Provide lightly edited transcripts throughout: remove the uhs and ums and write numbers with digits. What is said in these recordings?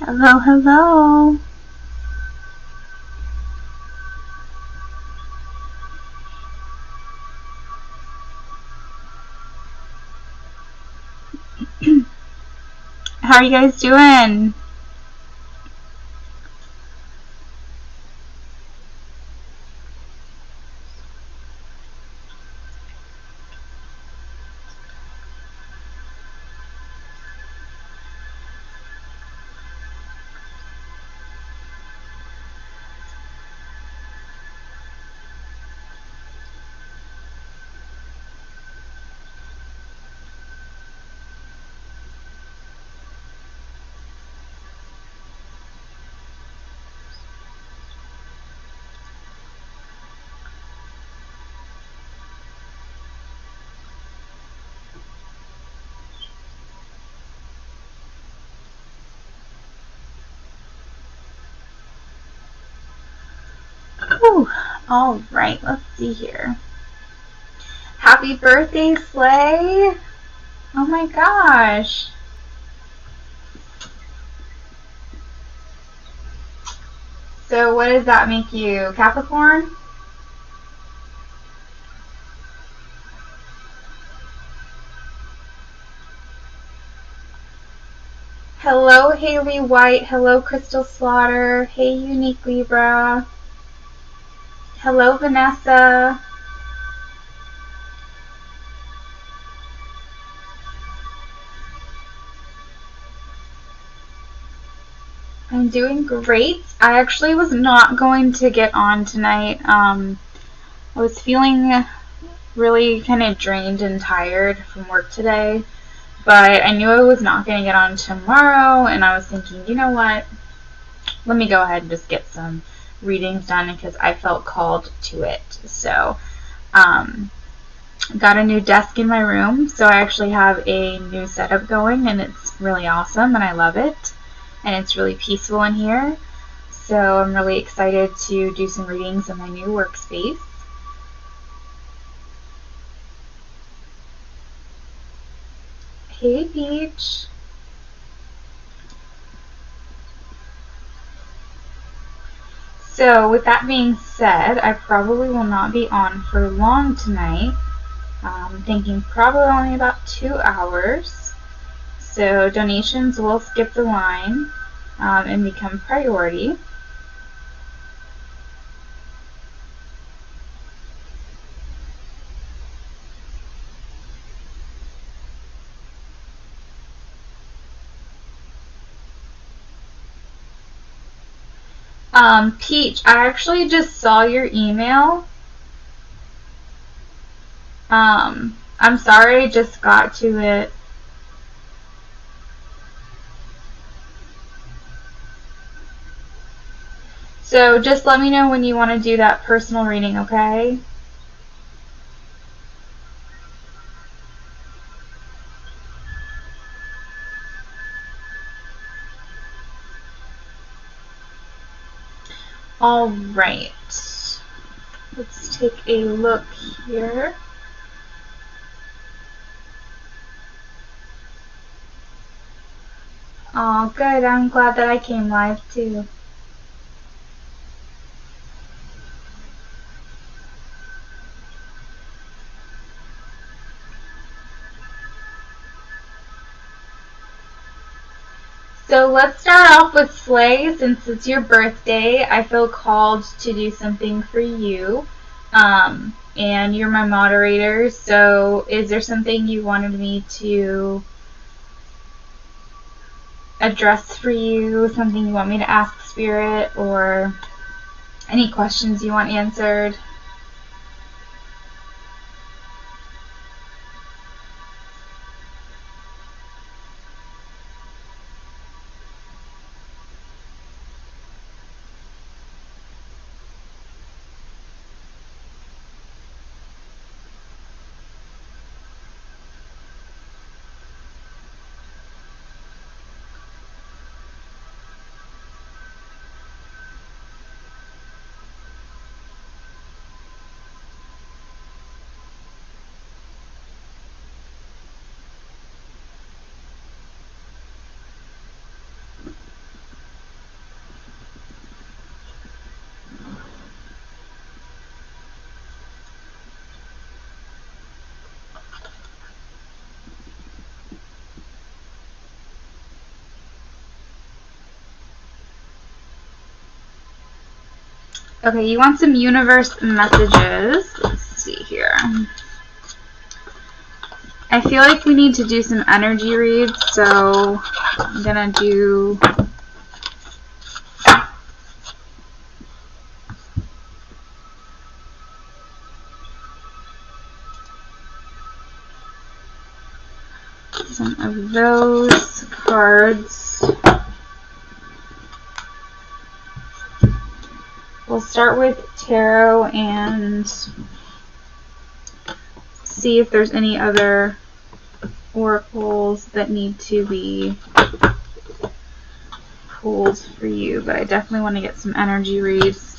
Hello, hello. How are you guys doing? Ooh, all right, let's see here. Happy birthday, Slay. Oh my gosh. So what does that make you, Capricorn? Hello, Haley White. Hello, Crystal Slaughter. Hey, Unique Libra. Hello, Vanessa. I'm doing great. I actually was not going to get on tonight. I was feeling really kind of drained and tired from work today, but I knew I was not going to get on tomorrow, and I was thinking, you know what, let me go ahead and just get some readings done because I felt called to it. So got a new desk in my room, so I actually have a new setup going, and it's really awesome and I love it, and it's really peaceful in here. So I'm really excited to do some readings in my new workspace. Hey, Peach. So with that being said, I probably will not be on for long tonight. I'm thinking probably only about 2 hours. So donations will skip the line and become priority. Peach, I actually just saw your email. I'm sorry, I just got to it. So just let me know when you want to do that personal reading, okay? All right. Let's take a look here. Oh, good. I'm glad that I came live too. So let's start off with Slay. Since it's your birthday, I feel called to do something for you. And you're my moderator, so is there something you wanted me to address for you? Something you want me to ask Spirit, or any questions you want answered? Okay, you want some universe messages. Let's see here. I feel like we need to do some energy reads, so I'm going to do some of those cards. We'll start with tarot and see if there's any other oracles that need to be pulled for you, but I definitely want to get some energy reads.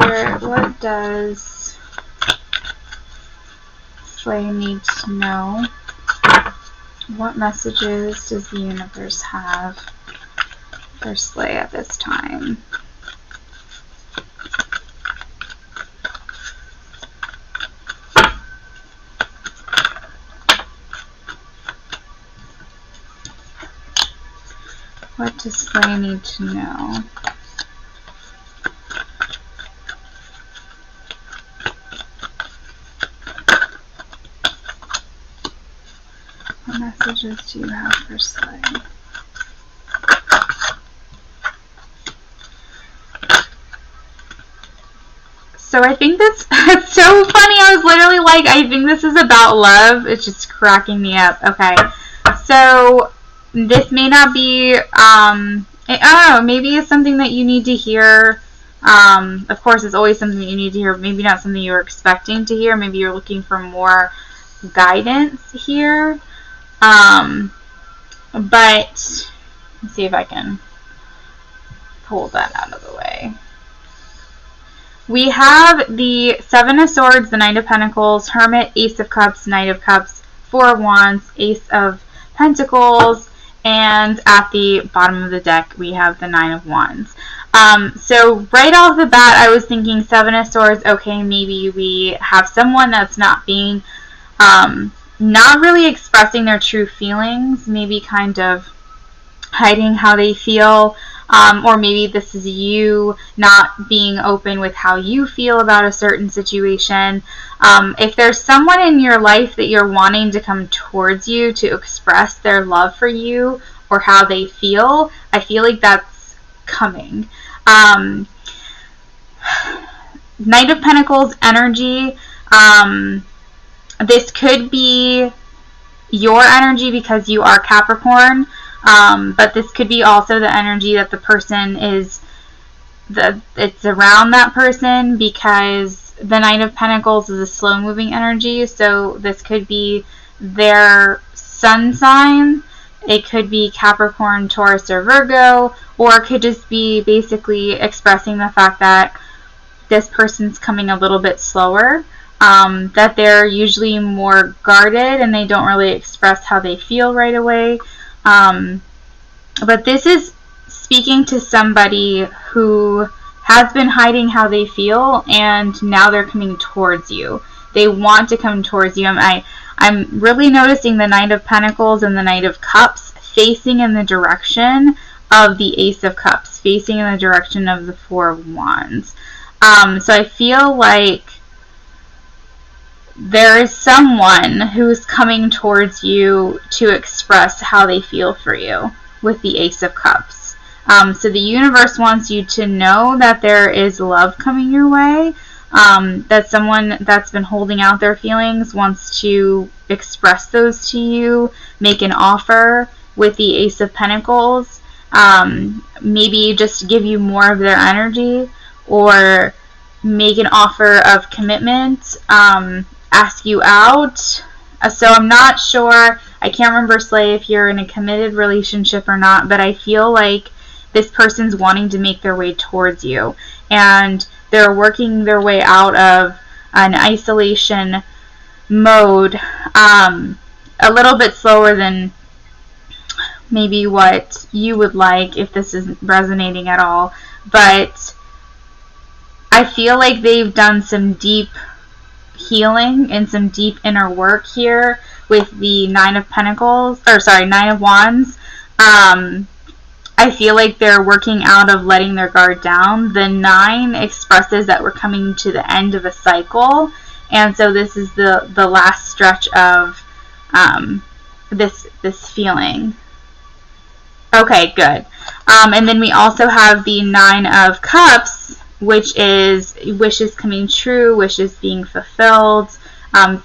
Spirit, what does Slay need to know? What messages does the universe have for Slay at this time? What does Slay need to know? What messages do you have for Slay? So I think that's so funny. I was literally like, I think this is about love. It's just cracking me up. Okay. So this may not be, I don't know, maybe it's something that you need to hear. Of course, it's always something that you need to hear. Maybe not something you were expecting to hear. Maybe you're looking for more guidance here. But let's see if I can pull that out of the way. We have the Seven of Swords, the Knight of Pentacles, Hermit, Ace of Cups, Knight of Cups, Four of Wands, Ace of Pentacles, and at the bottom of the deck we have the Nine of Wands. So right off the bat I was thinking Seven of Swords, okay, maybe we have someone that's not being, not really expressing their true feelings, maybe kind of hiding how they feel, or maybe this is you not being open with how you feel about a certain situation. If there's someone in your life that you're wanting to come towards you to express their love for you or how they feel, I feel like that's coming. Knight of Pentacles energy, this could be your energy because you are Capricorn, but this could be also the energy that the person is, it's around that person, because the Knight of Pentacles is a slow moving energy, so this could be their sun sign. It could be Capricorn, Taurus, or Virgo, or it could just be basically expressing the fact that this person's coming a little bit slower, that they're usually more guarded and they don't really express how they feel right away. But this is speaking to somebody who has been hiding how they feel and now they're coming towards you. They want to come towards you. I'm really noticing the Knight of Pentacles and the Knight of Cups facing in the direction of the Ace of Cups, facing in the direction of the Four of Wands. So I feel like there is someone who's coming towards you to express how they feel for you with the Ace of Cups. So the universe wants you to know that there is love coming your way, that someone that's been holding out their feelings wants to express those to you, make an offer with the Ace of Pentacles, maybe just give you more of their energy, or make an offer of commitment, ask you out. So I'm not sure, I can't remember, Slay, if you're in a committed relationship or not, but I feel like this person's wanting to make their way towards you, and they're working their way out of an isolation mode, a little bit slower than maybe what you would like, if this isn't resonating at all. But I feel like they've done some deep healing and some deep inner work here with the Nine of Wands. I feel like they're working out of letting their guard down. The 9 expresses that we're coming to the end of a cycle, and so this is the last stretch of this feeling. Okay, good. And then we also have the 9 of Cups, which is wishes coming true, wishes being fulfilled,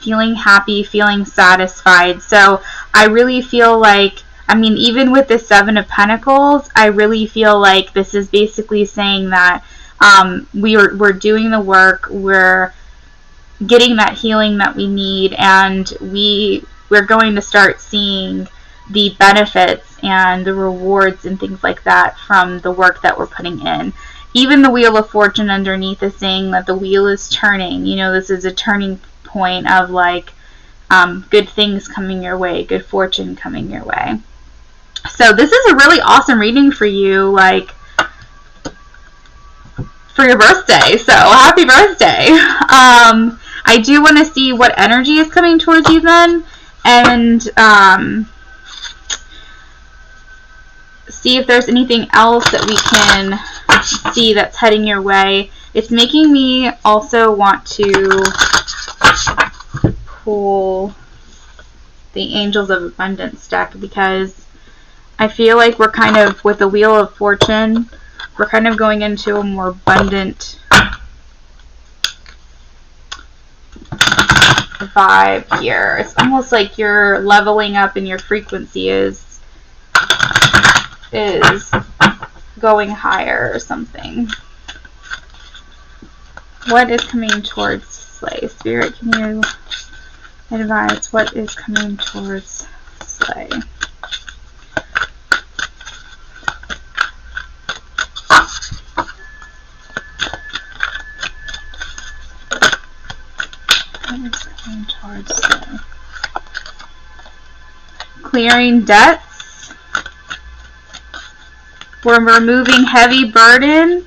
feeling happy, feeling satisfied. So I really feel like, I mean, even with the 7 of Pentacles, I really feel like this is basically saying that we're doing the work, we're getting that healing that we need, and we're going to start seeing the benefits and the rewards and things like that from the work that we're putting in. Even the Wheel of Fortune underneath is saying that the wheel is turning. You know, this is a turning point of like good things coming your way, good fortune coming your way. So this is a really awesome reading for you, like for your birthday. So happy birthday. I do want to see what energy is coming towards you then, and see if there's anything else that we can see that's heading your way. It's making me also want to pull the Angels of Abundance deck, because I feel like we're kind of, with the Wheel of Fortune, we're kind of going into a more abundant vibe here. It's almost like you're leveling up and your frequency is going higher or something. What is coming towards Slay? Spirit, can you advise what is coming towards Slay? What is coming towards Slay? Clearing debts. We're removing heavy burdens,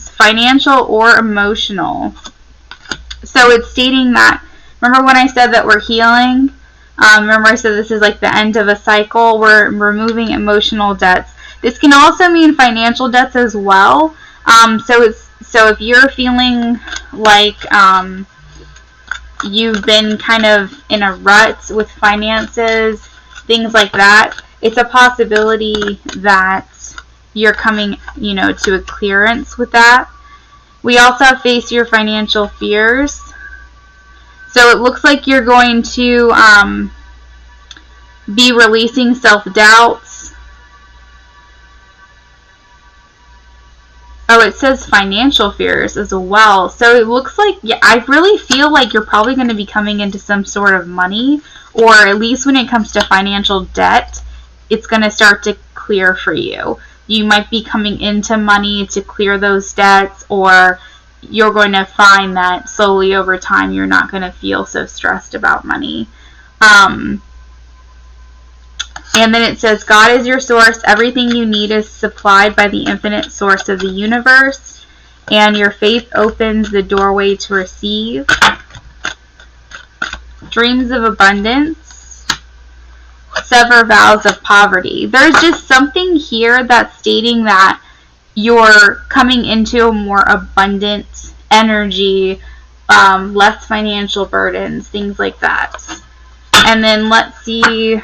financial or emotional. So it's stating that, remember when I said that we're healing? Remember I said this is like the end of a cycle? We're removing emotional debts. This can also mean financial debts as well. So if you're feeling like you've been kind of in a rut with finances, things like that, it's a possibility that you're coming, you know, to a clearance with that. We also have face your financial fears. So it looks like you're going to be releasing self-doubts. Oh, it says financial fears as well. So it looks like, yeah, I really feel like you're probably going to be coming into some sort of money, or at least when it comes to financial debt, it's going to start to clear for you. You might be coming into money to clear those debts, or you're going to find that slowly over time you're not going to feel so stressed about money. And then it says, God is your source. Everything you need is supplied by the infinite source of the universe, and your faith opens the doorway to receive. Dreams of abundance. Sever vows of poverty. There's just something here that's stating that you're coming into a more abundant energy, less financial burdens, things like that. And then let's see,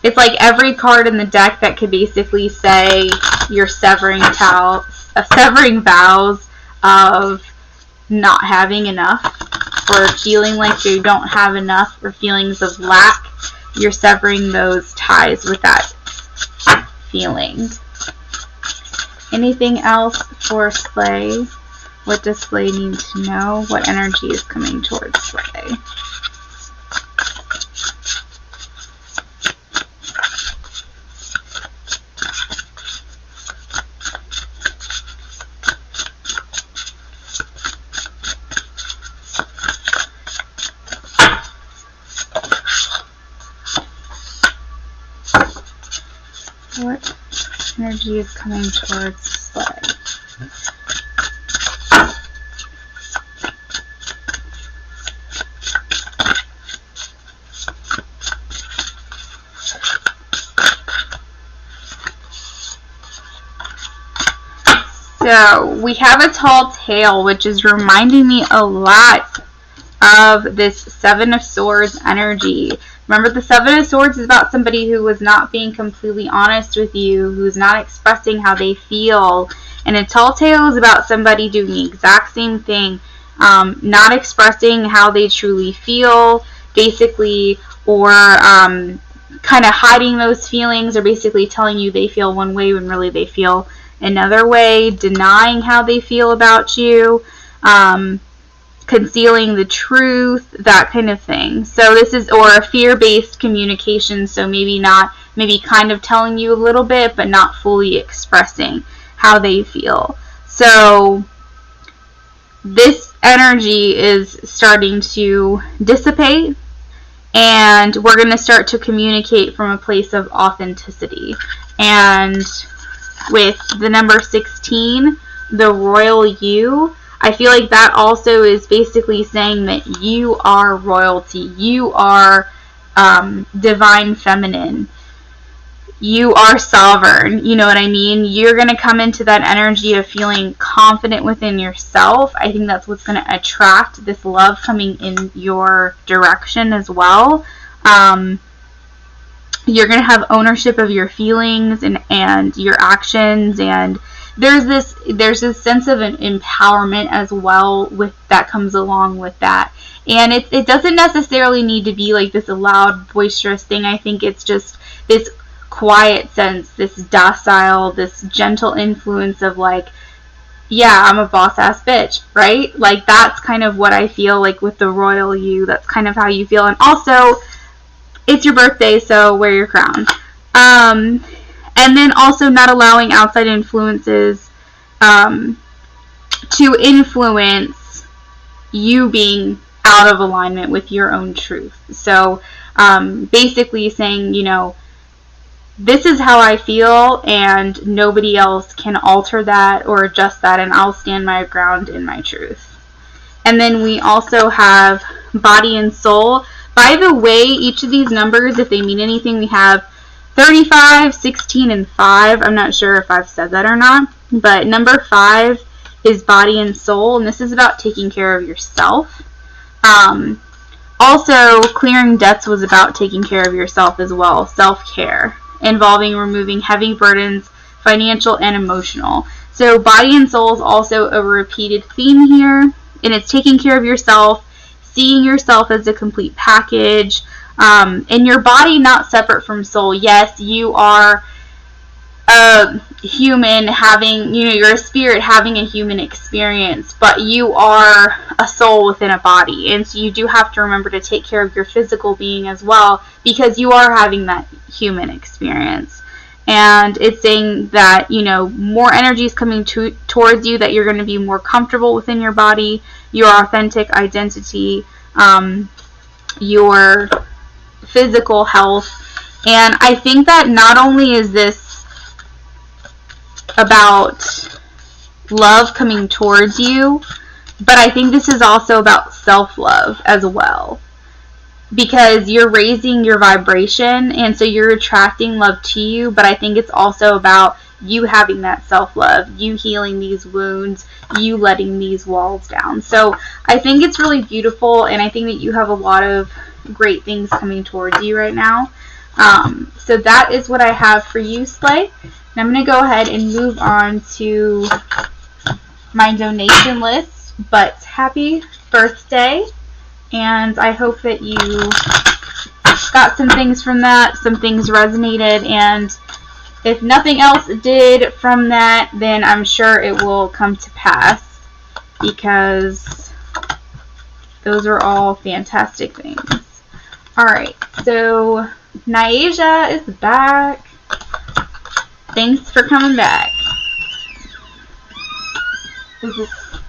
it's like every card in the deck that could basically say you're severing vows of not having enough, or feeling like you don't have enough, or feelings of lack. You're severing those ties with that feeling. Anything else for Slay? What does Slay need to know? What energy is coming towards Slay? energy is coming towards Slay. So we have a tall tale, which is reminding me a lot of this Seven of Swords energy. Remember, the Seven of Swords is about somebody who was not being completely honest with you, who's not expressing how they feel. And a tall tale is about somebody doing the exact same thing, not expressing how they truly feel, basically, or kind of hiding those feelings, or basically telling you they feel one way when really they feel another way, denying how they feel about you, concealing the truth, that kind of thing. So this is, or a fear-based communication, so maybe kind of telling you a little bit, but not fully expressing how they feel. So this energy is starting to dissipate, and we're going to start to communicate from a place of authenticity. And with the number 16, the royal you, I feel like that also is basically saying that you are royalty. You are divine feminine. You are sovereign. You know what I mean? You're going to come into that energy of feeling confident within yourself. I think that's what's going to attract this love coming in your direction as well. You're going to have ownership of your feelings and your actions, and there's this sense of an empowerment as well with that comes along with that. And it doesn't necessarily need to be like this loud, boisterous thing. I think it's just this quiet sense, this docile, this gentle influence of like, yeah, I'm a boss-ass bitch, right? Like, that's kind of what I feel like with the royal you. That's kind of how you feel. And also, it's your birthday, so wear your crown. And then also not allowing outside influences to influence you being out of alignment with your own truth. So basically saying, you know, this is how I feel, and nobody else can alter that or adjust that, and I'll stand my ground in my truth. And then we also have body and soul. By the way, each of these numbers, if they mean anything, we have 35, 16, and 5. I'm not sure if I've said that or not, but number 5 is body and soul, and this is about taking care of yourself. Also, clearing debts was about taking care of yourself as well, self-care, involving removing heavy burdens, financial and emotional. So body and soul is also a repeated theme here, and it's taking care of yourself, seeing yourself as a complete package, and your body not separate from soul. Yes, you are a human having, you know, you're a spirit having a human experience, but you are a soul within a body, and so you do have to remember to take care of your physical being as well, because you are having that human experience. And it's saying that, you know, more energy is coming towards you, that you're going to be more comfortable within your body, your authentic identity, your physical health. And I think that not only is this about love coming towards you, but I think this is also about self-love as well, because you're raising your vibration, and so you're attracting love to you. But I think it's also about you having that self-love, you healing these wounds, you letting these walls down. So I think it's really beautiful, and I think that you have a lot of great things coming towards you right now. So that is what I have for you, Slay. And I'm going to go ahead and move on to my donation list. But happy birthday, and I hope that you got some things from that, some things resonated, and if nothing else did from that, then I'm sure it will come to pass, because those are all fantastic things. Alright, so Nyasia is back. Thanks for coming back.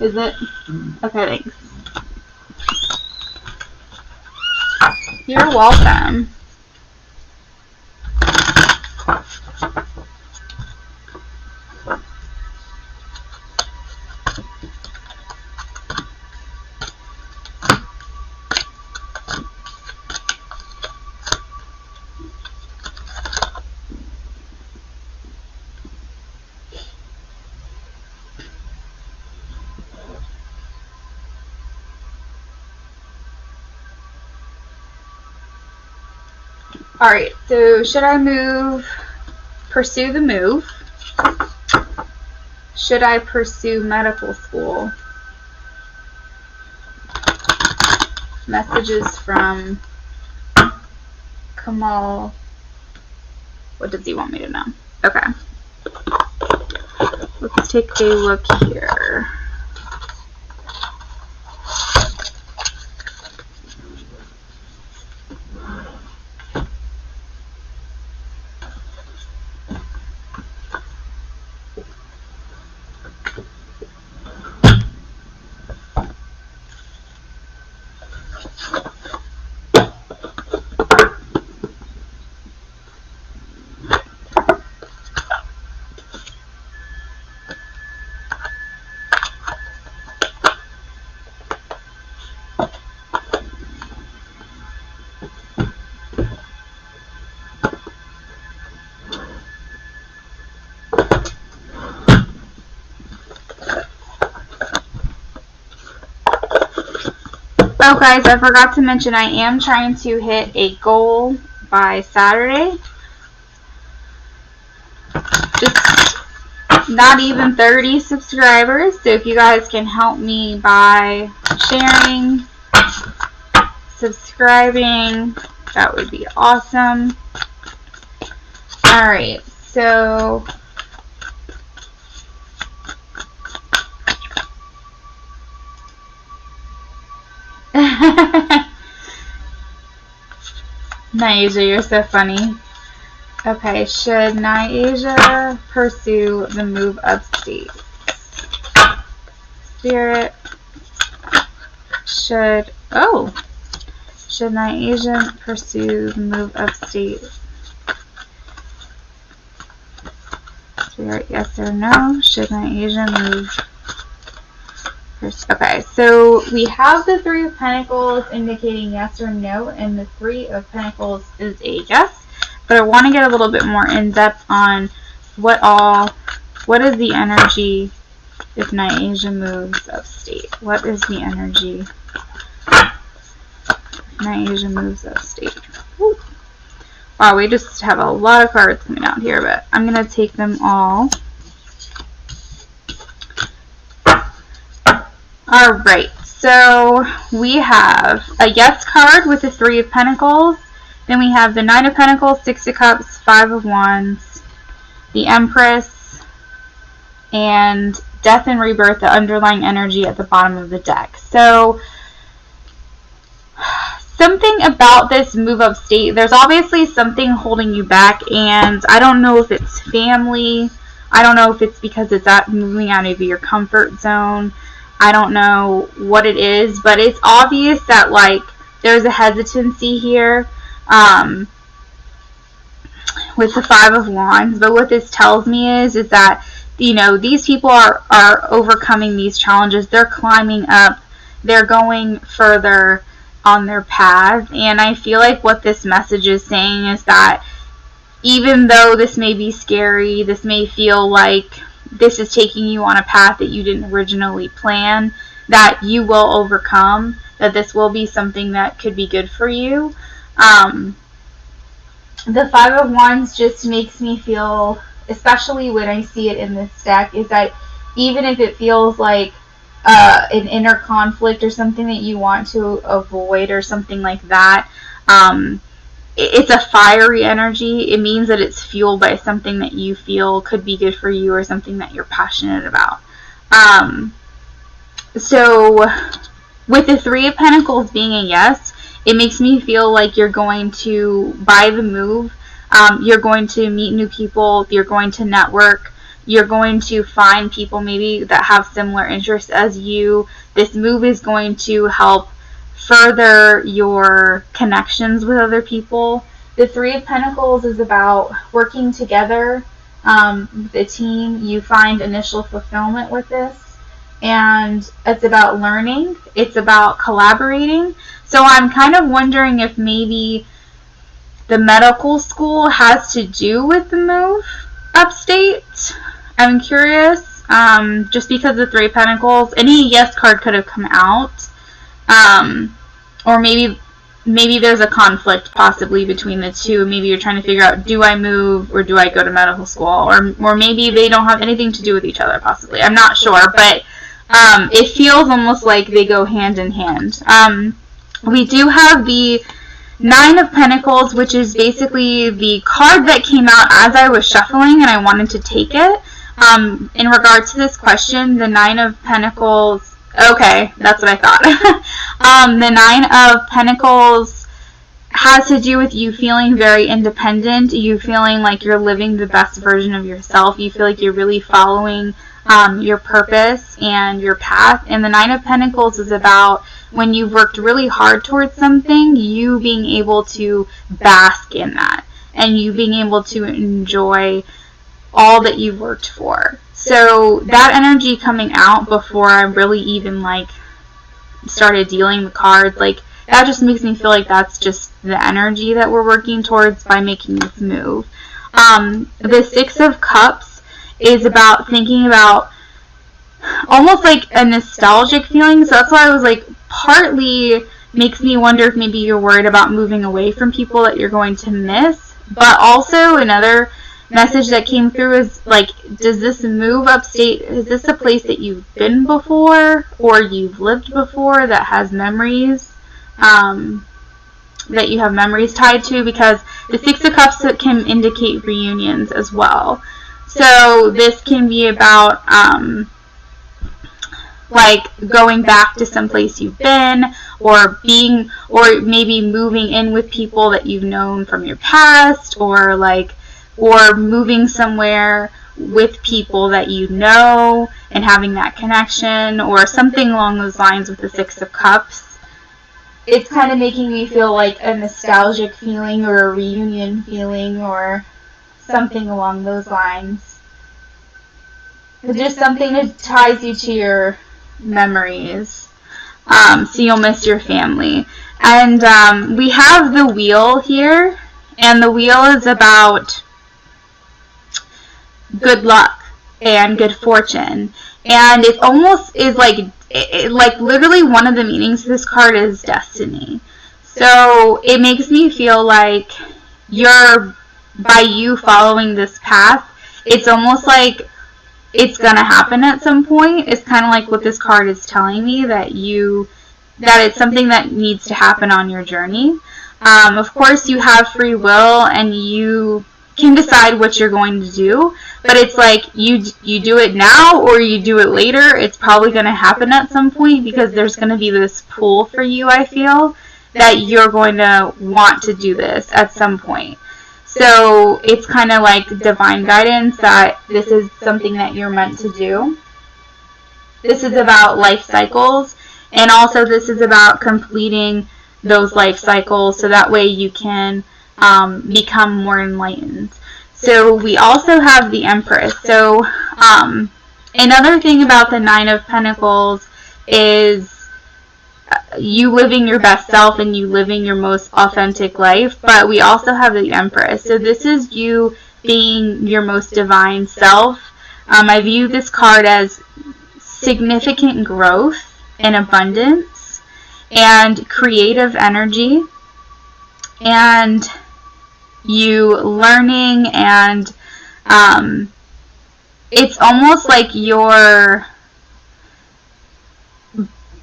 Is it? Okay, thanks. You're welcome. Alright, so should I pursue the move? Should I pursue medical school? Messages from Kamal. What does he want me to know? Okay. Let's take a look here. Oh, guys, I forgot to mention I am trying to hit a goal by Saturday. Just not even 30 subscribers. So if you guys can help me by sharing, subscribing, that would be awesome. Alright, so Nyasia, you're so funny. Okay, should Nyasia pursue the move upstate? Spirit, should Nyasia pursue the move upstate? Spirit, yes or no? Should Nyasia move? Okay, so we have the Three of Pentacles indicating yes or no, and the Three of Pentacles is a yes. But I want to get a little bit more in depth on what is the energy if Nyasia moves upstate? What is the energy if Nyasia moves upstate? Woo. Wow, we just have a lot of cards coming out here, but I'm going to take them all. Alright, so we have a yes card with the Three of Pentacles. Then we have the Nine of Pentacles, Six of Cups, Five of Wands, the Empress, and Death and Rebirth, the underlying energy at the bottom of the deck. So, something about this move upstate, there's obviously something holding you back, and I don't know if it's family, I don't know if it's because it's moving out of your comfort zone, I don't know what it is, but it's obvious that, like, there's a hesitancy here with the Five of Wands. But what this tells me is that, you know, these people are overcoming these challenges. They're climbing up. They're going further on their path. And I feel like what this message is saying is that even though this may be scary, this may feel like this is taking you on a path that you didn't originally plan, that you will overcome, that this will be something that could be good for you. The Five of Wands just makes me feel, especially when I see it in this deck, is that even if it feels like an inner conflict or something that you want to avoid or something like that, it's a fiery energy. It means that it's fueled by something that you feel could be good for you or something that you're passionate about. So with the Three of Pentacles being a yes, it makes me feel like you're going to buy the move. You're going to meet new people. You're going to network. You're going to find people maybe that have similar interests as you. This move is going to help further your connections with other people. The Three of Pentacles is about working together with a team. You find initial fulfillment with this, and it's about learning. It's about collaborating. So I'm kind of wondering if maybe the medical school has to do with the move upstate. I'm curious, just because the Three of Pentacles, any yes card could have come out. Or maybe maybe there's a conflict possibly between the two. Maybe you're trying to figure out, do I move or do I go to medical school? Or maybe they don't have anything to do with each other possibly. I'm not sure, but it feels almost like they go hand in hand. We do have the Nine of Pentacles, which is basically the card that came out as I was shuffling and I wanted to take it. In regards to this question, the Nine of Pentacles, okay, that's what I thought. The Nine of Pentacles has to do with you feeling very independent, you feeling like you're living the best version of yourself, you feel like you're really following your purpose and your path. And the Nine of Pentacles is about when you've worked really hard towards something, you being able to bask in that and you being able to enjoy all that you've worked for. So that energy coming out before I really even like started dealing the cards, like that just makes me feel like that's just the energy that we're working towards by making this move. The Six of Cups is about thinking about almost like a nostalgic feeling. So that's why I was like, partly makes me wonder if maybe you're worried about moving away from people that you're going to miss. But also another message that came through is like, does this move upstate, is this a place that you've been before or you've lived before that has memories, that you have memories tied to? Because the Six of Cups can indicate reunions as well. So this can be about like going back to some place you've been, or maybe moving in with people that you've known from your past, or moving somewhere with people that you know and having that connection, or something along those lines with the Six of Cups. It's kind of making me feel like a nostalgic feeling or a reunion feeling or something along those lines. It's just something that ties you to your memories, so you'll miss your family. And we have the Wheel here, and the Wheel is about good luck and good fortune, and it almost is like literally one of the meanings of this card is destiny. So it makes me feel like by you following this path, it's almost like it's going to happen at some point. It's kind of like what this card is telling me, that it's something that needs to happen on your journey. Of course, you have free will and you can decide what you're going to do, but it's like you do it now or you do it later. It's probably going to happen at some point because there's going to be this pull for you, I feel, that you're going to want to do this at some point. So it's kind of like divine guidance that this is something that you're meant to do. This is about life cycles, and also this is about completing those life cycles so that way you can become more enlightened. So we also have the Empress. So another thing about the Nine of Pentacles is you living your best self and you living your most authentic life, but we also have the Empress. So this is you being your most divine self. I view this card as significant growth and abundance and creative energy, and you learning, and it's almost like you're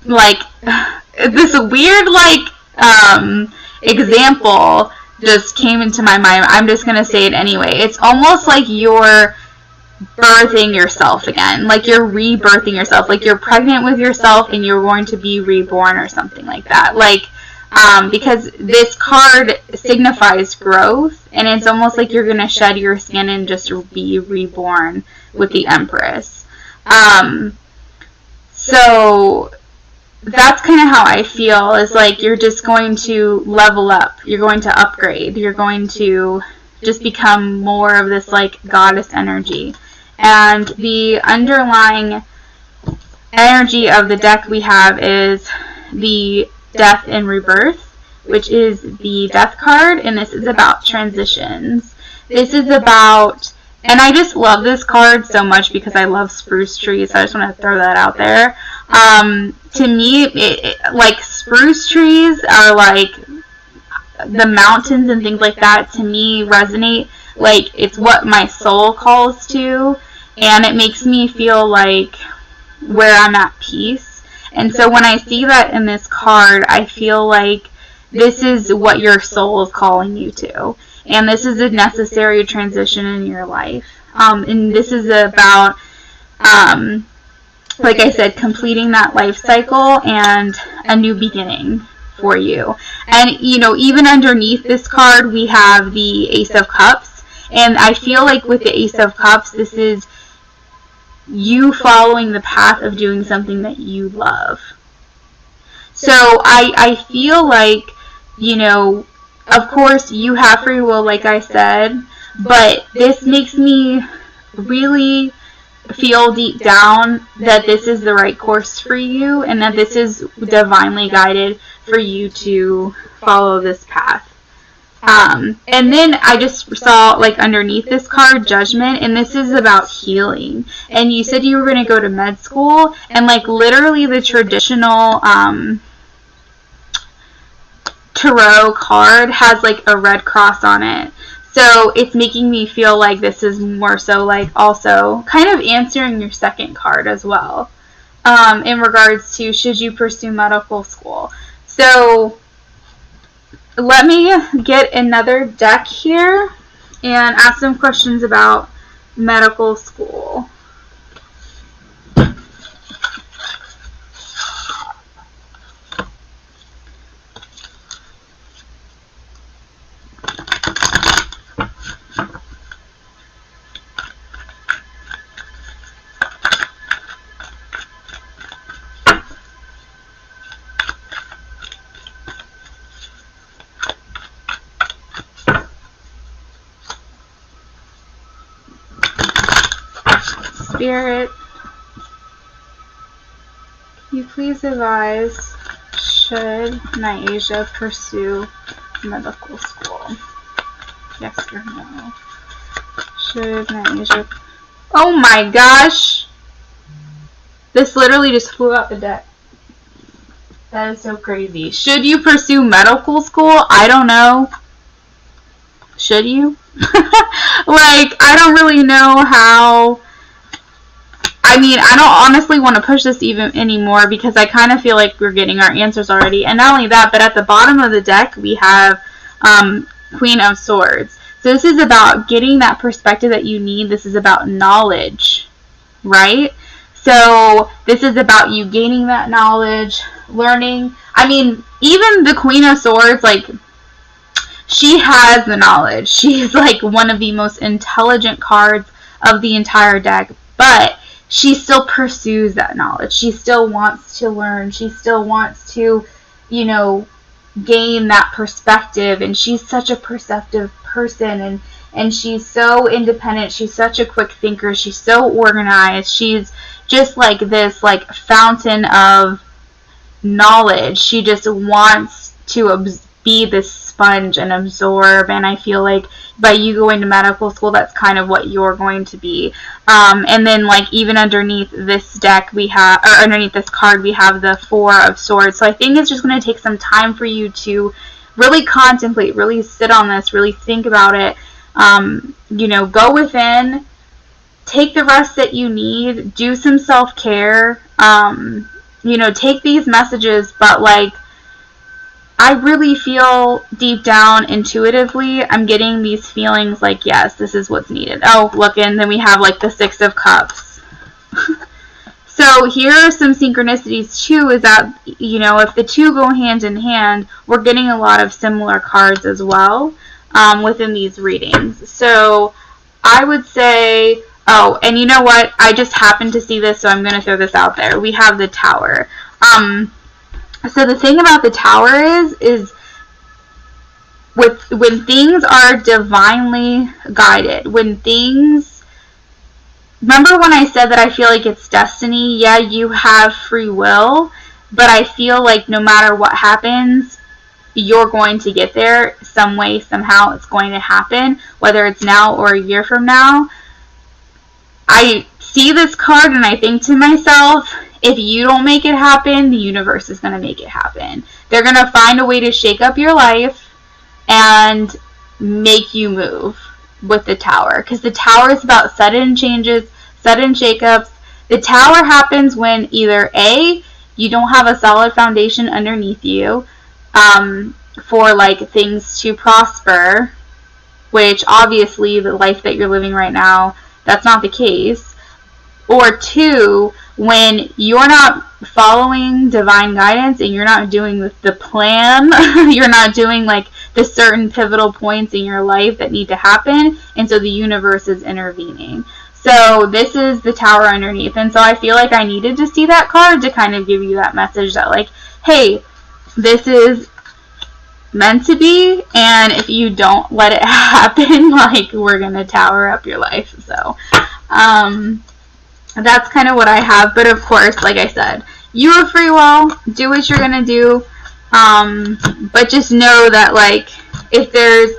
like this weird example just came into my mind. I'm just gonna say it anyway. It's almost like you're birthing yourself again, like you're rebirthing yourself, like you're pregnant with yourself and you're going to be reborn or something like that. Because this card signifies growth, and it's almost like you're gonna shed your skin and just be reborn with the Empress. So that's kind of how I feel, is like you're just going to level up, you're going to upgrade, you're going to just become more of this like goddess energy. And the underlying energy of the deck we have is the Death and Rebirth, which is the Death card, and this is about transitions. This is about, and I just love this card so much because I love spruce trees, so I just want to throw that out there. To me, like spruce trees are like the mountains and things like that, to me, resonate. Like, it's what my soul calls to, and it makes me feel like where I'm at peace. And so when I see that in this card, I feel like this is what your soul is calling you to. And this is a necessary transition in your life. And this is about, like I said, completing that life cycle and a new beginning for you. And, you know, even underneath this card, we have the Ace of Cups. And I feel like with the Ace of Cups, this is you following the path of doing something that you love. So I feel like, you know, of course you have free will, like I said, but this makes me really feel deep down that this is the right course for you, and that this is divinely guided for you to follow this path. And then I just saw, like, underneath this card, Judgment, and this is about healing. And you said you were going to go to med school, and, like, literally the traditional tarot card has, like, a red cross on it. So it's making me feel like this is more so, like, also kind of answering your second card as well, in regards to should you pursue medical school. So let me get another deck here and ask some questions about medical school. Spirit, can you please advise, should Nyasia pursue medical school? Yes or no? Should Nyasia... Oh my gosh! This literally just flew out the deck. That is so crazy. Should you pursue medical school? I don't know. Should you? Like, I don't really know how... I mean, I don't honestly want to push this even anymore because I kind of feel like we're getting our answers already. And not only that, but at the bottom of the deck, we have Queen of Swords. So this is about getting that perspective that you need. This is about knowledge, right? So this is about you gaining that knowledge, learning. I mean, even the Queen of Swords, like, she has the knowledge. She's like one of the most intelligent cards of the entire deck, but she still pursues that knowledge. She still wants to learn. She still wants to, you know, gain that perspective. And she's such a perceptive person. And she's so independent. She's such a quick thinker. She's so organized. She's just like this, like, fountain of knowledge. She just wants to be this sponge and absorb, and I feel like by you going to medical school, that's kind of what you're going to be. And then, like, even underneath this deck we have, or underneath this card, we have the Four of Swords. So I think it's just going to take some time for you to really contemplate, really sit on this, really think about it. You know, go within, take the rest that you need, do some self-care, you know, take these messages, but, like, I really feel deep down, intuitively, I'm getting these feelings like, yes, this is what's needed. Oh, look, and then we have, like, the Six of Cups. So here are some synchronicities, too, is that, you know, if the two go hand in hand, we're getting a lot of similar cards as well within these readings. So I would say, oh, and you know what? I just happened to see this, so I'm going to throw this out there. We have the Tower. So the thing about the Tower is when things are divinely guided, when things, remember when I said that I feel like it's destiny? Yeah, you have free will, but I feel like no matter what happens, you're going to get there some way, somehow. It's going to happen, whether it's now or a year from now. I see this card and I think to myself, if you don't make it happen, the universe is going to make it happen. They're going to find a way to shake up your life. and make you move with the Tower. Because the Tower is about sudden changes, sudden shakeups. The Tower happens when either A, you don't have a solid foundation underneath you for like things to prosper, which obviously the life that you're living right now, that's not the case. Or 2, when you're not following divine guidance and you're not doing the plan, you're not doing like the certain pivotal points in your life that need to happen, and so the universe is intervening. So this is the Tower underneath, and so I feel like I needed to see that card to kind of give you that message that like, hey, this is meant to be, and if you don't let it happen, like, we're gonna tower up your life. So that's kind of what I have. But of course, like I said, you have free will, do what you're gonna do, but just know that like if there's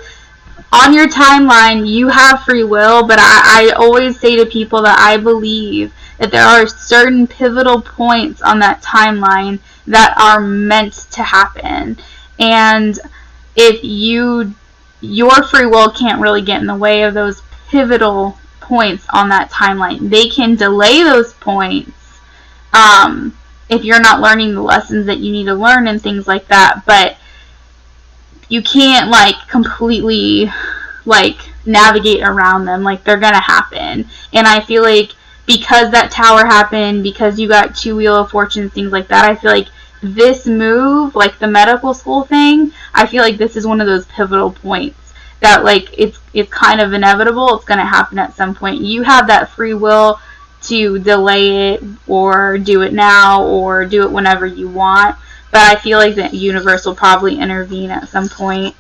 on your timeline, you have free will. But I always say to people that I believe that there are certain pivotal points on that timeline that are meant to happen. And if your free will can't really get in the way of those pivotal points on that timeline. They can delay those points if you're not learning the lessons that you need to learn and things like that. But you can't like completely like navigate around them. Like, they're gonna happen. And I feel like because that Tower happened, because you got 2 Wheel of Fortune, things like that, I feel like this move, like the medical school thing, I feel like this is one of those pivotal points that like it's kind of inevitable. It's going to happen at some point. You have that free will to delay it or do it now or do it whenever you want. But I feel like the universe will probably intervene at some point.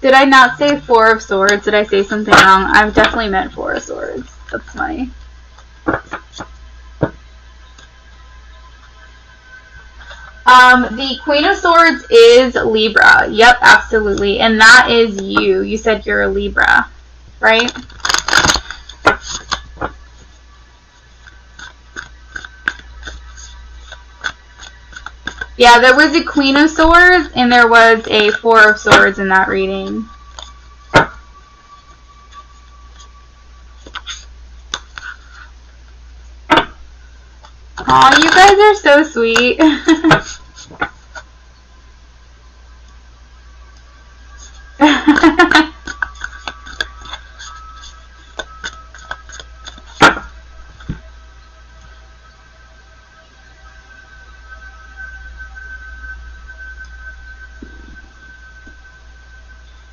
Did I not say 4 of Swords? Did I say something wrong? I've definitely meant 4 of Swords. That's funny. The Queen of Swords is Libra. Yep, absolutely. And that is you. You said you're a Libra, right? Yeah, there was a Queen of Swords and there was a 4 of Swords in that reading. Aw, you guys are so sweet.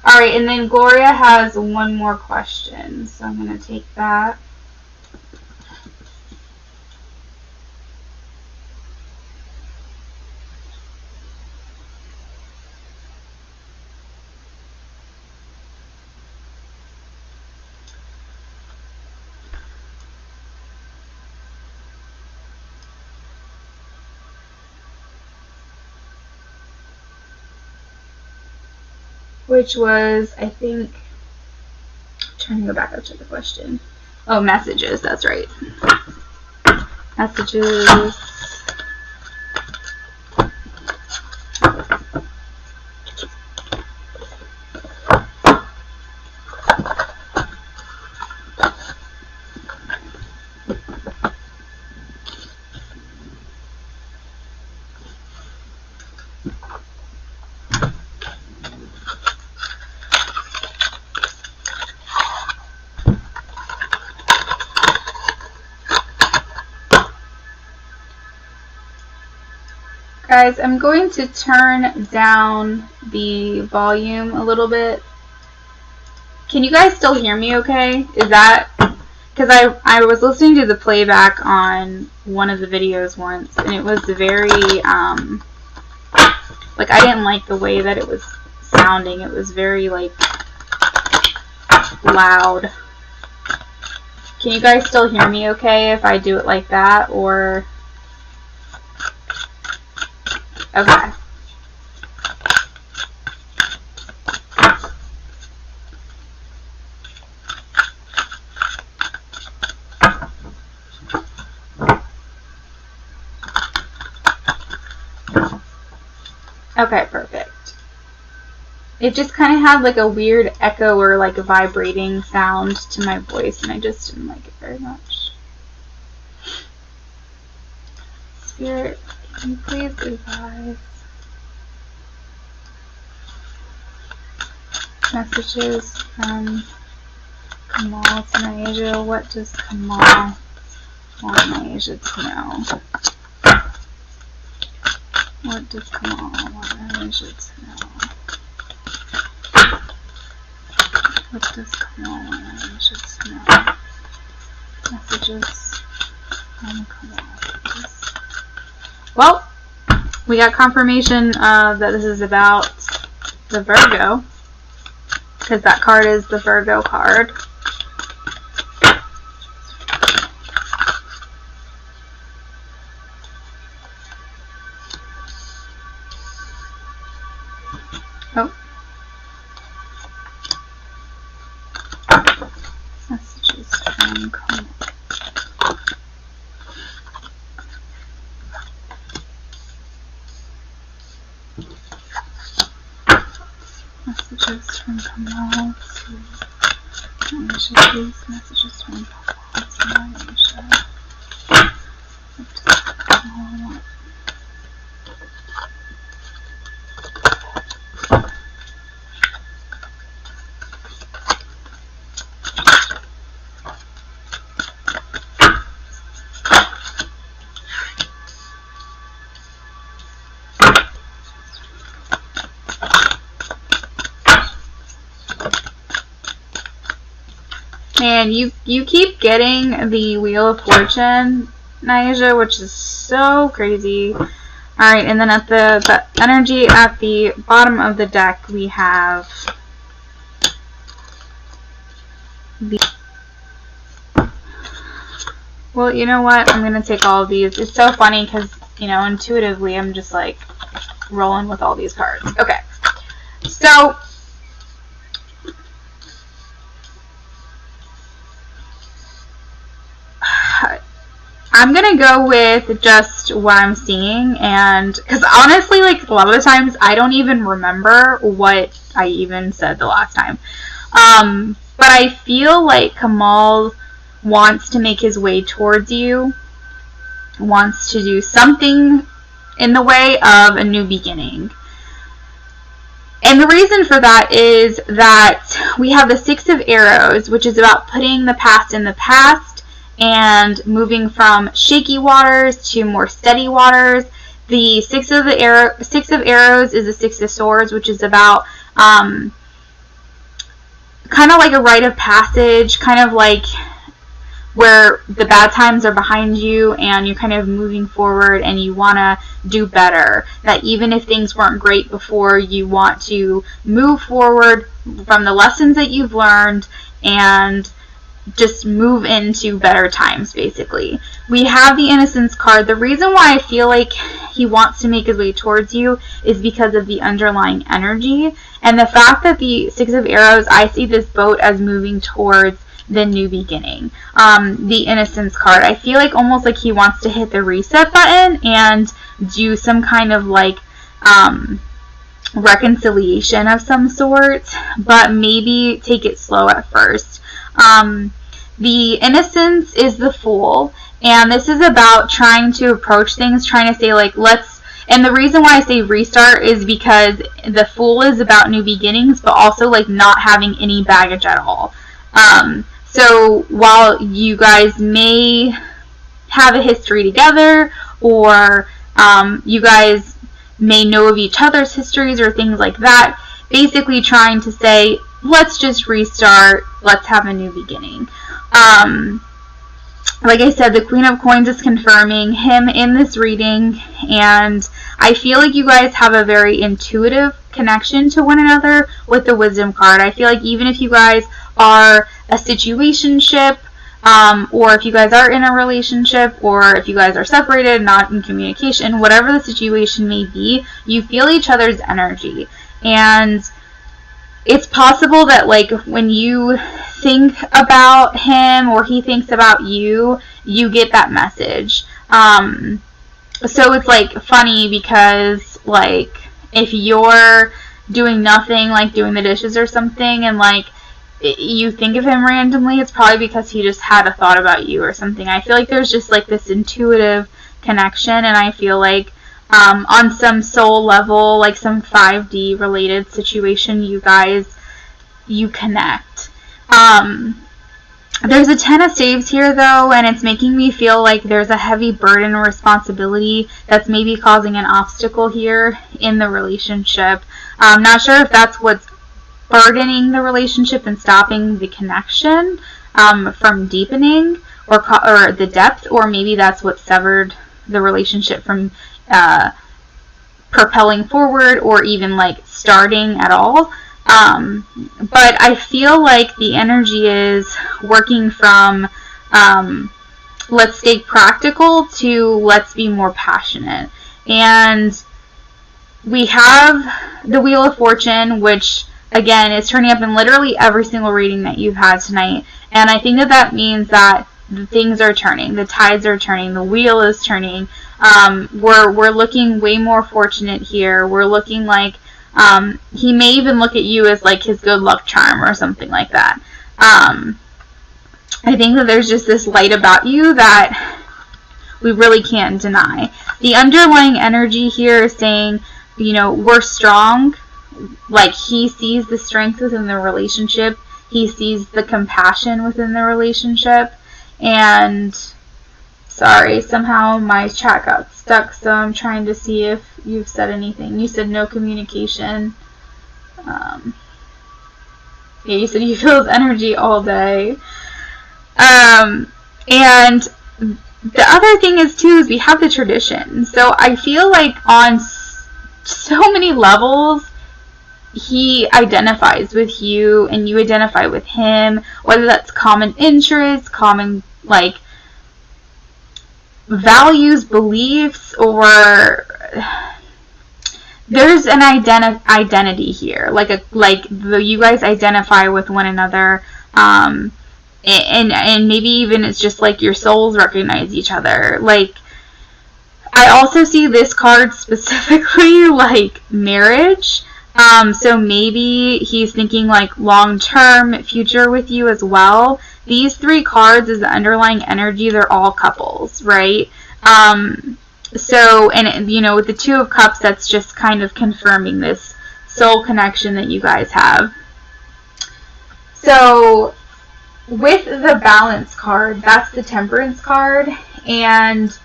Alright, and then Gloria has one more question, so I'm going to take that. Which was, I think, I'm trying to go back up to the question. Oh, messages, that's right. Messages. Guys, I'm going to turn down the volume a little bit. Can you guys still hear me okay? Is that... Because I was listening to the playback on one of the videos once, and it was very, like, I didn't like the way that it was sounding. It was very, like, loud. Can you guys still hear me okay if I do it like that, or... Okay. Okay, perfect. It just kind of had like a weird echo or like a vibrating sound to my voice, and I just didn't like it very much. Spirit, can you please advise? Messages from Kamal to Naija. What does Kamal want Naija to know? What does Kamal want Naija to know? What does Kamal want Naija to know? Messages from Kamal. Well, we got confirmation that this is about the Virgo, because that card is the Virgo card. Oh. Messages from Kamal. Messages from Kamal to Naija, please. Messages from Kamal to Naija. What does Kamal want? Man, you keep getting the Wheel of Fortune, Naija, which is so crazy. Alright, and then at the energy at the bottom of the deck, we have the... Well, you know what? I'm going to take all of these. It's so funny because, you know, intuitively I'm just like rolling with all these cards. Okay. So... I'm gonna go with just what I'm seeing, and because honestly, like a lot of the times I don't even remember what I even said the last time. But I feel like Kamal wants to make his way towards you, wants to do something in the way of a new beginning. And the reason for that is that we have the Six of Arrows, which is about putting the past in the past and moving from shaky waters to more steady waters. The Six of Arrows is the Six of Swords, which is about kind of like a rite of passage, kind of like where the bad times are behind you and you're kind of moving forward and you want to do better. That even if things weren't great before, you want to move forward from the lessons that you've learned and just move into better times, basically. We have the Innocence card. The reason why I feel like he wants to make his way towards you is because of the underlying energy. And the fact that the Six of Arrows, I see this boat as moving towards the new beginning. The Innocence card, I feel like almost like he wants to hit the reset button and do some kind of like reconciliation of some sort, but maybe take it slow at first. The Innocence is the Fool, and this is about trying to approach things, trying to say like and the reason why I say restart is because the Fool is about new beginnings, but also like not having any baggage at all. So while you guys may have a history together, or you guys may know of each other's histories or things like that, basically trying to say, let's just restart, let's have a new beginning. Like I said, the Queen of Coins is confirming him in this reading, and I feel like you guys have a very intuitive connection to one another with the Wisdom card. I feel like even if you guys are a situationship, or if you guys are in a relationship, or if you guys are separated, not in communication, whatever the situation may be, you feel each other's energy. And it's possible that, like, when you think about him or he thinks about you, you get that message. So it's, like, funny because, like, if you're doing nothing, like doing the dishes or something, and, like, you think of him randomly, it's probably because he just had a thought about you or something. I feel like there's just, like, this intuitive connection, and I feel like on some soul level, like some 5D related situation, you connect. There's a 10 of staves here, though, and it's making me feel like there's a heavy burden or responsibility that's maybe causing an obstacle here in the relationship. I'm not sure if that's what's burdening the relationship and stopping the connection from deepening or the depth, or maybe that's what severed the relationship from propelling forward or even, like, starting at all. But I feel like the energy is working from let's stay practical to let's be more passionate. And we have the Wheel of Fortune, which, again, is turning up in literally every single reading that you've had tonight. And I think that means that things are turning, the tides are turning, the wheel is turning. We're looking way more fortunate here. We're looking like he may even look at you as, like, his good luck charm or something like that. I think that there's just this light about you that we really can't deny. The underlying energy here is saying, you know, we're strong. Like, he sees the strength within the relationship. He sees the compassion within the relationship. And, sorry, somehow my chat got stuck, so I'm trying to see if you've said anything. You said no communication. Yeah, you said you feel his energy all day. And the other thing is, too, is we have the tradition. So I feel like on so many levels, he identifies with you and you identify with him, whether that's common interests, common, like, values, beliefs, or there's an identity here, you guys identify with one another, and maybe even it's just like your souls recognize each other. Like, I also see this card specifically like marriage. So maybe he's thinking, like, long-term future with you as well. These three cards is the underlying energy. They're all couples, right? So, and, you know, with the Two of Cups, that's just kind of confirming this soul connection that you guys have. So, with the Balance card, that's the Temperance card, and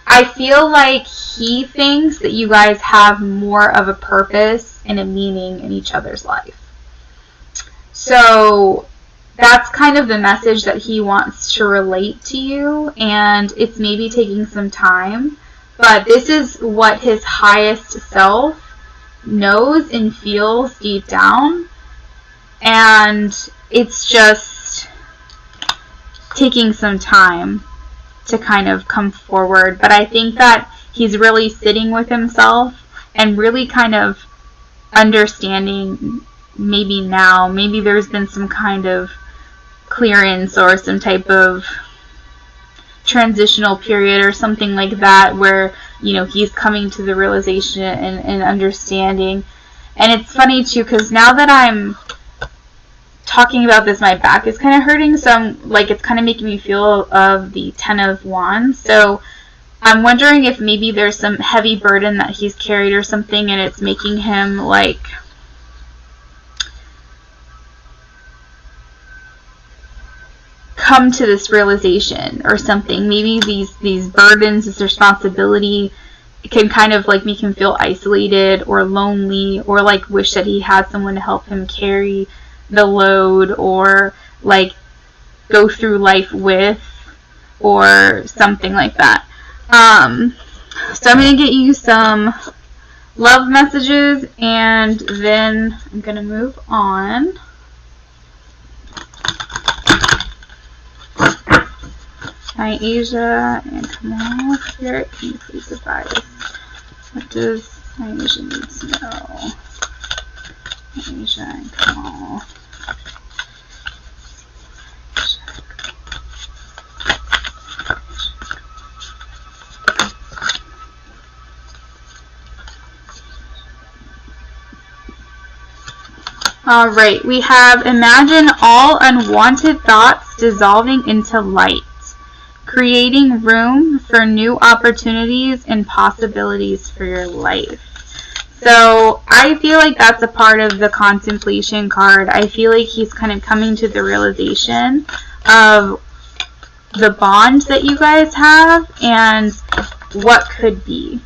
I feel like he thinks that you guys have more of a purpose and a meaning in each other's life. So that's kind of the message that he wants to relate to you, and it's maybe taking some time, but this is what his highest self knows and feels deep down, and it's just taking some time to kind of come forward. But I think that he's really sitting with himself and really kind of understanding, maybe now, maybe there's been some kind of clearance or some type of transitional period or something like that, where, you know, he's coming to the realization and understanding. And it's funny too, because now that I'm talking about this, my back is kind of hurting, so I'm like, it's kind of making me feel of the Ten of Wands. So I'm wondering if maybe there's some heavy burden that he's carried or something, and it's making him, like, come to this realization or something. Maybe these burdens, this responsibility, can kind of, like, make him feel isolated or lonely, or, like, wish that he had someone to help him carry the load, or, like, go through life with, or something like that. So I'm going to get you some love messages, and then I'm going to move on. Asia and Kamal here, can you please advise? What does Asia need to know? Asia and Kamal. Alright, we have imagine all unwanted thoughts dissolving into light, creating room for new opportunities and possibilities for your life. So I feel like that's a part of the contemplation card. I feel like he's kind of coming to the realization of the bond that you guys have and what could be.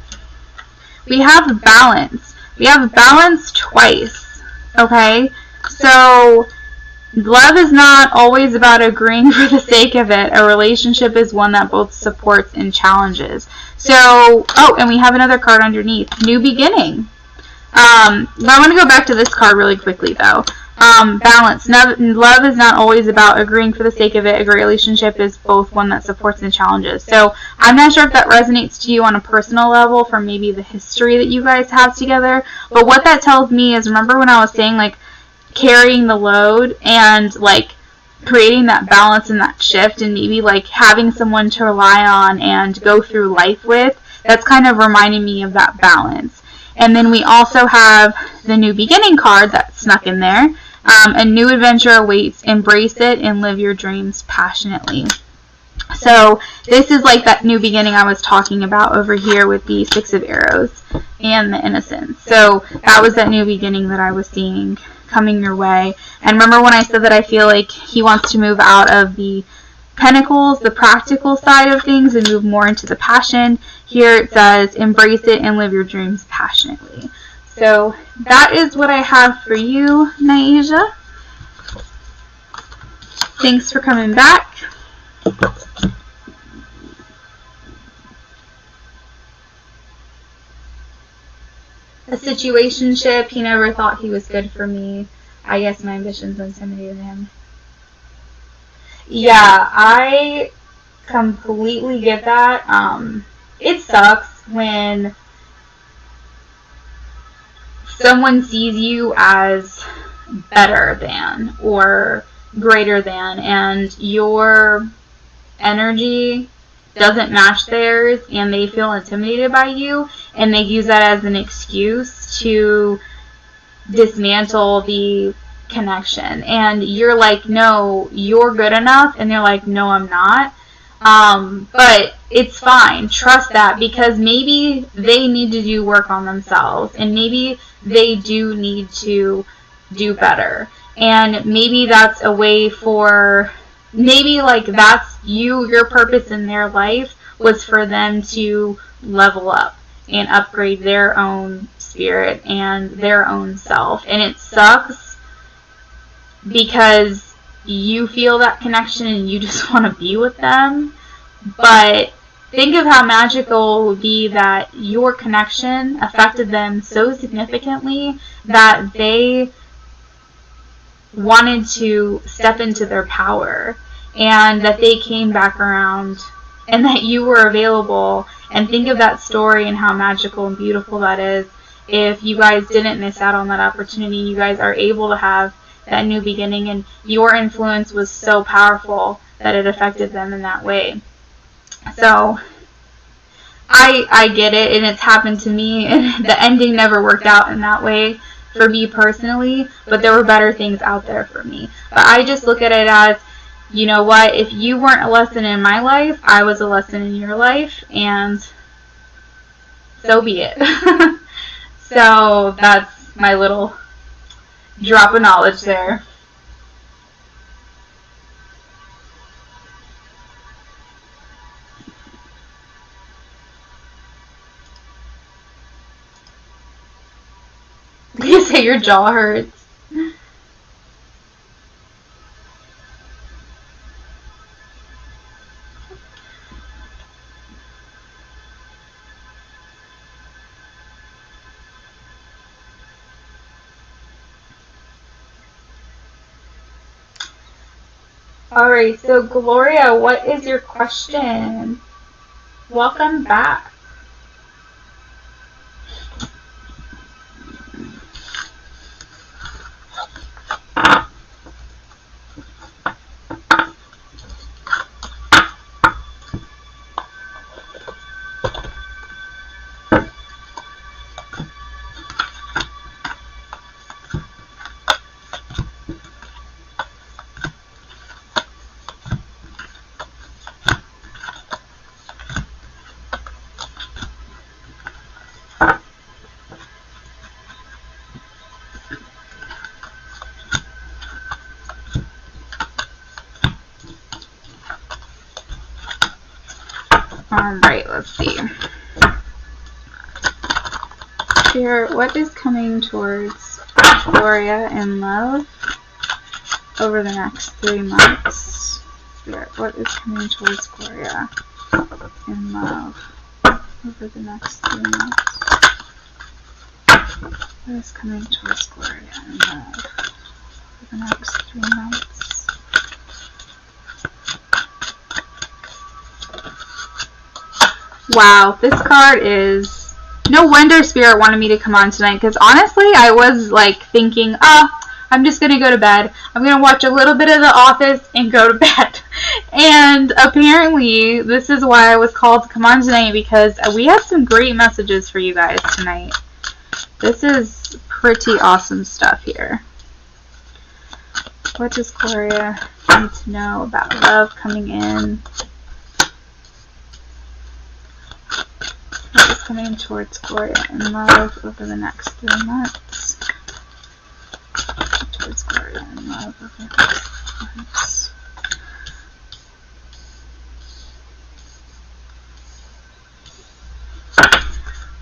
We have balance. We have balance twice. Okay, so love is not always about agreeing for the sake of it. A relationship is one that both supports and challenges. So, oh, and we have another card underneath, new beginning. I want to go back to this card really quickly though. Balance. Love is not always about agreeing for the sake of it. A relationship is both one that supports and challenges. So I'm not sure if that resonates to you on a personal level from maybe the history that you guys have together. But what that tells me is, remember when I was saying like carrying the load and like creating that balance and that shift and maybe like having someone to rely on and go through life with, that's kind of reminding me of that balance. And then we also have the new beginning card that's snuck in there. A new adventure awaits. Embrace it and live your dreams passionately. So this is like that new beginning I was talking about over here with the Six of Arrows and the Innocence. So that was that new beginning that I was seeing coming your way. And remember when I said that I feel like he wants to move out of the Pentacles, the practical side of things, and move more into the passion. Here it says, embrace it and live your dreams passionately. So that is what I have for you, Naija. Thanks for coming back. A situationship, he never thought he was good for me. I guess my ambitions intimidated him. Yeah, I completely get that. It sucks when someone sees you as better than or greater than, and your energy doesn't match theirs, and they feel intimidated by you, and they use that as an excuse to dismantle the connection. And you're like, no, you're good enough, and they're like, no, I'm not. But it's fine. Trust that, because maybe they need to do work on themselves, and maybe they do need to do better. And maybe that's a way for, maybe like that's your purpose in their life was for them to level up and upgrade their own spirit and their own self. And it sucks because you feel that connection and you just want to be with them. But think of how magical it would be that your connection affected them so significantly that they wanted to step into their power, and that they came back around, and that you were available. And think of that story and how magical and beautiful that is. If you guys didn't miss out on that opportunity, you guys are able to have that new beginning, and your influence was so powerful that it affected them in that way. So I get it, and it's happened to me, and the ending never worked out in that way for me personally, but there were better things out there for me. But I just look at it as, you know what, if you weren't a lesson in my life, I was a lesson in your life, and so be it. So that's my little drop of knowledge there. You say your jaw hurts. Alright, so Gloria, what is your question? Welcome back. Alright, let's see. Here, what is coming towards Gloria in love over the next 3 months? Spirit, what is coming towards Gloria in love over the next 3 months? What is coming towards Gloria in love over the next 3 months? Wow, this card is... No wonder Spirit wanted me to come on tonight, because honestly, I was like thinking, I'm just going to go to bed. I'm going to watch a little bit of The Office and go to bed. And apparently, this is why I was called to come on tonight, because we have some great messages for you guys tonight. This is pretty awesome stuff here. What does Gloria need to know about love coming in? What is coming towards Gloria in love over the next 3 months? Towards Gloria in love over the next 3 months.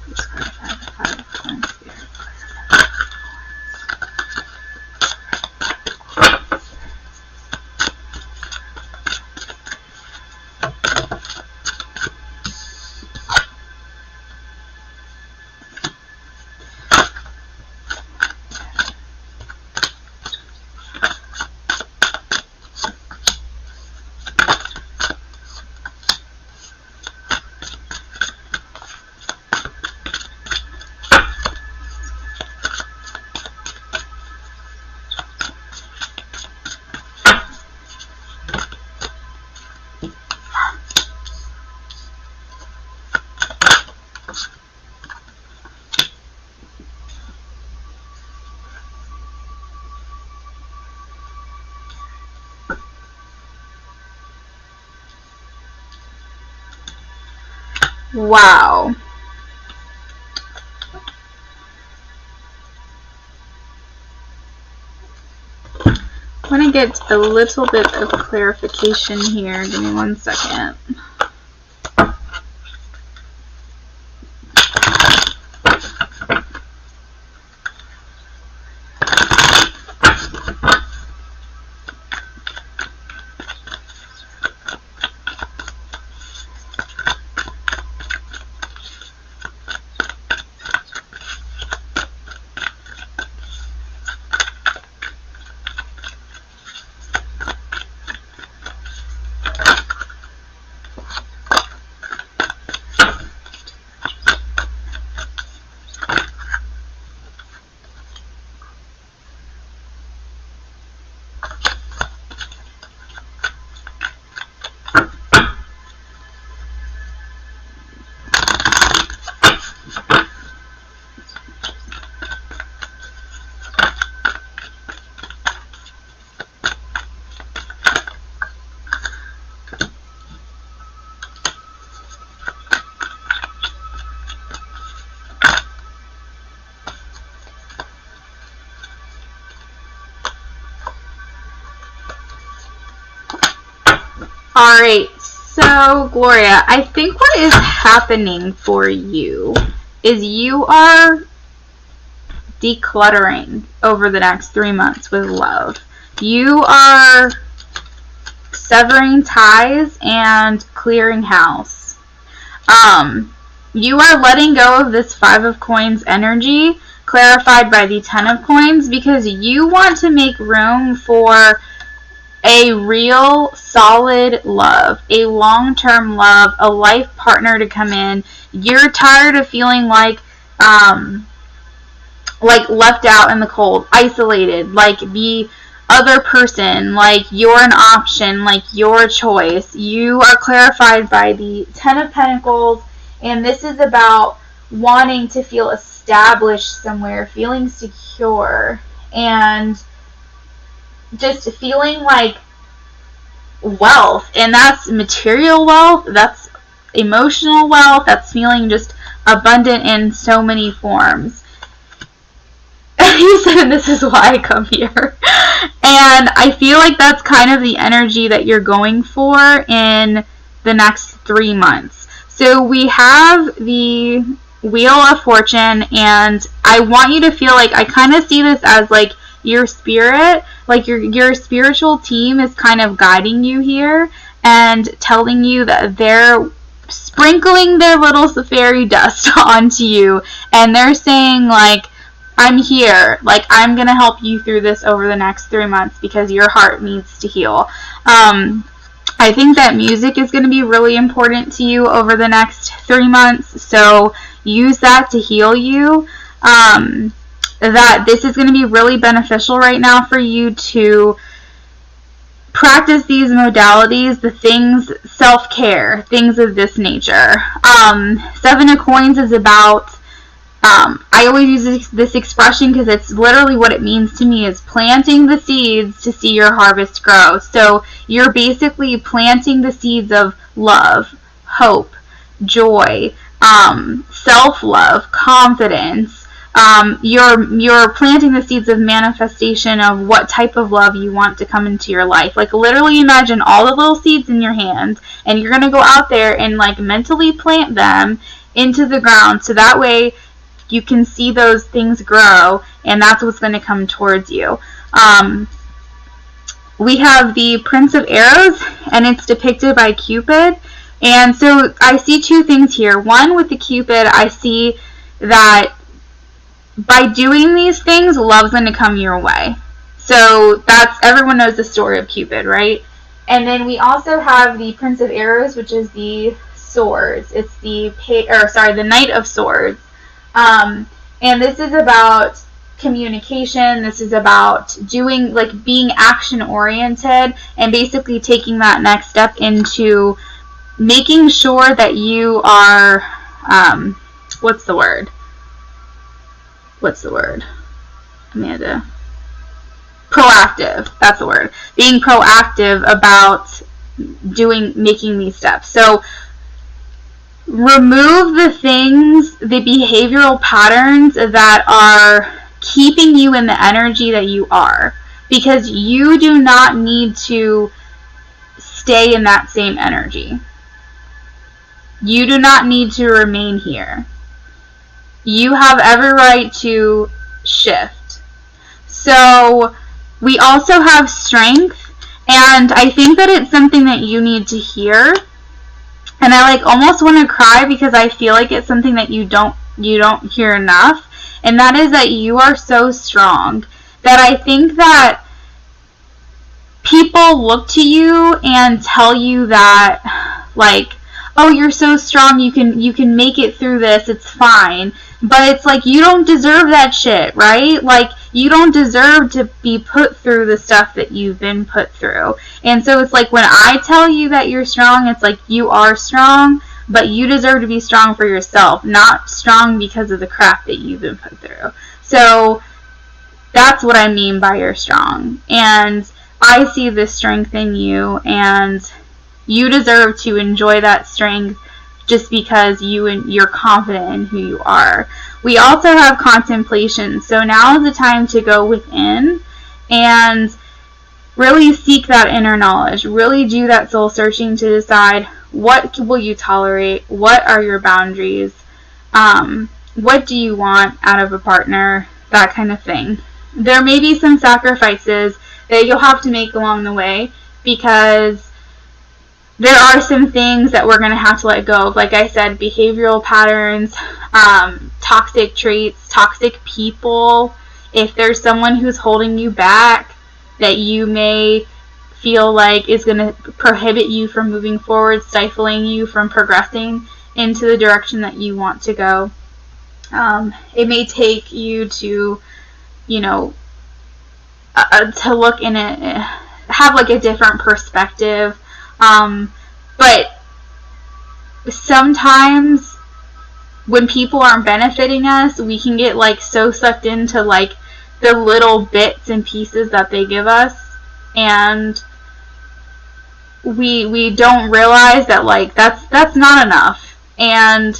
Please clarify the 5 of Coins, Spirit. Wow. I want to get a little bit of clarification here. Give me 1 second. Alright, so Gloria, I think what is happening for you is you are decluttering over the next 3 months with love. You are severing ties and clearing house. You are letting go of this 5 of Coins energy, clarified by the 10 of Coins, because you want to make room for a real solid love, a long-term love, a life partner to come in. You're tired of feeling like left out in the cold, isolated, like the other person, like you're an option, like your choice. You are clarified by the Ten of Pentacles, and this is about wanting to feel established somewhere, feeling secure, and just feeling like wealth. And that's material wealth, that's emotional wealth, that's feeling just abundant in so many forms. He said, this is why I come here. And I feel like that's kind of the energy that you're going for in the next 3 months. So we have the Wheel of Fortune, and I want you to feel like, I kind of see this as like your spirit, like your spiritual team is kind of guiding you here and telling you that they're sprinkling their little fairy dust onto you, and they're saying like, I'm here, like I'm going to help you through this over the next 3 months because your heart needs to heal. I think that music is going to be really important to you over the next 3 months, so use that to heal you. That this is going to be really beneficial right now for you to practice these modalities, the things, self-care, things of this nature. Seven of Coins is about, I always use this expression because it's literally what it means to me, is planting the seeds to see your harvest grow. So you're basically planting the seeds of love, hope, joy, self-love, confidence. You're planting the seeds of manifestation of what type of love you want to come into your life. Like literally imagine all the little seeds in your hand, and you're going to go out there and like mentally plant them into the ground, so that way you can see those things grow, and that's what's going to come towards you. We have the Prince of Arrows, and it's depicted by Cupid. And so I see two things here. One, with the Cupid, I see that by doing these things, love's going to come your way. So that's, everyone knows the story of Cupid, right? And then we also have the Prince of Arrows, which is the swords. It's the Knight of Swords. And this is about communication. This is about doing, like, being action oriented and basically taking that next step into making sure that you are, what's the word? Amanda. Proactive. That's the word. Being proactive about making these steps. So remove the things, the behavioral patterns that are keeping you in the energy that you are, because you do not need to stay in that same energy. You do not need to remain here. You have every right to shift. So we also have Strength, and I think that it's something that you need to hear. And I like almost want to cry because I feel like it's something that you don't hear enough. And that is that you are so strong. That I think that people look to you and tell you that, like, oh, you're so strong, you can make it through this, it's fine. But it's like, you don't deserve that shit, right? Like, you don't deserve to be put through the stuff that you've been put through. And so it's like, when I tell you that you're strong, it's like, you are strong, but you deserve to be strong for yourself, not strong because of the crap that you've been put through. So that's what I mean by you're strong. And I see this strength in you, and you deserve to enjoy that strength just because you're confident in who you are. We also have Contemplation. So now is the time to go within and really seek that inner knowledge. Really do that soul searching to decide, what will you tolerate? What are your boundaries? What do you want out of a partner? That kind of thing. There may be some sacrifices that you'll have to make along the way, because there are some things that we're going to have to let go of. Like I said, behavioral patterns, toxic traits, toxic people. If there's someone who's holding you back that you may feel like is going to prohibit you from moving forward, stifling you from progressing into the direction that you want to go. It may take you to, you know, to look in it, have like a different perspective. But sometimes when people aren't benefiting us, we can get like so sucked into like the little bits and pieces that they give us, and we don't realize that like that's not enough. And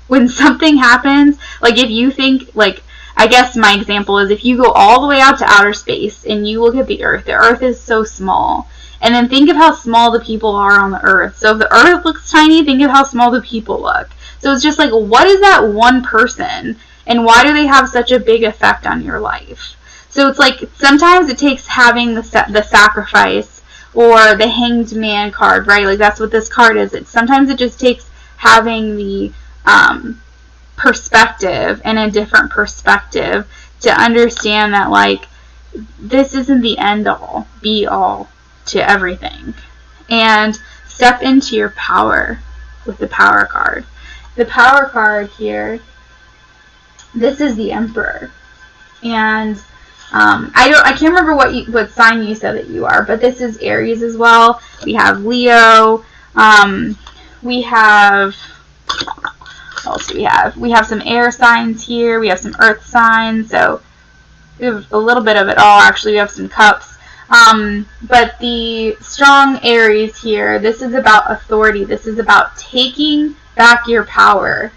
when something happens, like if you think, like, I guess my example is if you go all the way out to outer space and you look at the Earth is so small. And then think of how small the people are on the Earth. So if the Earth looks tiny, think of how small the people look. So it's just like, what is that one person? And why do they have such a big effect on your life? So it's like, sometimes it takes having the sacrifice or the hanged man card, right? Like that's what this card is. Sometimes it just takes having the perspective and a different perspective to understand that like this isn't the end all, be all to everything. And step into your power with the power card. The power card here, this is the Emperor. And I can't remember what sign you said that you are, but this is Aries as well. We have Leo. We have, what else do we have? We have some air signs here. We have some earth signs. So we have a little bit of it all. Actually, we have some cups. But the strong Aries here, this is about authority. This is about taking back your power.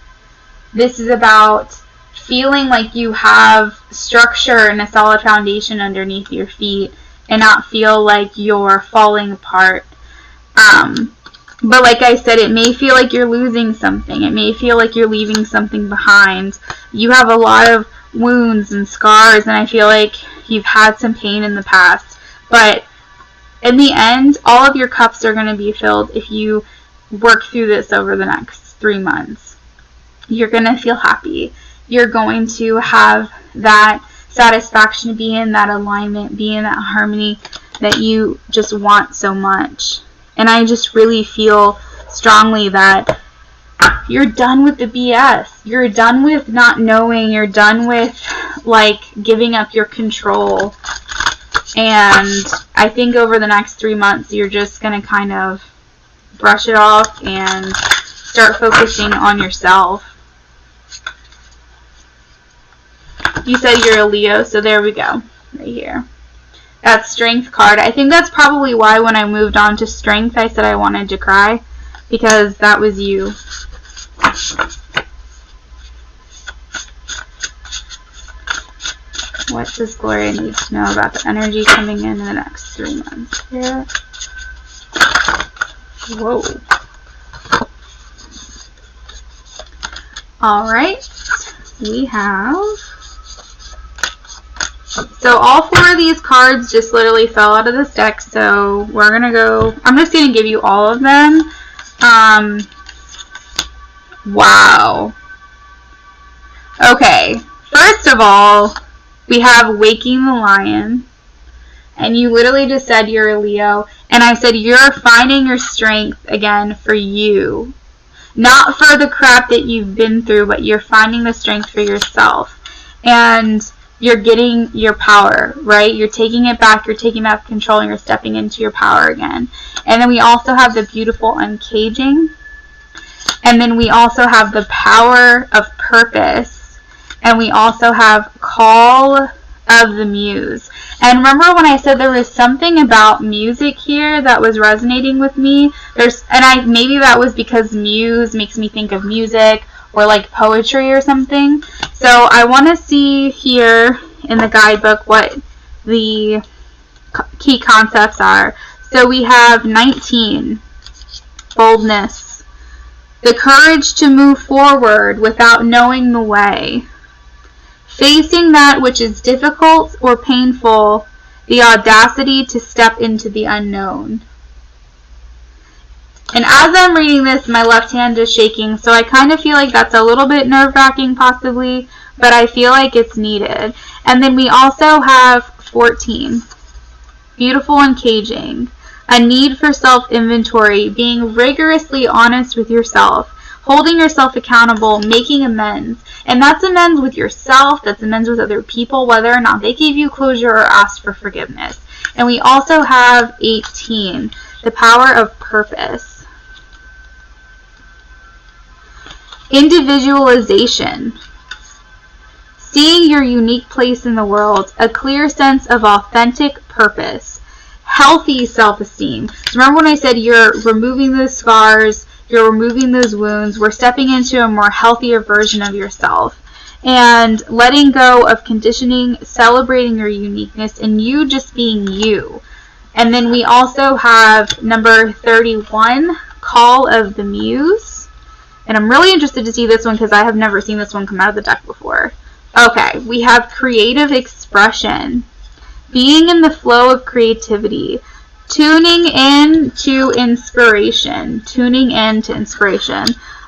This is about feeling like you have structure and a solid foundation underneath your feet and not feel like you're falling apart. But like I said, it may feel like you're losing something. It may feel like you're leaving something behind. You have a lot of wounds and scars, and I feel like you've had some pain in the past. But in the end, all of your cups are going to be filled if you work through this over the next 3 months. You're going to feel happy. You're going to have that satisfaction, be in that alignment, be in that harmony that you just want so much. And I just really feel strongly that you're done with the BS. You're done with not knowing. You're done with like giving up your control. And I think over the next 3 months, you're just going to kind of brush it off and start focusing on yourself. You said you're a Leo, so there we go, right here. That Strength card. I think that's probably why when I moved on to Strength, I said I wanted to cry, because that was you. What does Gloria need to know about the energy coming in the next 3 months? Yeah. Whoa. Alright. We have... So all 4 of these cards just literally fell out of this deck, so we're going to go... I'm just going to give you all of them. Wow. Okay. First of all... we have Waking the Lion, and you literally just said you're a Leo, and I said you're finding your strength again for you. Not for the crap that you've been through, but you're finding the strength for yourself. And you're getting your power, right? You're taking it back, you're taking back control, and you're stepping into your power again. And then we also have the beautiful uncaging. And then we also have the power of purpose. And we also have Call of the Muse. And remember when I said there was something about music here that was resonating with me? Maybe that was because Muse makes me think of music or like poetry or something. So I want to see here in the guidebook what the key concepts are. So we have 19, boldness, the courage to move forward without knowing the way. Facing that which is difficult or painful, the audacity to step into the unknown. And as I'm reading this, my left hand is shaking, so I kind of feel like that's a little bit nerve-wracking possibly, but I feel like it's needed. And then we also have 14. beautiful and caging, a need for self-inventory, being rigorously honest with yourself, holding yourself accountable, making amends. And that's amends with yourself, that's amends with other people, whether or not they gave you closure or asked for forgiveness. And we also have 18, the power of purpose. Individualization. Seeing your unique place in the world, a clear sense of authentic purpose, healthy self-esteem. So remember when I said you're removing those scars, you're removing those wounds, we're stepping into a more healthier version of yourself. And letting go of conditioning, celebrating your uniqueness, and you just being you. And then we also have number 31, Call of the Muse. And I'm really interested to see this one because I have never seen this one come out of the deck before. Okay, we have creative expression, being in the flow of creativity, tuning in to inspiration,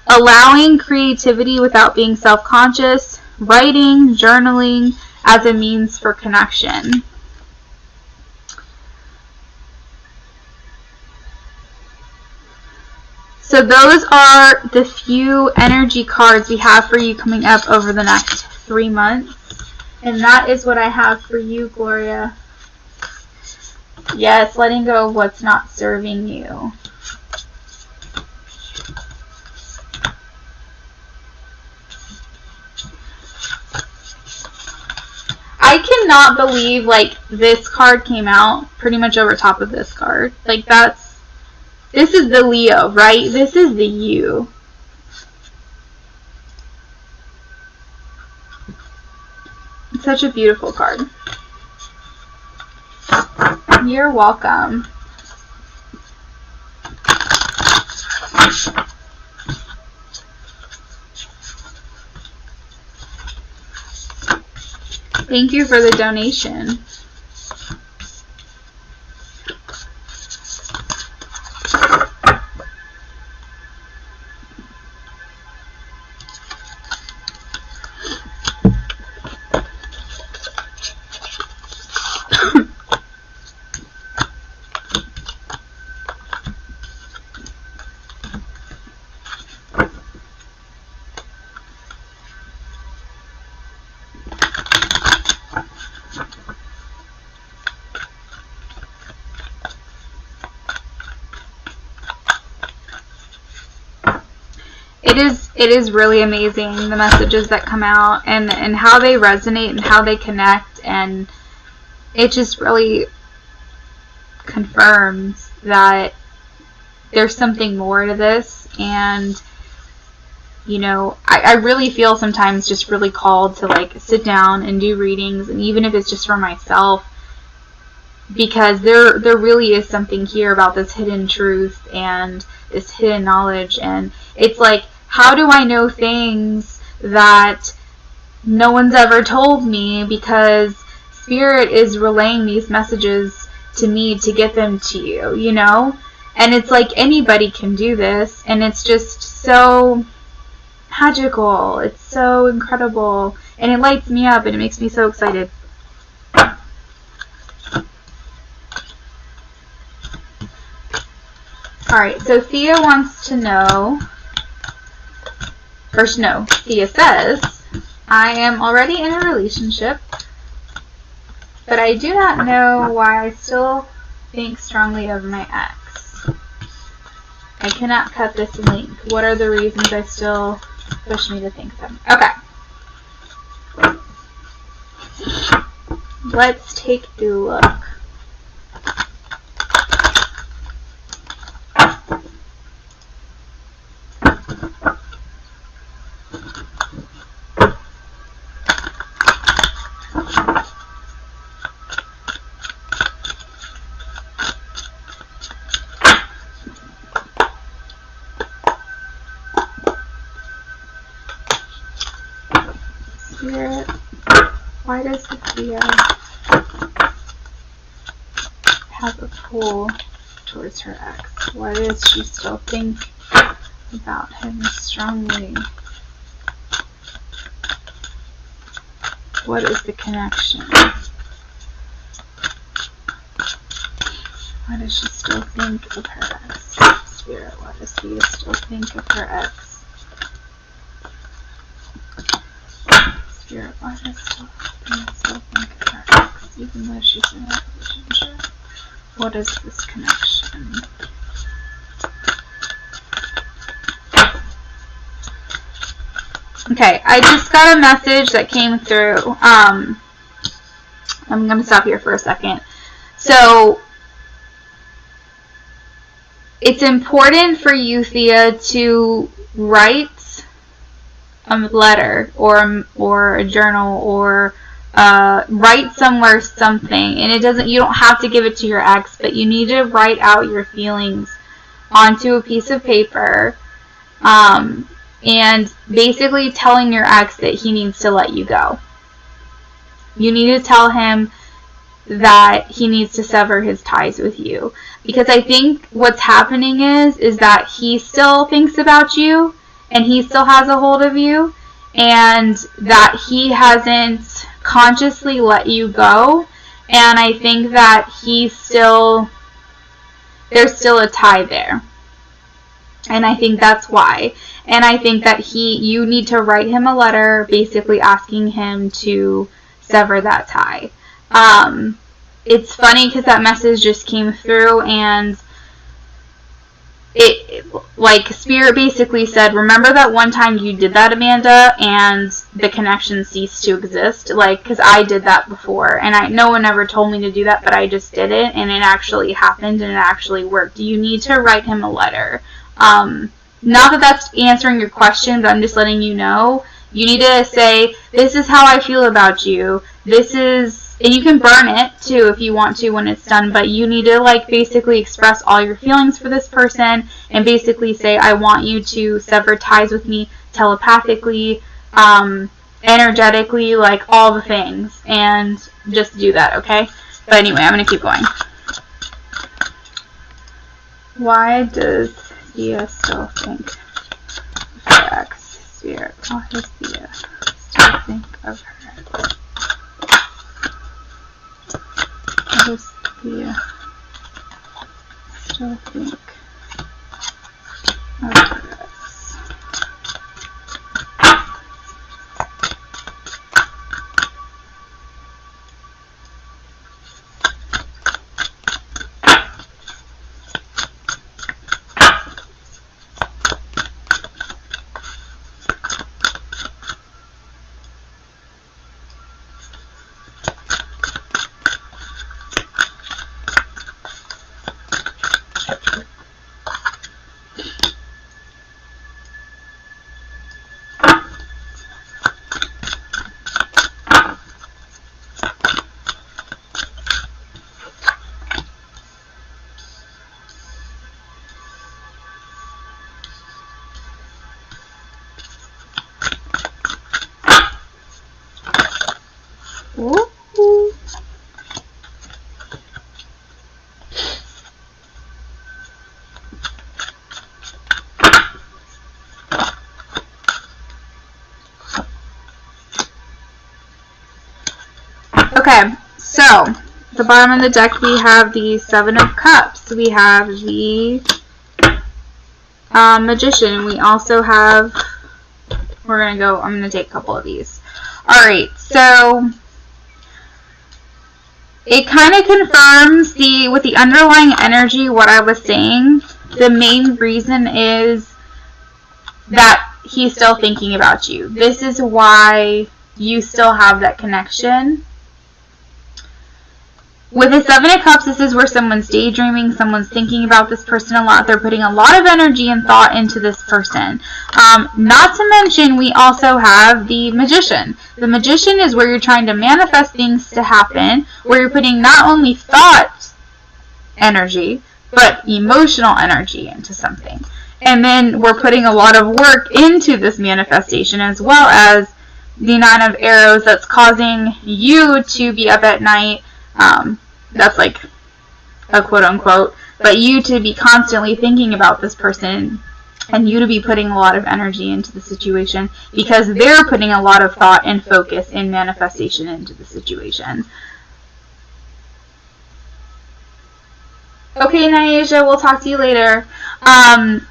allowing creativity without being self-conscious, writing, journaling as a means for connection. So those are the few energy cards we have for you coming up over the next 3 months. And that is what I have for you, Gloria. Yes, letting go of what's not serving you. I cannot believe, like, this card came out pretty much over top of this card. Like, this is the Leo, right? This is the you. It's such a beautiful card. You're welcome. Thank you for the donation. It is really amazing, the messages that come out and how they resonate and how they connect, and it just really confirms that there's something more to this. And you know, I really feel sometimes just really called to, like, sit down and do readings, and even if it's just for myself, because there really is something here about this hidden truth and this hidden knowledge. And it's like, how do I know things that no one's ever told me? Because Spirit is relaying these messages to me to get them to you, you know? And it's like anybody can do this, and it's just so magical. It's so incredible, and it lights me up, and it makes me so excited. Alright, so Thea wants to know, or no, Thea says, I am already in a relationship, but I do not know why I still think strongly of my ex. I cannot cut this link. What are the reasons I still push me to think them? Okay. Let's take a look. Spirit, why does Sophia have a pull towards her ex? Why does she still think about him strongly? What is the connection? Why does she still think of her ex? Spirit, why does Thea still think of her ex? Spirit, why does Thea still think of her ex, even though she's in a relationship? What is this connection? Okay, I just got a message that came through. I'm going to stop here for a second. So, it's important for you, Thea, to write a letter or a journal or write somewhere something. And you don't have to give it to your ex, but you need to write out your feelings onto a piece of paper. And basically telling your ex that he needs to let you go. You need to tell him that he needs to sever his ties with you. Because I think what's happening is that he still thinks about you, and he still has a hold of you, and that he hasn't consciously let you go. And I think that there's still a tie there. And I think that's why. And I think that you need to write him a letter basically asking him to sever that tie. It's funny because that message just came through, and like Spirit basically said, remember that one time you did that, Amanda, and the connection ceased to exist? Like, because I did that before, and no one ever told me to do that, but I just did it, and it actually happened, and it actually worked. You need to write him a letter. Not that that's answering your question, but I'm just letting you know. You need to say, this is how I feel about you. And you can burn it too if you want to when it's done, but you need to like basically express all your feelings for this person and basically say, I want you to sever ties with me telepathically, energetically, like all the things, and just do that, okay? But anyway, I'm going to keep going. Why does Thea still think of her ex? Spirit, why does Thea still think of her ex? Why does Thea still think of her ex? Okay, so at the bottom of the deck we have the Seven of Cups. We have the Magician. We also have, I'm going to take a couple of these. Alright, so it kind of confirms with the underlying energy what I was saying. The main reason is that he's still thinking about you. This is why you still have that connection. With the Seven of Cups, this is where someone's daydreaming, someone's thinking about this person a lot. They're putting a lot of energy and thought into this person. Not to mention, we also have the Magician. The Magician is where you're trying to manifest things to happen, where you're putting not only thought energy, but emotional energy into something. And then we're putting a lot of work into this manifestation, as well as the Nine of Arrows that's causing you to be up at night. That's like a quote-unquote, but you to be constantly thinking about this person and you to be putting a lot of energy into the situation because they're putting a lot of thought and focus and manifestation into the situation. Okay, Naisha, we'll talk to you later.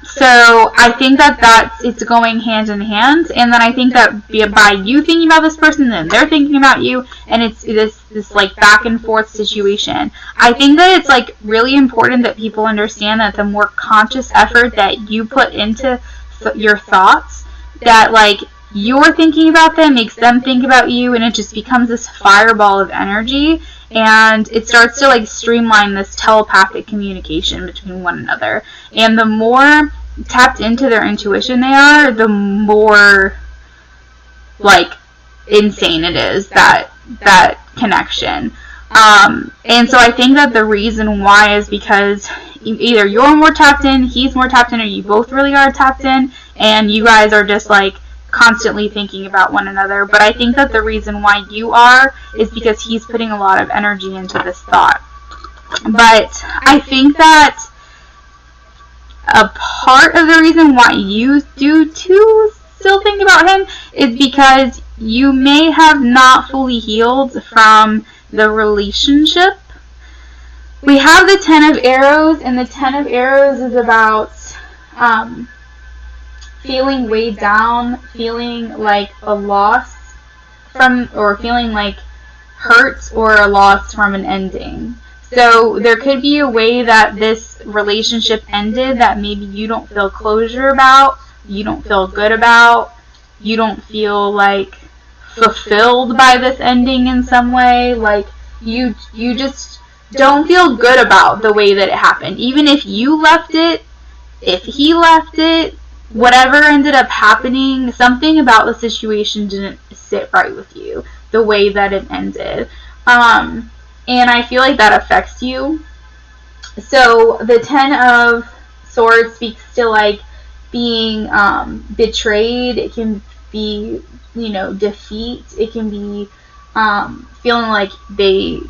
So I think that it's going hand in hand, and then I think that by you thinking about this person, then they're thinking about you, and it's this like back and forth situation. I think that it's like really important that people understand that the more conscious effort that you put into your thoughts, that like you're thinking about them makes them think about you, and it just becomes this fireball of energy, and it starts to like streamline this telepathic communication between one another. And the more tapped into their intuition they are, the more like insane it is, that connection. And so I think that the reason why is because either you're more tapped in, he's more tapped in, or you both really are tapped in, and you guys are just like constantly thinking about one another. But I think that the reason why you are is because he's putting a lot of energy into this thought. But I think that a part of the reason why you do too still think about him is because you may have not fully healed from the relationship. We have the 10 of Arrows, and the 10 of Arrows is about feeling weighed down, feeling like a loss from, or feeling like hurt or a loss from an ending. So there could be a way that this relationship ended that maybe you don't feel closure about, you don't feel good about, you don't feel like fulfilled by this ending in some way. Like you just don't feel good about the way that it happened. Even if you left it, if he left it, whatever ended up happening, something about the situation didn't sit right with you, the way that it ended. And I feel like that affects you. So the 10 of Swords speaks to like being betrayed. It can be, defeat. It can be feeling like they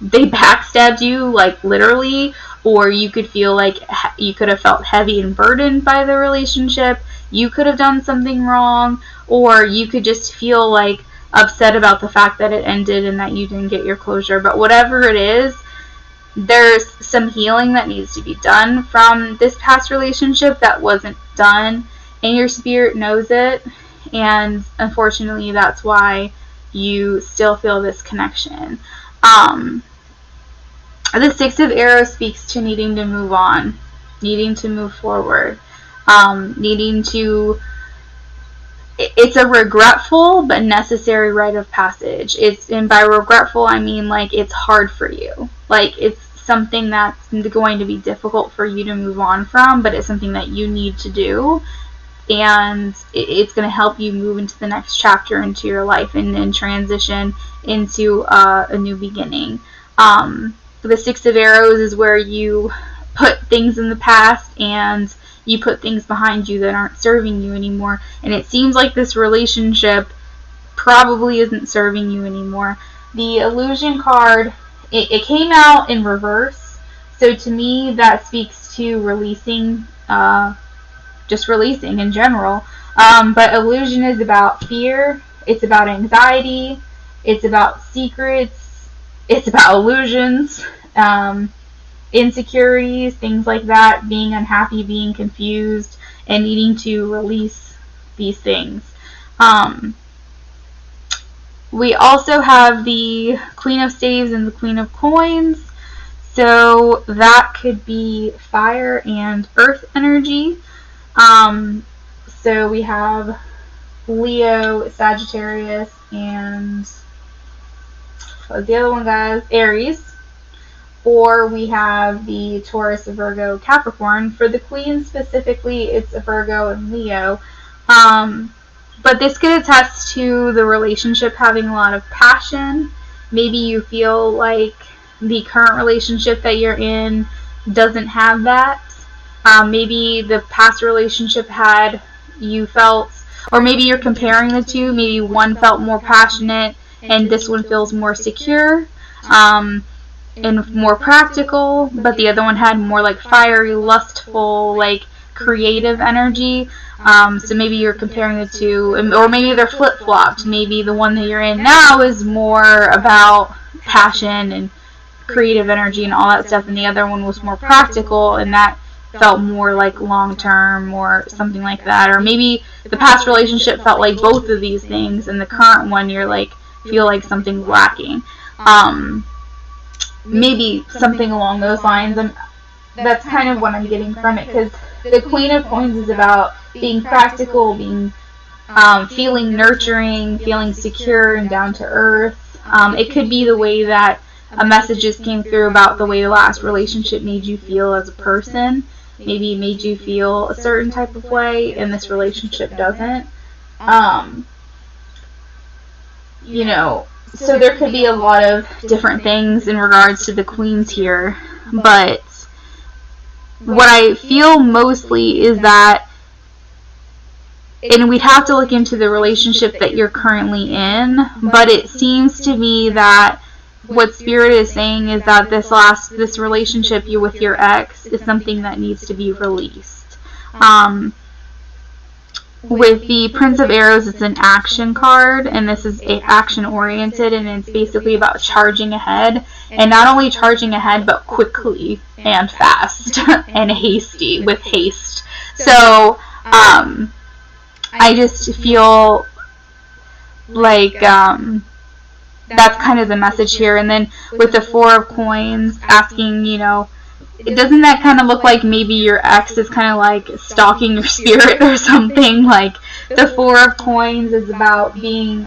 backstabbed you, like literally, or you could feel like you could have felt heavy and burdened by the relationship. You could have done something wrong, or you could just feel like upset about the fact that it ended and that you didn't get your closure. But whatever it is, there's some healing that needs to be done from this past relationship that wasn't done, and your spirit knows it, and unfortunately that's why you still feel this connection. The 6 of Arrows speaks to needing to move on, needing to move forward, needing to... It's a regretful but necessary rite of passage. And by regretful, I mean like it's hard for you. Like it's something that's going to be difficult for you to move on from, but it's something that you need to do. And it's going to help you move into the next chapter into your life and transition into a new beginning. The 6 of Arrows is where you put things in the past and you put things behind you that aren't serving you anymore. And it seems like this relationship probably isn't serving you anymore. The Illusion card, it came out in reverse. So to me, that speaks to releasing, just releasing in general. But Illusion is about fear. It's about anxiety. It's about secrets. It's about illusions. Insecurities, things like that, being unhappy, being confused, and needing to release these things. We also have the Queen of Staves and the Queen of Coins. So that could be fire and earth energy. So we have Leo, Sagittarius, and what was the other one, guys? Aries. Or we have the Taurus, Virgo, Capricorn. For the Queen specifically, it's a Virgo and Leo. But this could attest to the relationship having a lot of passion. Maybe you feel like the current relationship that you're in doesn't have that. Maybe the past relationship had, you felt, or maybe you're comparing the two. Maybe one felt more passionate and this one feels more secure. And more practical, but the other one had more like fiery, lustful, like creative energy. So maybe you're comparing the two, or maybe they're flip-flopped. Maybe the one that you're in now is more about passion and creative energy and all that stuff, and the other one was more practical, and that felt more like long-term or something like that. Or maybe the past relationship felt like both of these things, and the current one you're like feel like something's lacking. Maybe something along those lines. And that's kind of what I'm getting from it, because the Queen of Coins is about being practical, being feeling nurturing, feeling secure and down to earth. It could be the way that a message just came through about the way the last relationship made you feel as a person. Maybe it made you feel a certain type of way, and this relationship doesn't. You know, so there could be a lot of different things in regards to the Queens here, but what I feel mostly is that, and we'd have to look into the relationship that you're currently in, but it seems to me that what Spirit is saying is that this relationship with your ex is something that needs to be released. With the Prince of Arrows, it's an action card, and this is action oriented, and it's basically about charging ahead, and not only charging ahead, but quickly and fast and hasty, with haste. So I just feel like that's kind of the message here. And then with the Four of Coins, asking, you know, doesn't that kind of look like maybe your ex is kind of like stalking your spirit or something? Like the Four of Coins is about being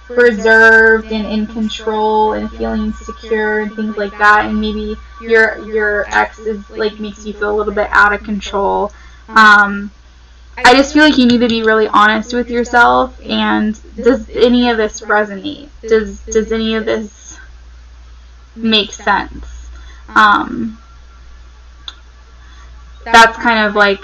reserved and in control and feeling secure and things like that, and maybe your ex is like makes you feel a little bit out of control. I just feel like you need to be really honest with yourself. And does any of this resonate? Does any of this make sense? That's kind of like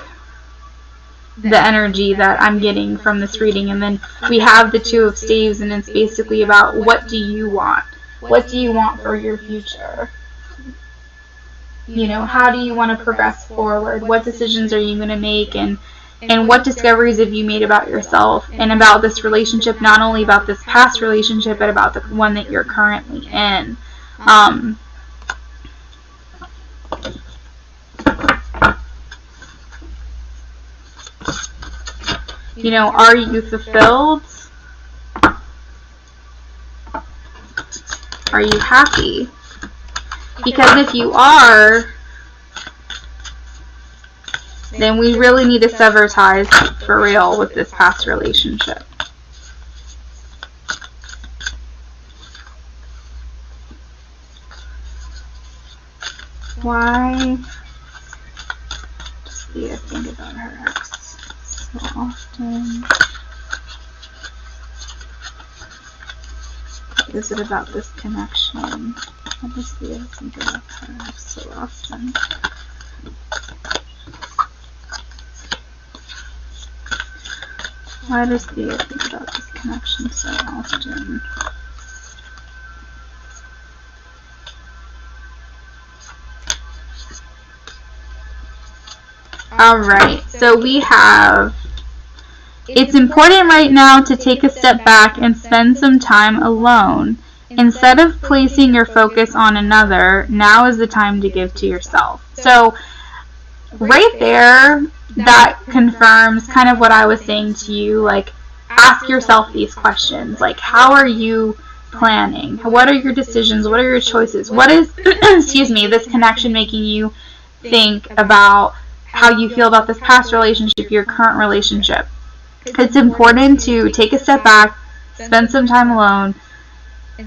the energy that I'm getting from this reading. And then we have the Two of Staves, and it's basically about, what do you want? What do you want for your future? You know, how do you want to progress forward? What decisions are you going to make? And what discoveries have you made about yourself and about this relationship, not only about this past relationship, but about the one that you're currently in? You know, are you fulfilled? Are you happy? Because if you are, then we really need to sever ties for real with this past relationship. Why does Leah think about her ex so often? What is it about this connection? Why does Leah think about her ex so often? Why does Leah think about this connection so often? Alright, so we have, it's important right now to take a step back and spend some time alone. Instead of placing your focus on another, now is the time to give to yourself. So, right there, that confirms kind of what I was saying to you. Like, ask yourself these questions. Like, how are you planning? What are your decisions? What are your choices? What is, excuse me, this connection making you think about how you feel about this past relationship, your current relationship? It's important to take a step back, spend some time alone.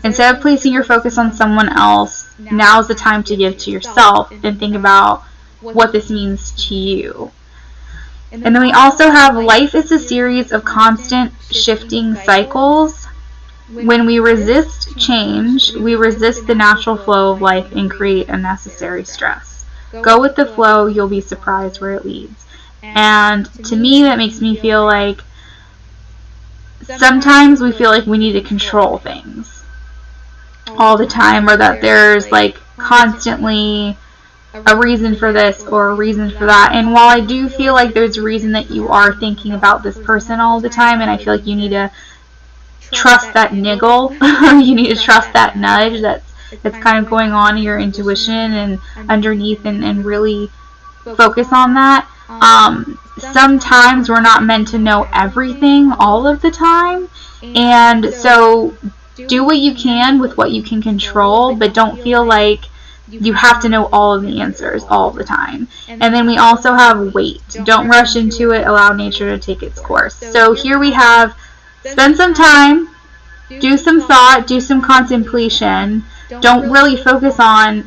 Instead of placing your focus on someone else, now is the time to give to yourself and think about what this means to you. And then we also have, life is a series of constant shifting cycles. When we resist change, we resist the natural flow of life and create unnecessary stress. Go with the flow, you'll be surprised where it leads. And to me, that makes me feel like sometimes we feel like we need to control things all the time, or that there's like constantly a reason for this or a reason for that. And while I do feel like there's a reason that you are thinking about this person all the time, and I feel like you need to trust that niggle, you need to trust that nudge that's that's kind of going on in your intuition and underneath, and really focus on that. Sometimes we're not meant to know everything all of the time, and so do what you can with what you can control, but don't feel like you have to know all of the answers all the time. And then we also have wait. Don't rush into it. Allow nature to take its course. So here we have spend some time, do some thought, do some contemplation. Don't really focus on,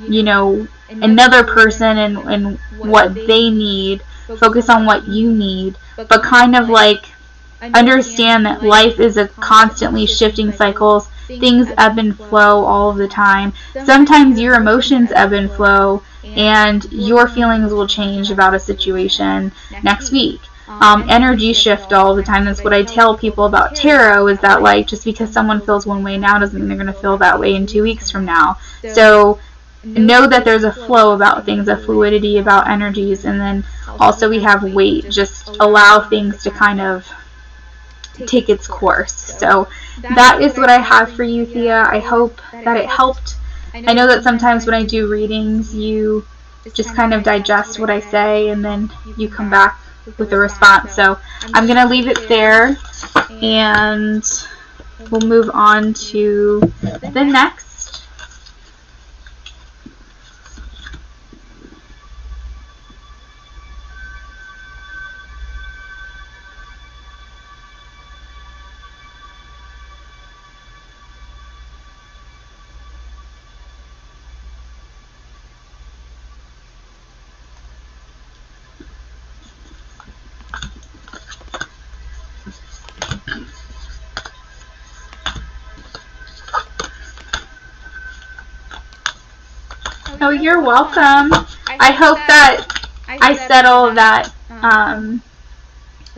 another person and what they need. Focus on what you need, but kind of like understand that life is a constantly shifting cycles. Things ebb and flow all of the time. Sometimes your emotions ebb and flow, and your feelings will change about a situation next week. Energy shift all the time. That's what I tell people about tarot, is that like just because someone feels one way now doesn't mean they're going to feel that way in 2 weeks from now. So know that there's a flow about things, a fluidity about energies, and then also we have wait. Just allow things to kind of take its course. So that is what I have for you, Thea. I hope that it helped. I know that sometimes when I do readings, you just kind of digest what I say and then you come back with a response. So I'm going to leave it there, and we'll move on to the next. Oh, you're welcome. I hope that I said all of that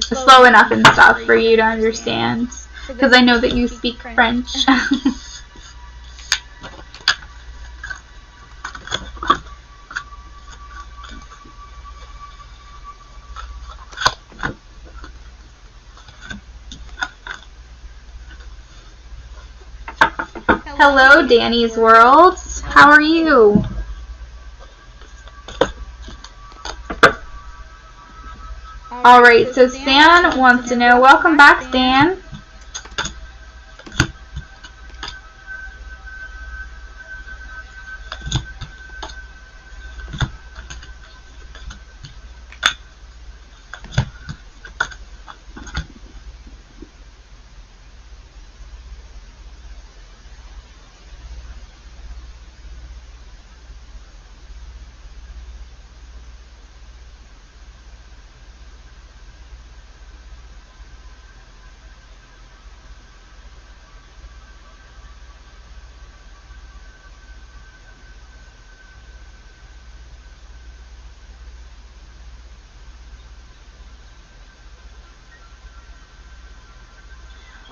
slow enough and stuff for you to understand, because I know that you speak French. Hello, Danny's World. How are you? Alright, so Stan wants to know, welcome back, Stan.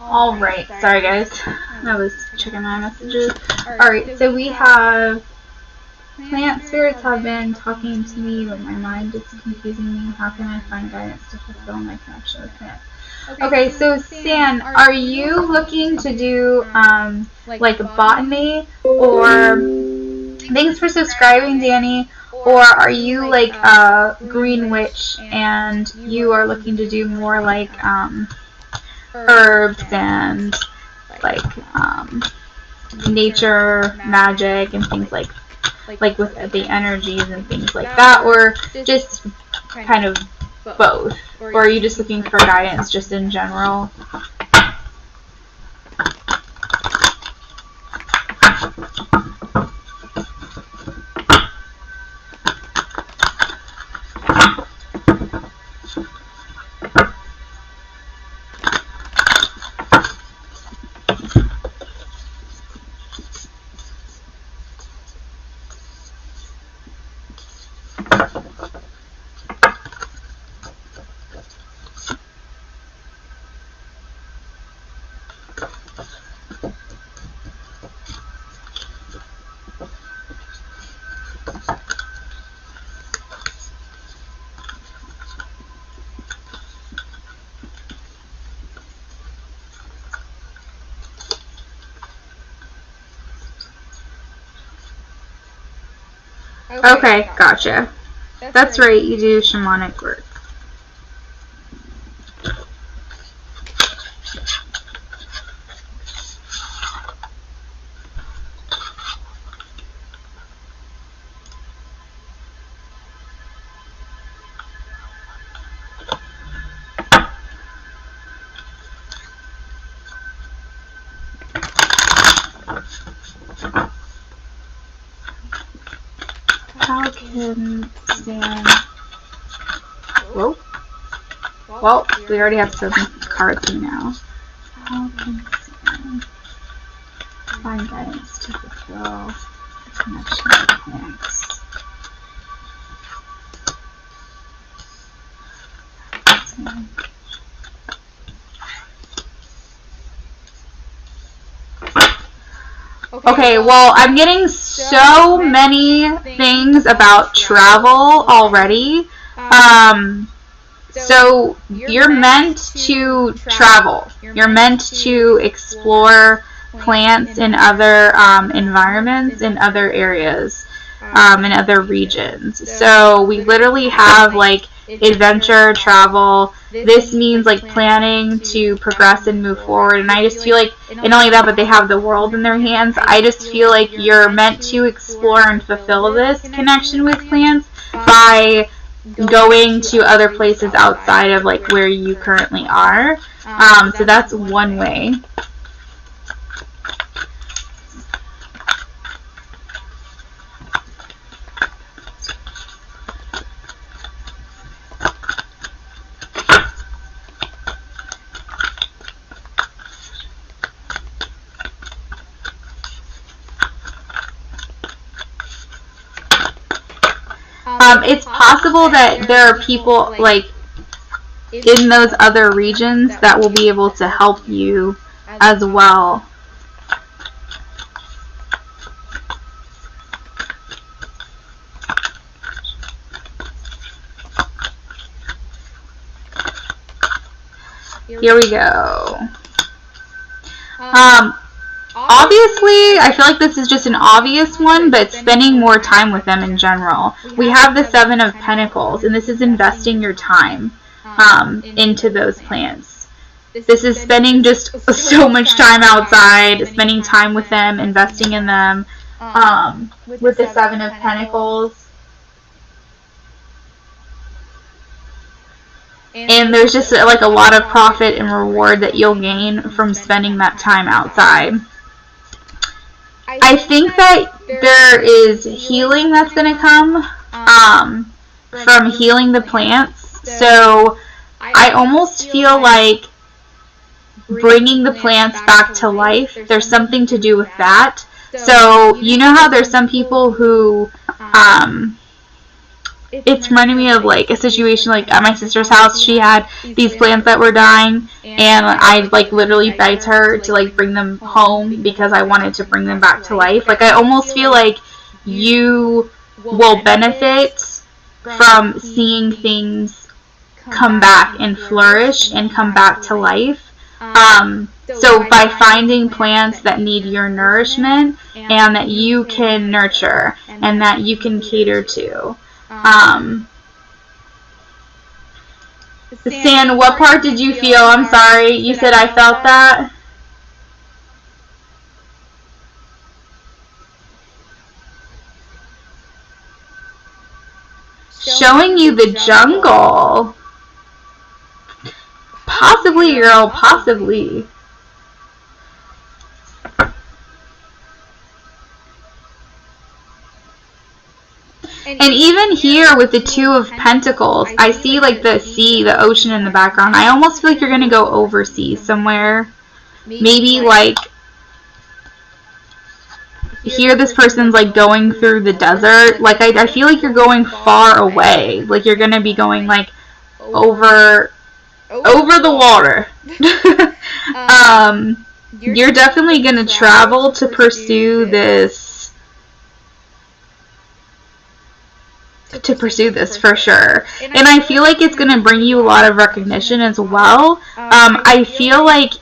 Alright, sorry guys, I was checking my messages. Alright, so we have plant spirits have been talking to me, but my mind is confusing me. How can I find guidance to fulfill my connection with plants? Okay, so Stan, are you looking to do like botany, or thanks for subscribing, Danny, or are you like a green witch and you are looking to do more like herbs and like nature magic and things like with the energies and things like that, or just kind of both? Or are you just looking for guidance just in general? Okay, gotcha. That's right, you do shamanic work. How can Sam... Whoa. Well, we already have some cards now. How can Sam find guidance to fulfill the connection with plants? Okay, well, I'm getting so many things about travel already. So you're meant to travel. You're meant to explore plants in other environments, in other areas, in other regions. So we literally have like adventure, travel. This means like planning to progress and move forward. And I just feel like, and not only that, but they have the world in their hands. I just feel like you're meant to explore and fulfill this connection with plants by going to other places outside of like where you currently are. So that's one way. It's possible that there are people like in those other regions that will be able to help you as well. Here we go. Obviously, I feel like this is just an obvious one, but spending more time with them in general. We have the Seven of Pentacles, and this is investing your time into those plants. This is spending just so much time outside, spending time with them, investing in them. With the Seven of Pentacles. And there's just like a lot of profit and reward that you'll gain from spending that time outside. I think that there is healing that's going to come from healing the plants. So I almost feel like bringing the plants back to life, there's something to do with that. So you know how there's some people who... it's reminding me of like a situation like at my sister's house. She had these plants that were dying, and I like literally begged her to like bring them home because I wanted to bring them back to life. Like I almost feel like you will benefit from seeing things come back and flourish and come back to life. So by finding plants that need your nourishment and that you can nurture and that you can cater to. Stan, what part did you feel? I'm sorry. You said I felt that? Showing you the jungle. Possibly, girl. Possibly. And even here with the Two of Pentacles, I see like the sea, the ocean in the background. I almost feel like you're going to go overseas somewhere. Maybe like here this person's like going through the desert. Like I feel like you're going far away. Like you're going to be going like over the water. You're definitely going to travel to pursue this. For sure. And I feel like it's going to bring you a lot of recognition as well. I feel like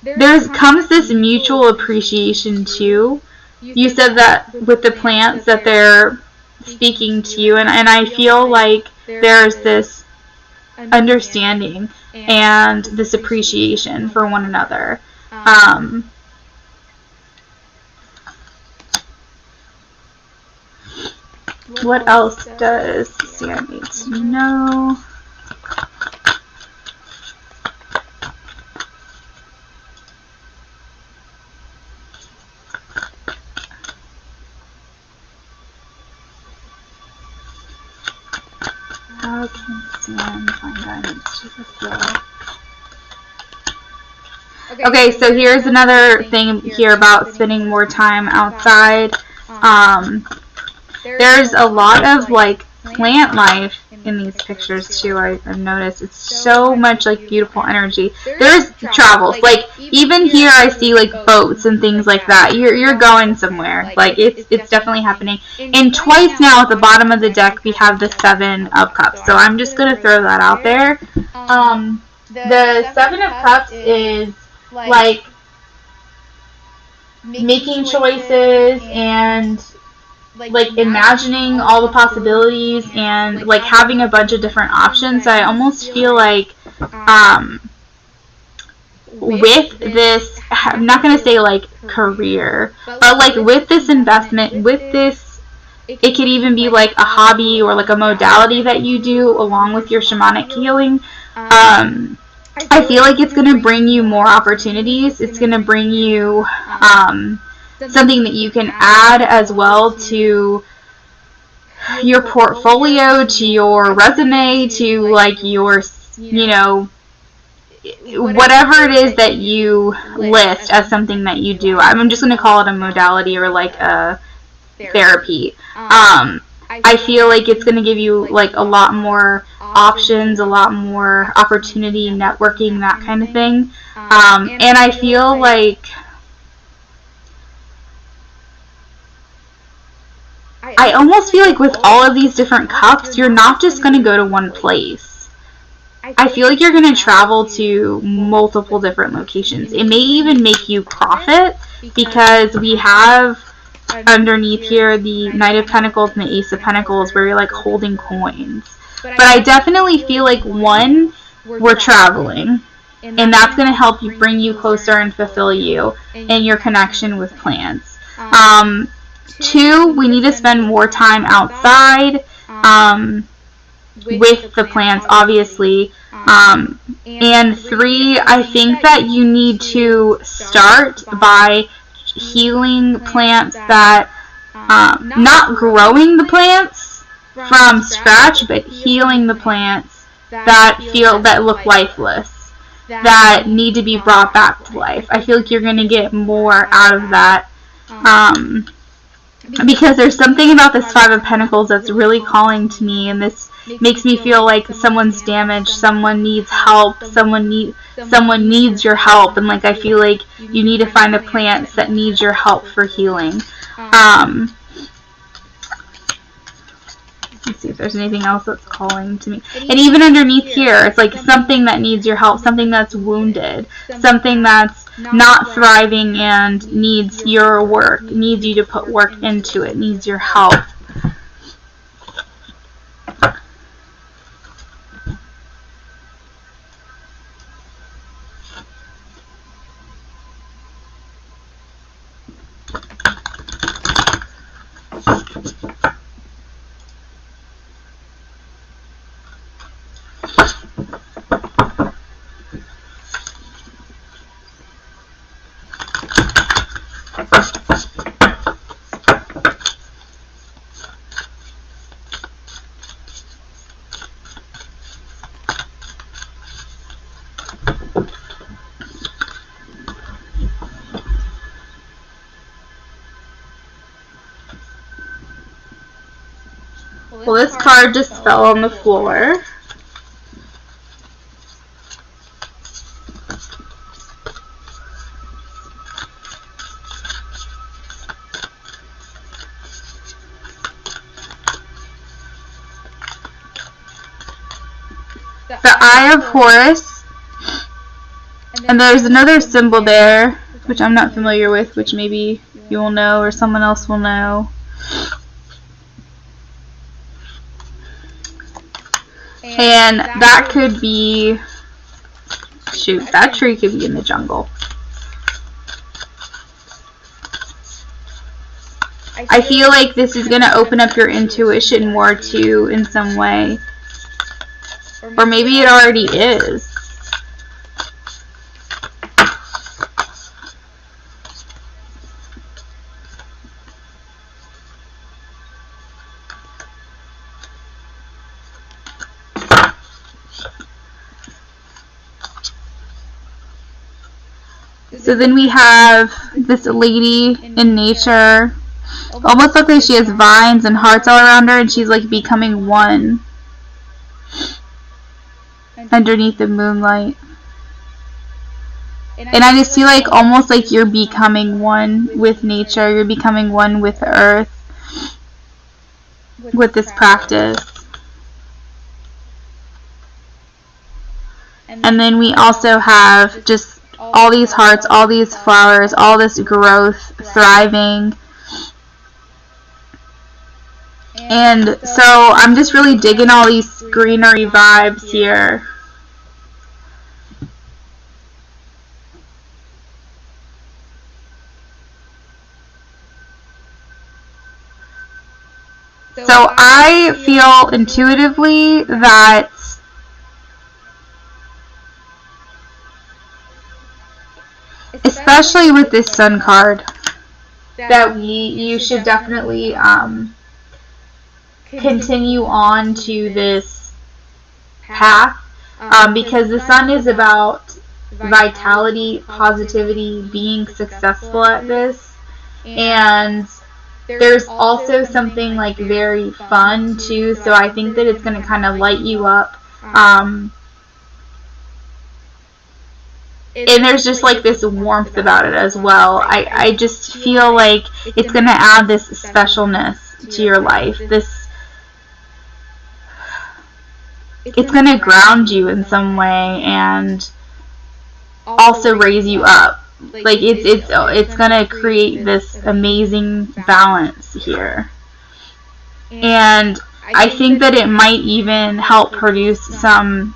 there comes this mutual appreciation too you said that with the plants that they're speaking to you, and I feel like there's this understanding and this appreciation for one another. What else does Sam need to know? How can Sam find guidance to fulfill? Okay, so here's another thing here about spending more time outside. There's a lot of like plant life in these pictures too. I've noticed it's so much like beautiful energy. There's travels, like even here I see like boats and things like that. You're going somewhere. Like it's definitely happening. And twice now at the bottom of the deck we have the 7 of Cups. So I'm just gonna throw that out there. The 7 of Cups is like making choices and like imagining all the possibilities and like having a bunch of different options. I almost feel like with this, I'm not going to say like career, but like with this investment, with this, it could even be like a hobby or like a modality that you do along with your shamanic healing. I feel like it's going to bring you more opportunities. It's going to bring you something that you can add as well to your portfolio, to your resume, to like your, you know, whatever it is that you list as something that you do. I'm just going to call it a modality or like a therapy. I feel like it's going to give you like a lot more options, a lot more opportunity, networking, that kind of thing. And I feel like I almost feel like with all of these different cups, you're not just going to go to one place. I feel like you're going to travel to multiple different locations. It may even make you profit because we have underneath here the Knight of Pentacles and the Ace of Pentacles where you're like holding coins. But I definitely feel like one, we're traveling, and that's going to help you, bring you closer and fulfill you in your connection with plants. 2, we need to spend more time outside with the plants, obviously. And 3, I think that you need to start by healing plants that, not growing the plants from scratch, but healing the plants that look lifeless, that need to be brought back to life. I feel like you're going to get more out of that. Because there's something about this 5 of Pentacles that's really calling to me, and this makes me feel like someone's damaged, someone needs help, someone needs your help, and like I feel like you need to find the plants that need your help for healing. Let's see if there's anything else that's calling to me. And even underneath here, it's like something that needs your help, something that's wounded, something that's not thriving and needs your work, needs you to put work into it, needs your help. Well, this card just fell on the floor. The Eye of Horus. And there's another symbol there, which I'm not familiar with, which maybe you will know or someone else will know. And that could be, shoot, that tree could be in the jungle. I feel like this is going to open up your intuition more too in some way. Or maybe it already is. So then we have this lady in nature. Almost looks like she has vines and hearts all around her, and she's like becoming one underneath the moonlight. And I just feel like almost like you're becoming one with nature, you're becoming one with the earth with this practice. And then we also have just all these hearts, all these flowers, all this growth, thriving. And so I'm just really digging all these greenery vibes here. So I feel intuitively that especially with this sun card, that you should definitely continue on to this path, because the sun is about vitality, positivity, being successful at this, and there's also something like very fun too, so I think that it's going to kind of light you up. And there's just like this warmth about it as well. I just feel like it's going to add this specialness to your life. It's going to ground you in some way and also raise you up. Like it's going to create this amazing balance here. And I think that it might even help produce some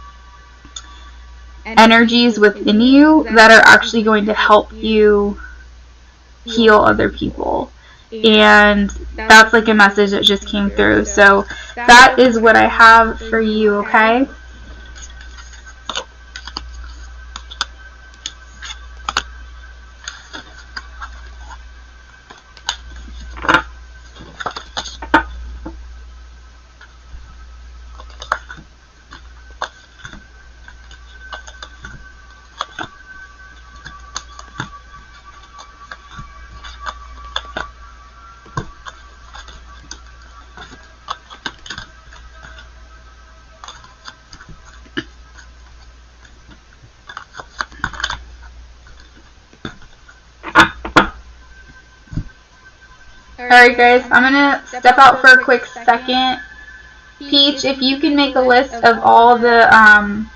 energies within you that are actually going to help you heal other people. And that's like a message that just came through. So that is what I have for you, okay? Alright guys, I'm going to step out for a quick second. Peach, if you can make a list of all the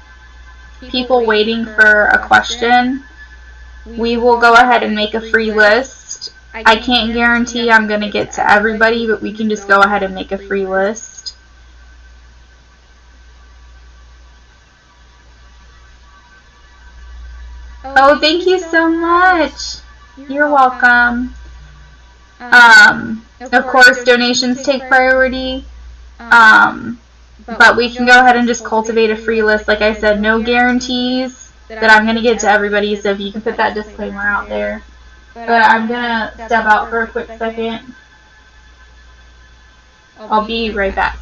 people waiting for a question, we will go ahead and make a free list. I can't guarantee I'm going to get to everybody, but we can just go ahead and make a free list. Oh, thank you so much. You're welcome. Of course, donations take priority, but we can go ahead and just cultivate a free list. Like I said, no guarantees that I'm going to get to everybody, so if you can put that disclaimer out there. But I'm going to step out for a quick second. I'll be right back.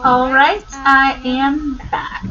All right, I am back.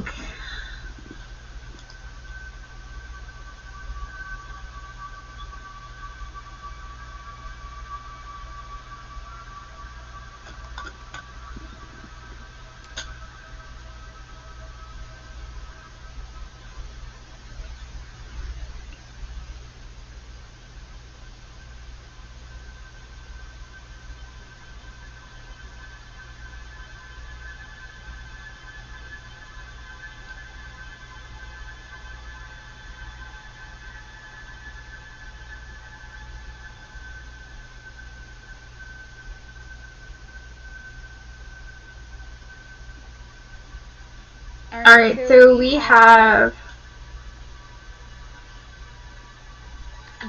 All right, so we have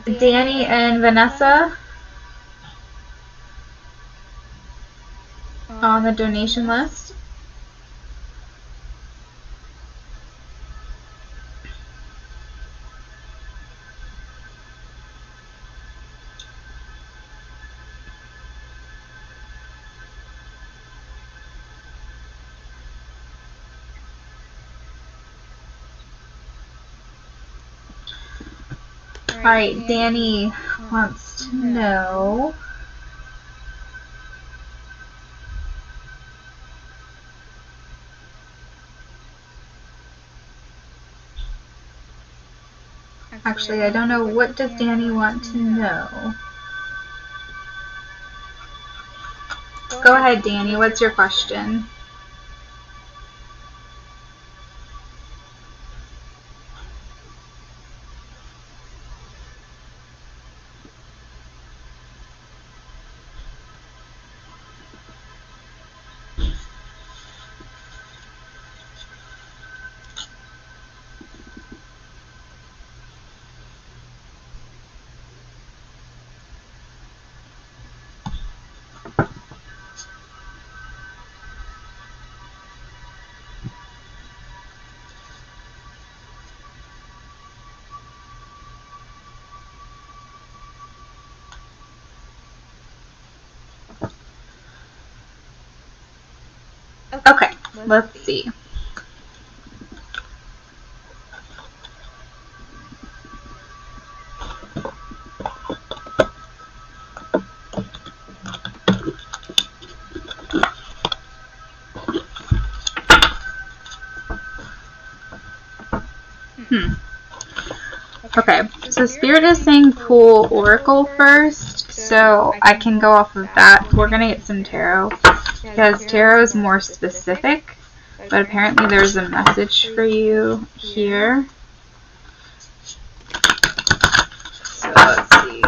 Danny and Vanessa on the donation list. All right, Danny wants to know actually, I don't know, what does Danny want to know? Go ahead, Danny, what's your question? Okay, let's see. Okay, so Spirit is saying pull Oracle first, so I can go off of that. We're going to get some Tarot, because Tarot is more specific, but apparently there's a message for you here. So let's see.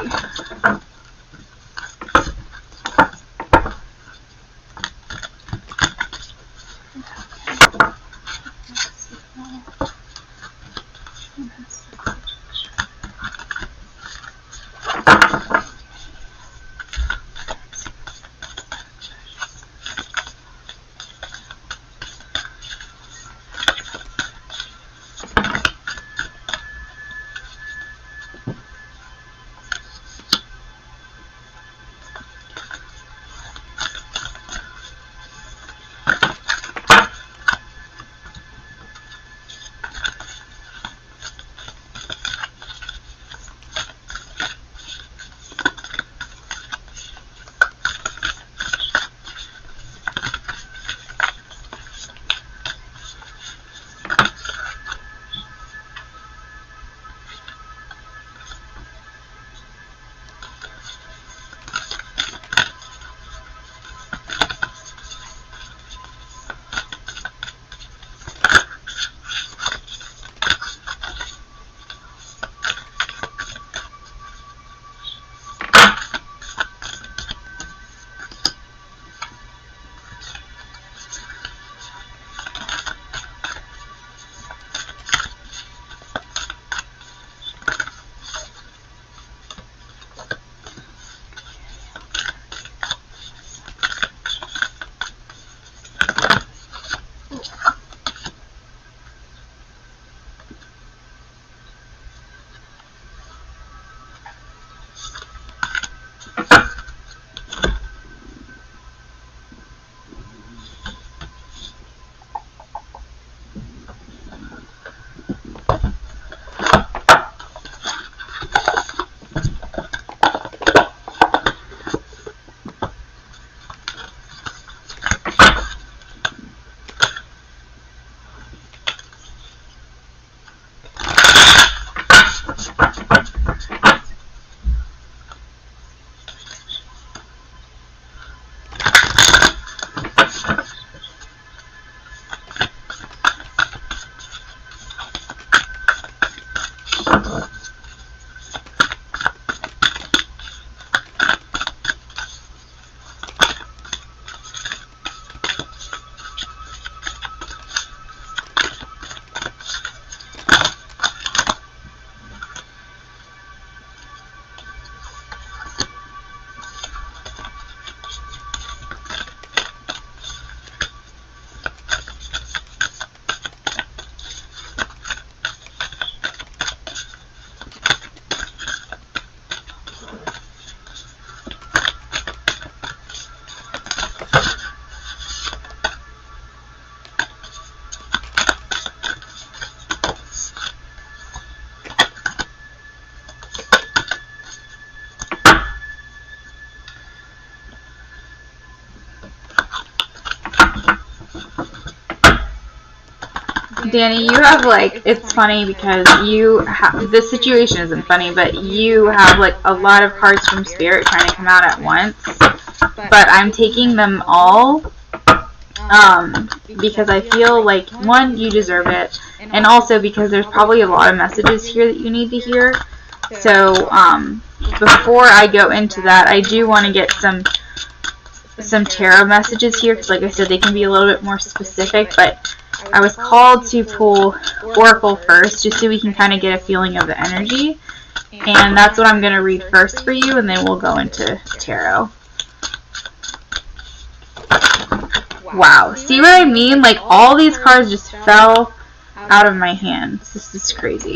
Danny, you have like, it's funny because you have, this situation isn't funny, but you have like a lot of cards from Spirit trying to come out at once. But I'm taking them all because I feel like, one, you deserve it, and also because there's probably a lot of messages here that you need to hear. So before I go into that, I do want to get some tarot messages here, because like I said, they can be a little bit more specific, but I was called to pull Oracle first, just so we can kind of get a feeling of the energy, and that's what I'm going to read first for you, and then we'll go into tarot. Wow, see what I mean? Like, all these cards just fell out of my hands. This is crazy.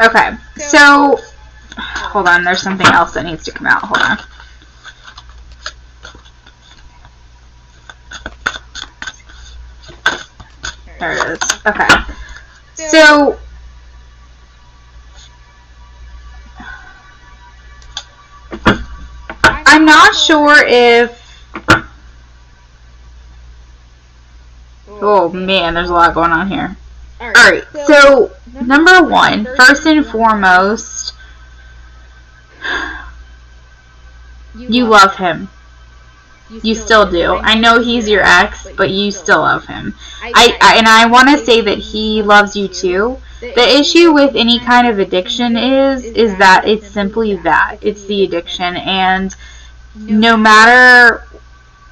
Okay, so, hold on, there's something else that needs to come out, hold on. There it is, okay. So, I'm not sure if, oh man, there's a lot going on here. Alright, so number one, first and foremost, you love him. You still do. I know he's your ex, but you still love him. And I want to say that he loves you too. The issue with any kind of addiction is that it's simply that. It's the addiction, and no matter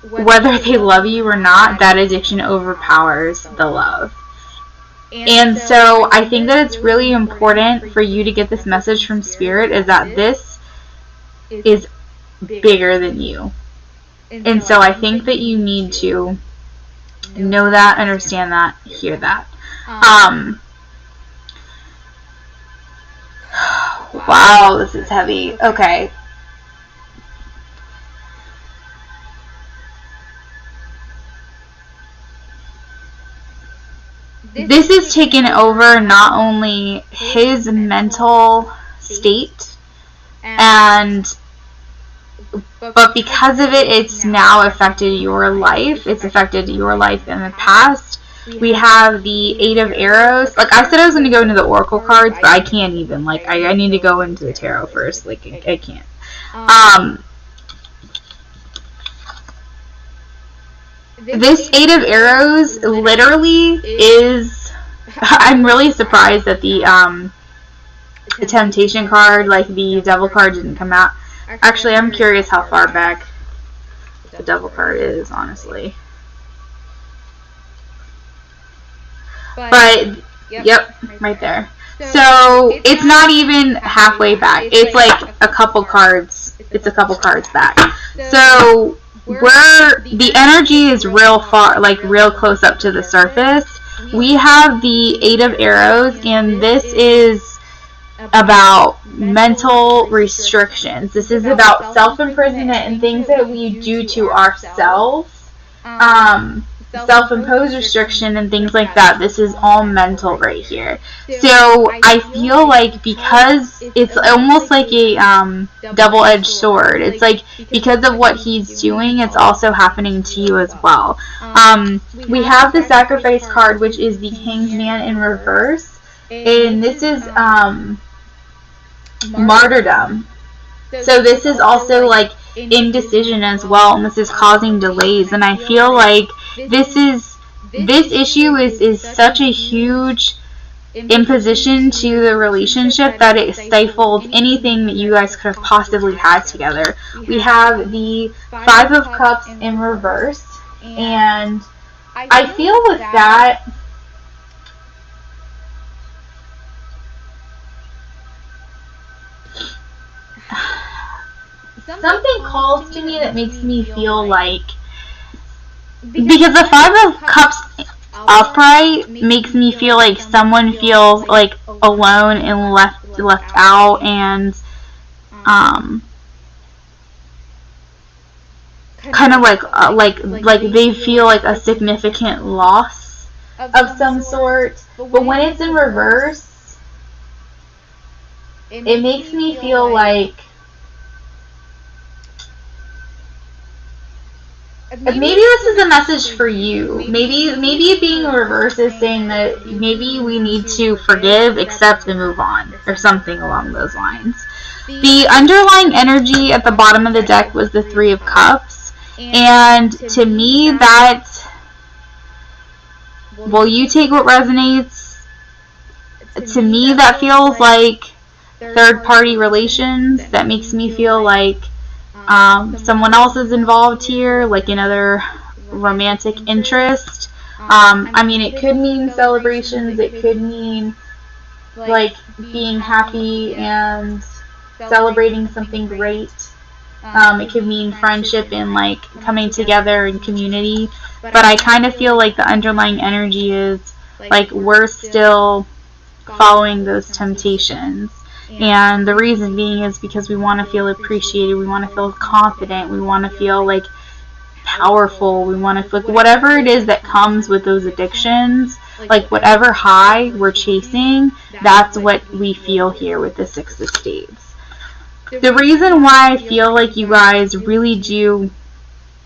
whether they love you or not, that addiction overpowers the love. And so I think that it's really important for you to get this message from Spirit, is that this is bigger than you. And so I think that you need to know that, understand that, hear that. Wow, this is heavy. Okay. This has taken over not only his mental state, but because of it, it's now affected your life. It's affected your life in the past. We have the Eight of Arrows. Like I said, I was going to go into the Oracle cards, but I can't even. Like, I need to go into the Tarot first. Like, I can't. This Eight of Arrows literally is, I'm really surprised that the Temptation card, like the Devil card, didn't come out. Actually, I'm curious how far back the Devil card is, honestly. But, yep, right there. So, it's not even halfway back. It's like a couple cards. It's a couple cards back. So, the energy is real far, like real close up to the surface. We have the Eight of Arrows, and this is about mental restrictions. This is about self-imprisonment and things that we do to ourselves. Self-imposed restriction and things like that. This is all mental right here. So I feel like, because it's almost like a double-edged sword. It's like, because of what he's doing, it's also happening to you as well. We have the Sacrifice card, which is the Hanged Man in reverse, and this is martyrdom. So this is also like indecision as well, and this is causing delays, and I feel like this is this issue is such a huge imposition to the relationship that it stifled anything that you guys could have possibly had together. We have the Five of Cups in reverse, and I feel with that, something calls to me that makes me feel like, because the Five of Cups upright makes me feel like someone feels like alone and left out, and kind of like they feel like a significant loss of some sort. But when it's in reverse, it makes me feel like maybe this is a message for you. Maybe it being in reverse is saying that maybe we need to forgive, accept, and move on, or something along those lines. The underlying energy at the bottom of the deck was the Three of Cups, and to me that, well, you take what resonates. To me that feels like third-party relations. That makes me feel like someone else is involved here, like another romantic interest. I mean, it could mean celebrations, it could mean like being happy and celebrating something great. It could mean friendship and like coming together in community. But I kind of feel like the underlying energy is like we're still following those temptations. And the reason being is because we want to feel appreciated, we want to feel confident, we want to feel like powerful, we want to feel like whatever it is that comes with those addictions, like whatever high we're chasing, that's what we feel here with the Six of Spades. The reason why I feel like you guys really do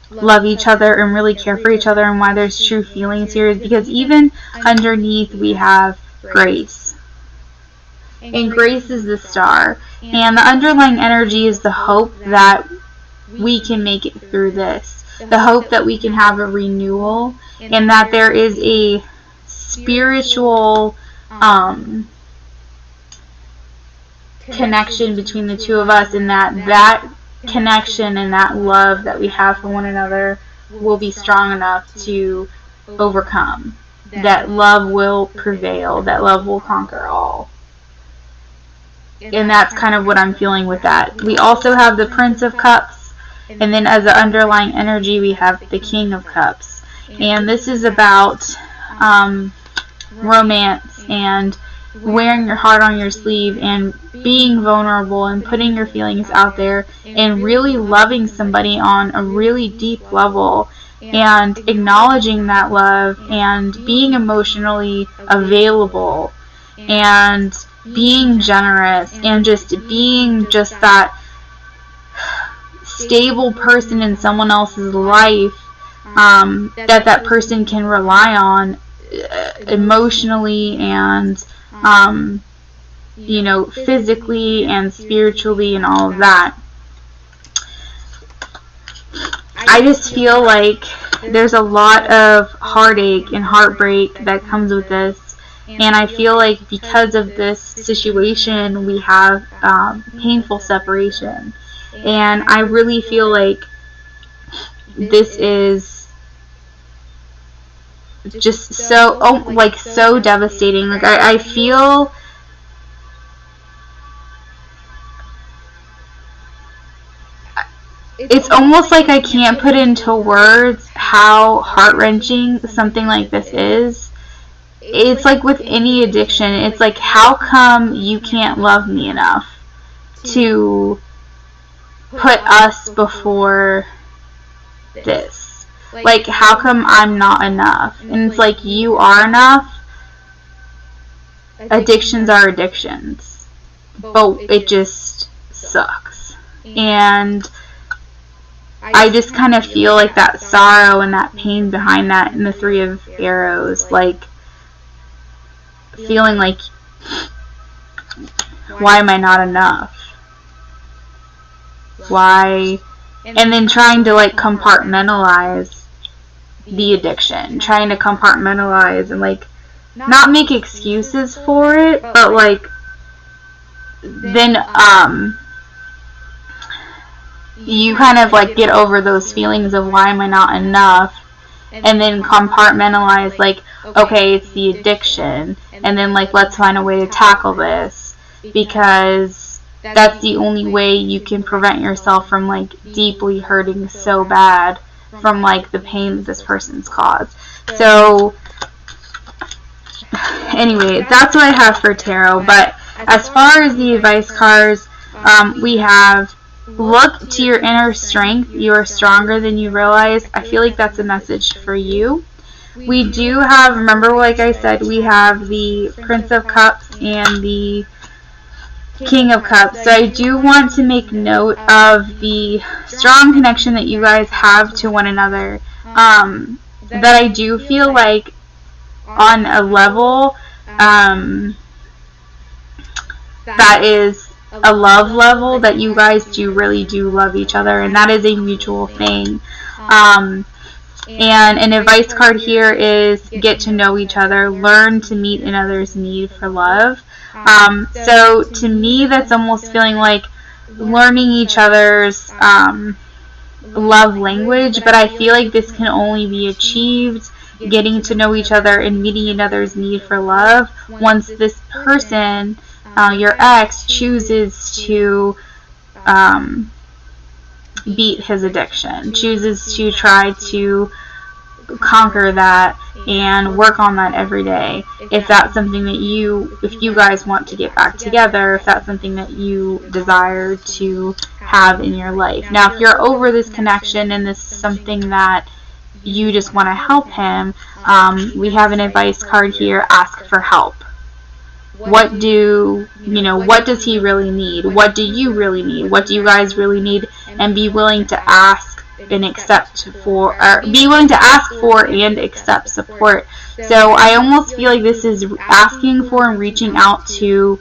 love each other and really care for each other and why there's true feelings here is because even underneath we have grace. And grace is the star. And the underlying energy is the hope that we can make it through this. The hope that we can have a renewal. And that there is a spiritual connection between the two of us. And that connection and that love that we have for one another will be strong enough to overcome. That love will prevail. That love will conquer all. And that's kind of what I'm feeling with that. We also have the Prince of Cups, and then as the underlying energy we have the King of Cups. And this is about romance and wearing your heart on your sleeve and being vulnerable and putting your feelings out there and really loving somebody on a really deep level and acknowledging that love and being emotionally available and being generous and just being just that stable person in someone else's life that person can rely on emotionally and physically and spiritually and all of that. I just feel like there's a lot of heartache and heartbreak that comes with this. And I feel like because of this situation, we have painful separation. And I really feel like this is just so devastating. Like I feel it's almost like I can't put into words how heart-wrenching something like this is. It's like with any addiction, it's like, how come you can't love me enough to put us before this? Like, how come I'm not enough? And it's like, you are enough. Addictions are addictions. But it just sucks. And I just kind of feel like that sorrow and that pain behind that in the Three of Arrows, like, feeling like, why am I not enough? Why? And then trying to like compartmentalize the addiction, trying to compartmentalize and like not make excuses for it, but like then you kind of like get over those feelings of why am I not enough, and then compartmentalize like, okay, it's the addiction, and then like let's find a way to tackle this, because that's the only way you can prevent yourself from like deeply hurting so bad from like the pain that this person's caused. So anyway, that's what I have for tarot. But as far as the advice cards, we have look to your inner strength. You are stronger than you realize. I feel like that's a message for you. We do have, remember like I said, we have the Prince of Cups and the King of Cups. So I do want to make note of the strong connection that you guys have to one another. That I do feel like on a level that is a love level, that you guys really do love each other, and that is a mutual thing. And an advice card here is get to know each other, learn to meet another's need for love. So to me, that's almost feeling like learning each other's love language, but I feel like this can only be achieved getting to know each other and meeting another's need for love once this person, your ex, chooses to beat his addiction, chooses to try to conquer that and work on that every day. If that's something that if you guys want to get back together, if that's something that you desire to have in your life. Now, if you're over this connection and this is something that you just want to help him, we have an advice card here, ask for help. What does he really need? What do you really need? What do you guys really need? And be willing to ask and accept for, or be willing to ask for and accept support. So I almost feel like this is asking for and reaching out to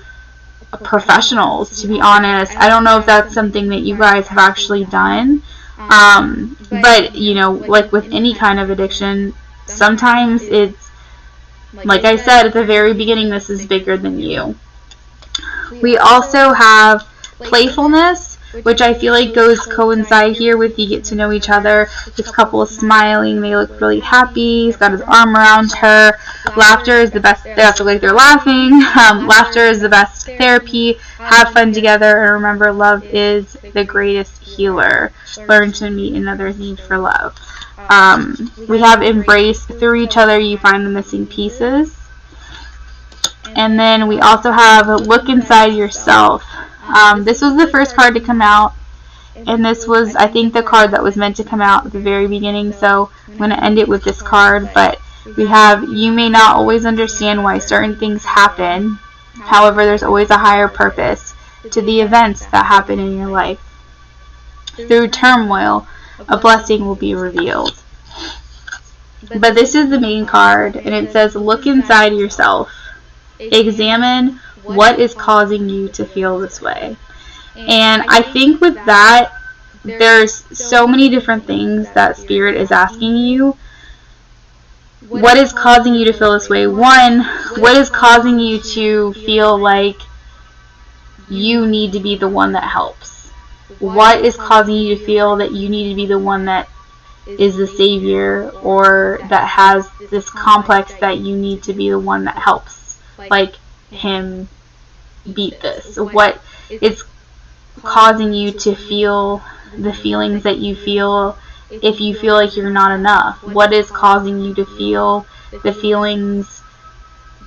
professionals, to be honest. I don't know if that's something that you guys have actually done. But, like with any kind of addiction, sometimes it's, like I said at the very beginning, this is bigger than you. We also have playfulness, which I feel like coincide here with you get to know each other. This couple is smiling. They look really happy. He's got his arm around her. Laughter is the best. They also look like they're laughing. Laughter is the best therapy. Have fun together. And remember, love is the greatest healer. Learn to meet another's need for love. We have embrace. Through each other, you find the missing pieces. And then we also have look inside yourself. This was the first card to come out, and this was, I think, the card that was meant to come out at the very beginning, so I'm going to end it with this card. But we have, you may not always understand why certain things happen, however, there's always a higher purpose to the events that happen in your life. Through turmoil, a blessing will be revealed. But this is the main card, and it says, look inside yourself. Examine what is causing you to feel this way. And I think with that, there's so many different things that Spirit is asking you. What is causing you to feel this way? One, what is causing you to feel like you need to be the one that helps? What is causing you to feel that you need to be the one that is the savior, or that has this complex that you need to be the one that helps, like him, beat this? What is causing you to feel the feelings that you feel if you feel like you're not enough? What is causing you to feel the feelings,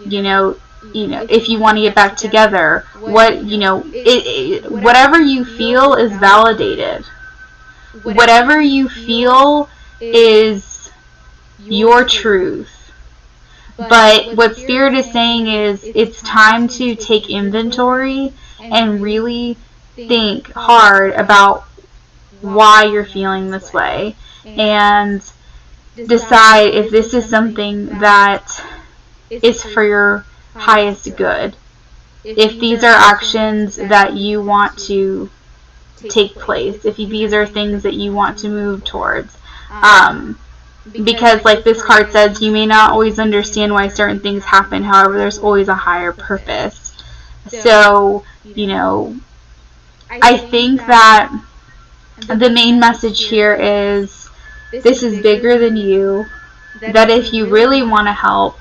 if you want to get back together? Whatever you feel is validated. Whatever you feel is your truth. But what Spirit is saying is it's time to take inventory and really think hard about why you're feeling this way, and decide if this is something that is for your highest good. If these are actions that you want to take place, if these are things that you want to move towards. because like this card says, you may not always understand why certain things happen. However, there's always a higher purpose. So, you know, I think that the main message here is this is bigger than you, that if you really want to help,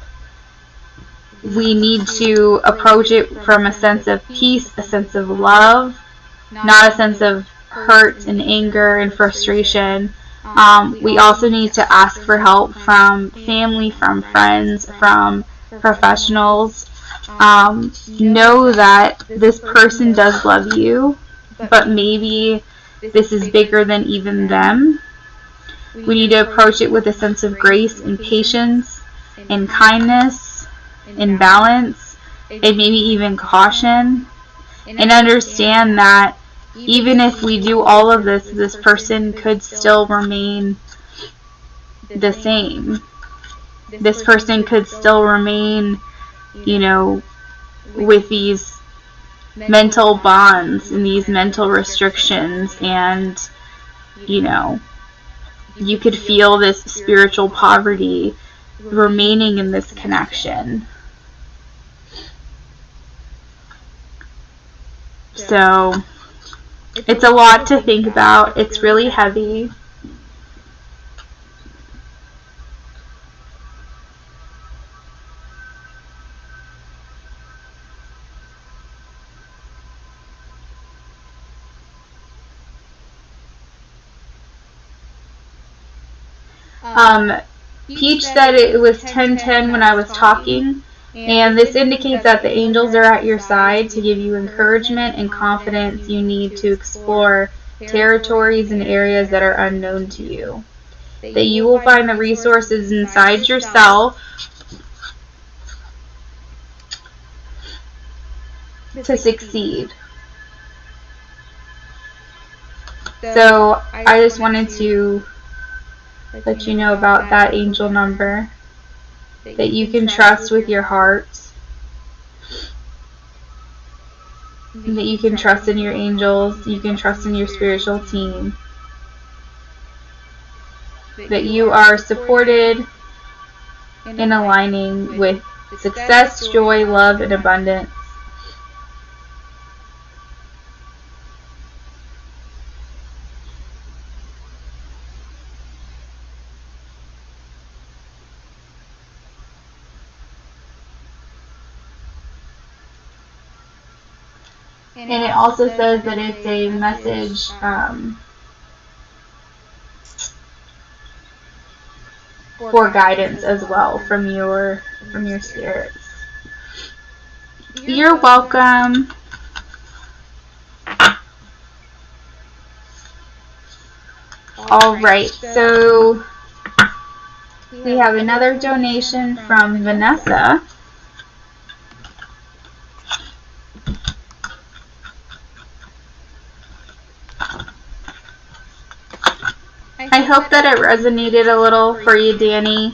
we need to approach it from a sense of peace, a sense of love, not a sense of hurt and anger and frustration. We also need to ask for help from family, from friends, from professionals. Know that this person does love you, but maybe this is bigger than even them. We need to approach it with a sense of grace and patience and kindness and balance and maybe even caution, and understand that even if we do all of this, this person could still remain the same. This person could still remain, you know, with these mental bonds and these mental restrictions, and, you know, you could feel this spiritual poverty remaining in this connection. So it's a lot to think about. It's really heavy. Peach said it was 10:10 when I was talking, and this indicates that the angels are at your side to give you encouragement and confidence you need to explore territories and areas that are unknown to you. That you will find the resources inside yourself to succeed. So I just wanted to let you know about that angel number, that you can trust with your heart, that you can trust in your angels, you can trust in your spiritual team, that you are supported in aligning with success, joy, love, and abundance. And it also says that it's a message for guidance as well from your spirits. You're welcome. Alright, so we have another donation from Vanessa. I hope that it resonated a little for you, Danny.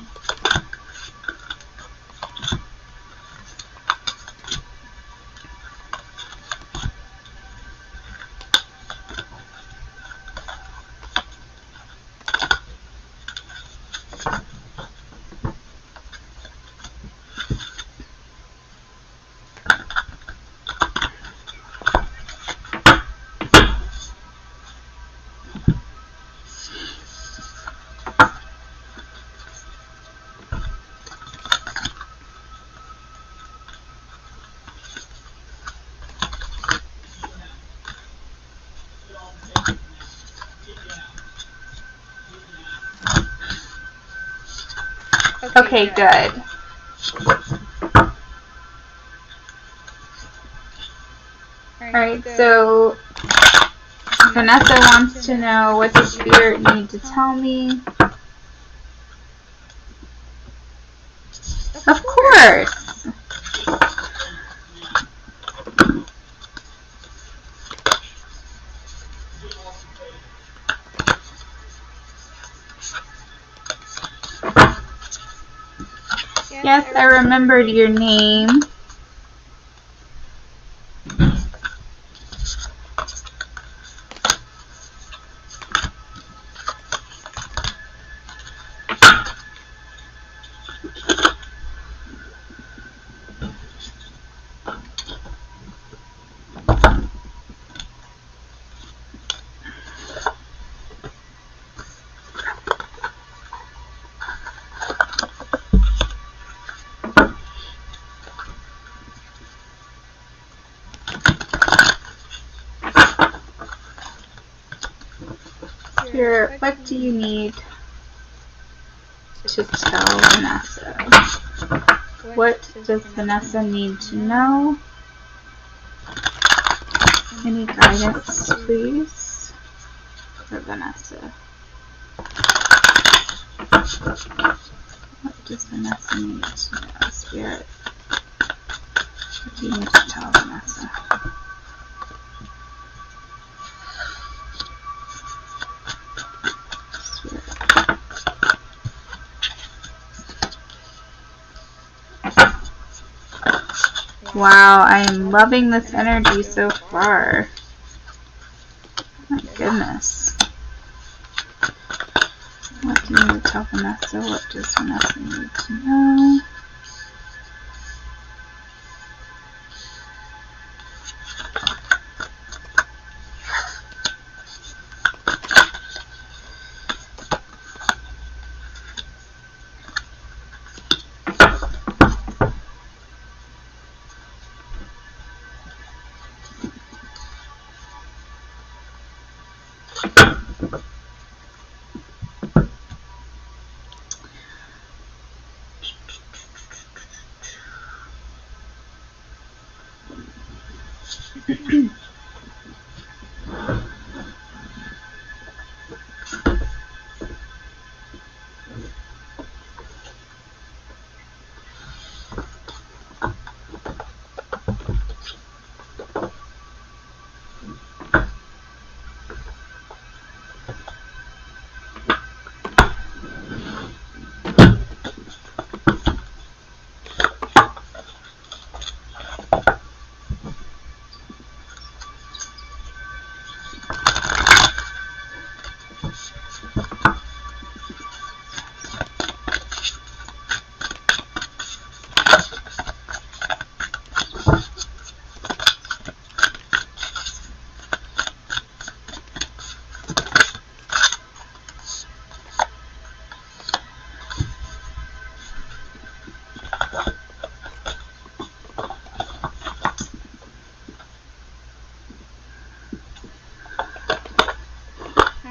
Okay, good. Alright, so Vanessa wants to know what the spirit needs to tell me. Of course. Yes, I remembered your name. Spirit, what do you need to tell Vanessa? What does Vanessa need to know? Any guidance, please, for Vanessa? What does Vanessa need to know, Spirit? What do you need to tell Vanessa? Wow, I am loving this energy so far. My goodness. What do you need to tell Vanessa? What does Vanessa need to know?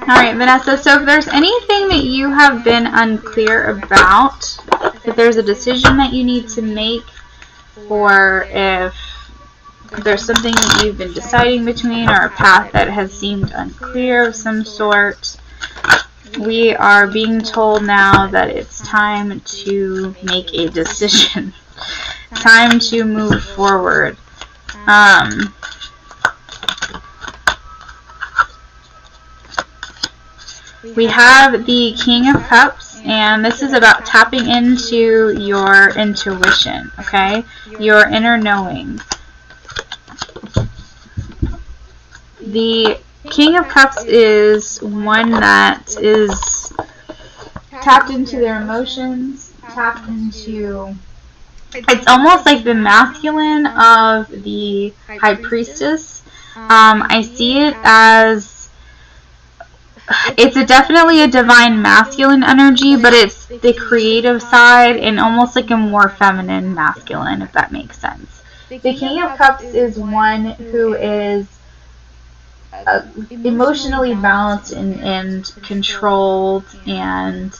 Alright, Vanessa, so if there's anything that you have been unclear about, if there's a decision that you need to make, or if there's something that you've been deciding between, or a path that has seemed unclear of some sort, we are being told now that it's time to make a decision. Time to move forward. We have the King of Cups, and this is about tapping into your intuition, okay? Your inner knowing. The King of Cups is one that is tapped into their emotions, tapped into... It's almost like the masculine of the High Priestess. I see it as... It's definitely a divine masculine energy, but it's the creative side and almost like a more feminine masculine, if that makes sense. The King of Cups is one who is emotionally balanced and controlled, and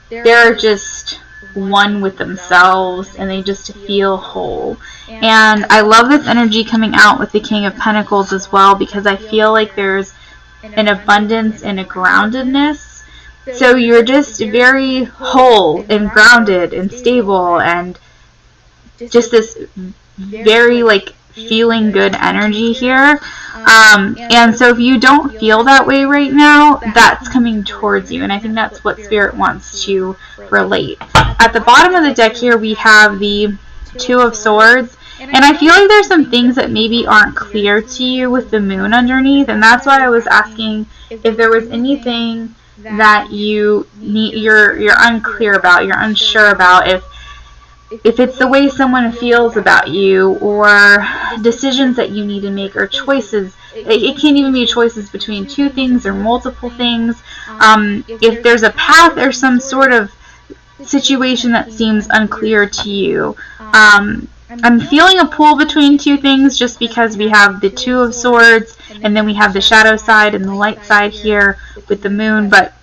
they're just one with themselves, and they just feel whole. And I love this energy coming out with the King of Pentacles as well, because I feel like there's an abundance and a groundedness. So you're just very whole and grounded and stable, and just this very like feeling good energy here. And so if you don't feel that way right now, that's coming towards you, and I think that's what Spirit wants to relate. At the bottom of the deck here, we have the Two of Swords. And I feel like there's some things that maybe aren't clear to you with the moon underneath, and that's why I was asking if there was anything that you're unclear about, you're unsure about, if it's the way someone feels about you, or decisions that you need to make, or choices. It can't even be choices between two things or multiple things. If there's a path or some sort of situation that seems unclear to you, I'm feeling a pull between two things just because we have the Two of Swords and then we have the shadow side and the light side here with the moon, but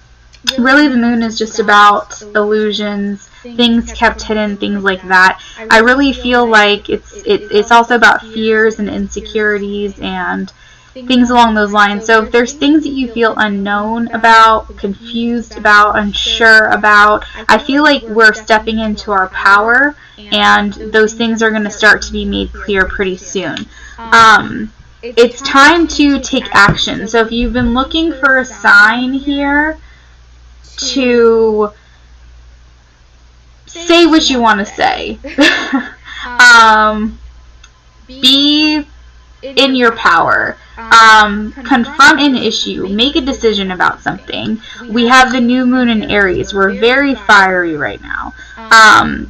really the moon is just about illusions, things kept hidden, things like that. I really feel like it's also about fears and insecurities and things along those lines. So if there's things that you feel unknown about, confused about, unsure about, I feel like we're stepping into our power and those things are going to start to be made clear pretty soon. It's time to take action. So if you've been looking for a sign here to say what you want to say, be in your power, confront an issue, make a decision about something. We have the new moon in Aries. We're very fiery right now.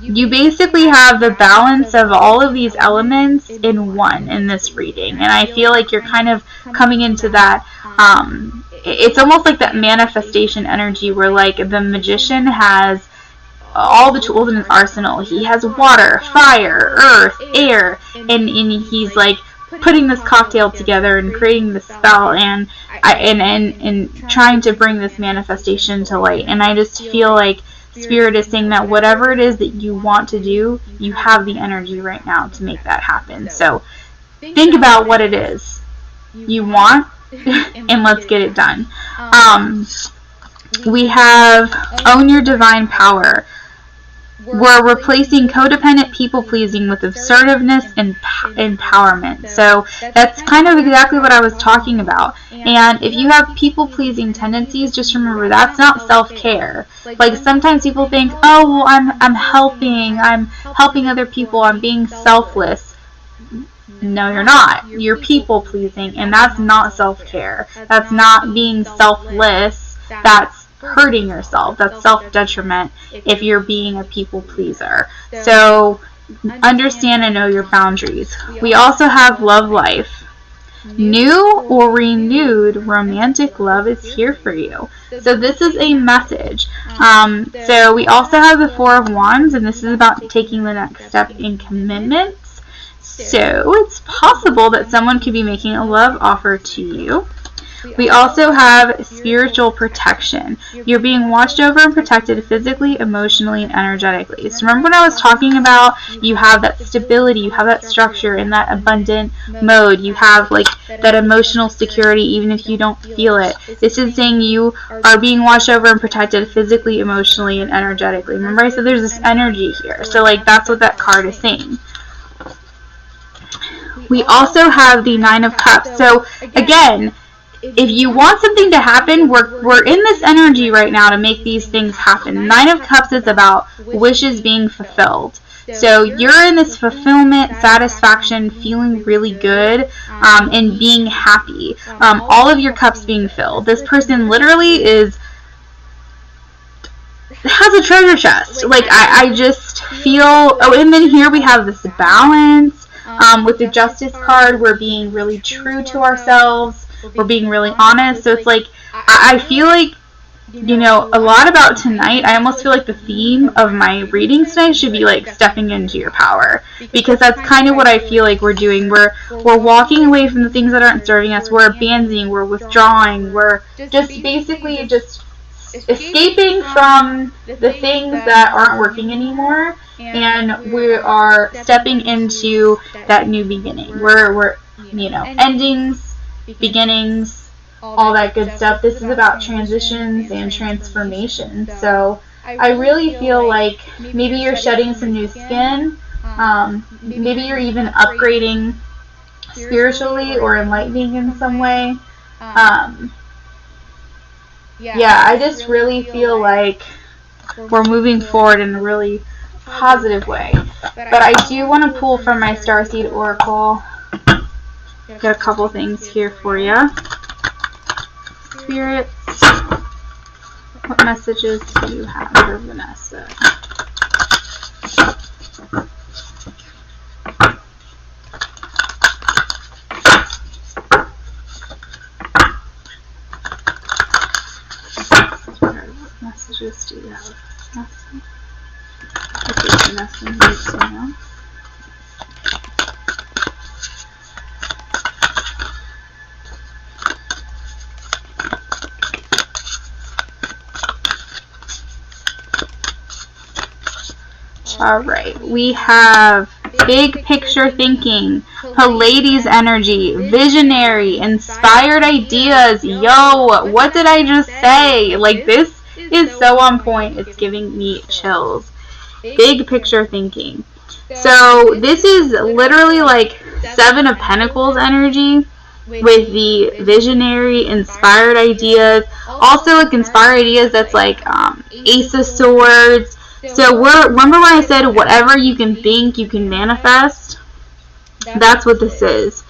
You basically have the balance of all of these elements in one in this reading, and I feel like you're kind of coming into that. It's almost like that manifestation energy where like the magician has all the tools in his arsenal. He has water, fire, earth, air, and he's like putting this cocktail together and creating this spell and trying to bring this manifestation to light. And I just feel like Spirit is saying that whatever it is that you want to do, you have the energy right now to make that happen. So think about what it is you want and let's get it done. We have Own Your Divine Power. We're replacing codependent people-pleasing with assertiveness and empowerment. So that's kind of exactly what I was talking about. And if you have people-pleasing tendencies, just remember that's not self-care. Like sometimes people think, oh, well, I'm helping other people, I'm being selfless. No, you're not. You're people-pleasing, and that's not self-care. That's not being selfless. That's hurting yourself. That's self-detriment if you're being a people pleaser. So understand and know your boundaries. We also have love life. New or renewed romantic love is here for you. So this is a message. So we also have the Four of Wands, and this is about taking the next step in commitments. So it's possible that someone could be making a love offer to you. We also have spiritual protection. You're being watched over and protected physically, emotionally, and energetically. So remember when I was talking about you have that stability, you have that structure in that abundant mode. You have like that emotional security even if you don't feel it. This is saying you are being watched over and protected physically, emotionally, and energetically. Remember I said there's this energy here. So like that's what that card is saying. We also have the Nine of Cups. So again, if you want something to happen, we're in this energy right now to make these things happen. Nine of Cups is about wishes being fulfilled. So you're in this fulfillment, satisfaction, feeling really good, and being happy. All of your cups being filled. This person literally has a treasure chest. Like I just feel. Oh, and then here we have this balance. With the Justice card, we're being really true to ourselves. We're being really honest. So it's like, I feel like, you know, a lot about tonight, I almost feel like the theme of my reading tonight should be like stepping into your power. Because that's kind of what I feel like we're doing. We're walking away from the things that aren't serving us. We're abandoning, we're withdrawing, we're just basically just escaping from the things that aren't working anymore. And we are stepping into that new beginning. We're you know, endings, beginnings, all that good stuff. This is about transitions and transformation. So I really feel like maybe you're shedding some new skin. Maybe you're even upgrading spiritually or enlightening in some way. Yeah, I just really feel like we're moving forward in a really positive way. But I do want to pull from my Starseed Oracle. Got a couple things here for you. Spirits, what messages do you have for Vanessa? What messages do you have, Vanessa? Okay, Vanessa needs to know. Alright, we have big picture thinking, Pleiades energy, visionary, inspired ideas. Yo, what did I just say? Like, this is so on point. It's giving me chills. Big picture thinking. So this is literally like Seven of Pentacles energy with the visionary, inspired ideas. Also, like inspired ideas, that's like Ace of Swords. So remember when I said whatever you can think, you can manifest? That's what this is.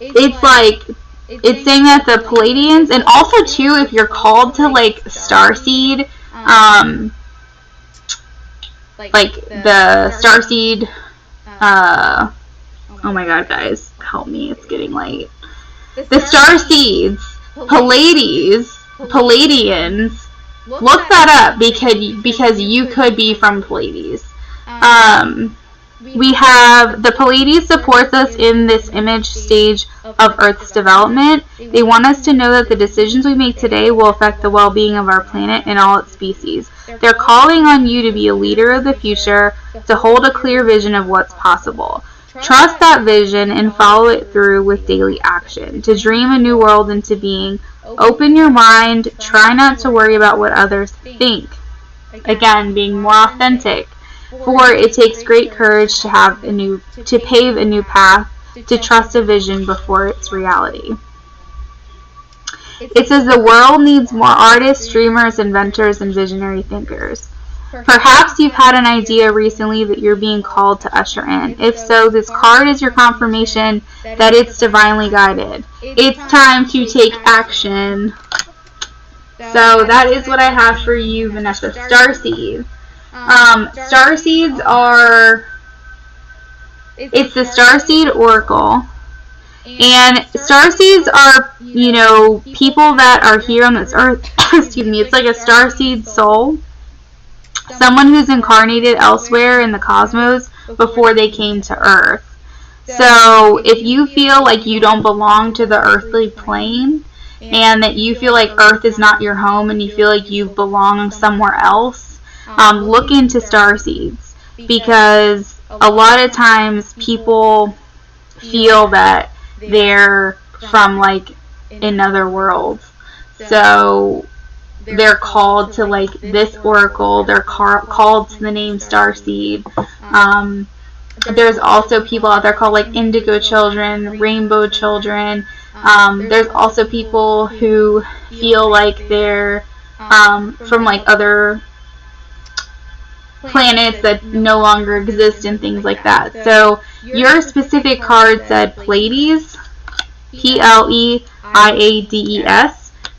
It's like, it's saying that the Pleiadians, and also too, if you're called to like starseed, like the starseed, oh my god guys, help me, it's getting late. The starseeds, Pleiadians, look that up because you could be from Pleiades. We have the Pleiades supports us in this image stage of Earth's development. They want us to know that the decisions we make today will affect the well-being of our planet and all its species. They're calling on you to be a leader of the future, to hold a clear vision of what's possible. Trust that vision and follow it through with daily action. To dream a new world into being, open your mind, try not to worry about what others think. Again, being more authentic. For it takes great courage to pave a new path, to trust a vision before its reality. It says the world needs more artists, dreamers, inventors, and visionary thinkers. Perhaps you've had an idea recently that you're being called to usher in. If so, this card is your confirmation that it's divinely guided. It's time to take action. So that is what I have for you, Vanessa. Starseed. Starseeds are, it's the Starseed Oracle. And starseeds are, you know, people that are here on this earth. Excuse me. It's like a starseed soul. Someone who's incarnated elsewhere in the cosmos before they came to Earth. So if you feel like you don't belong to the earthly plane, and that you feel like Earth is not your home, and you feel like you belong somewhere else, look into starseeds, because a lot of times people feel that they're from like another world, so they're called to like this oracle, they're called to the name Starseed. There's also people out there called like indigo children, rainbow children. There's also people who feel like they're from like other planets that no longer exist and things like that. So your specific card said Pleiades, Pleiades.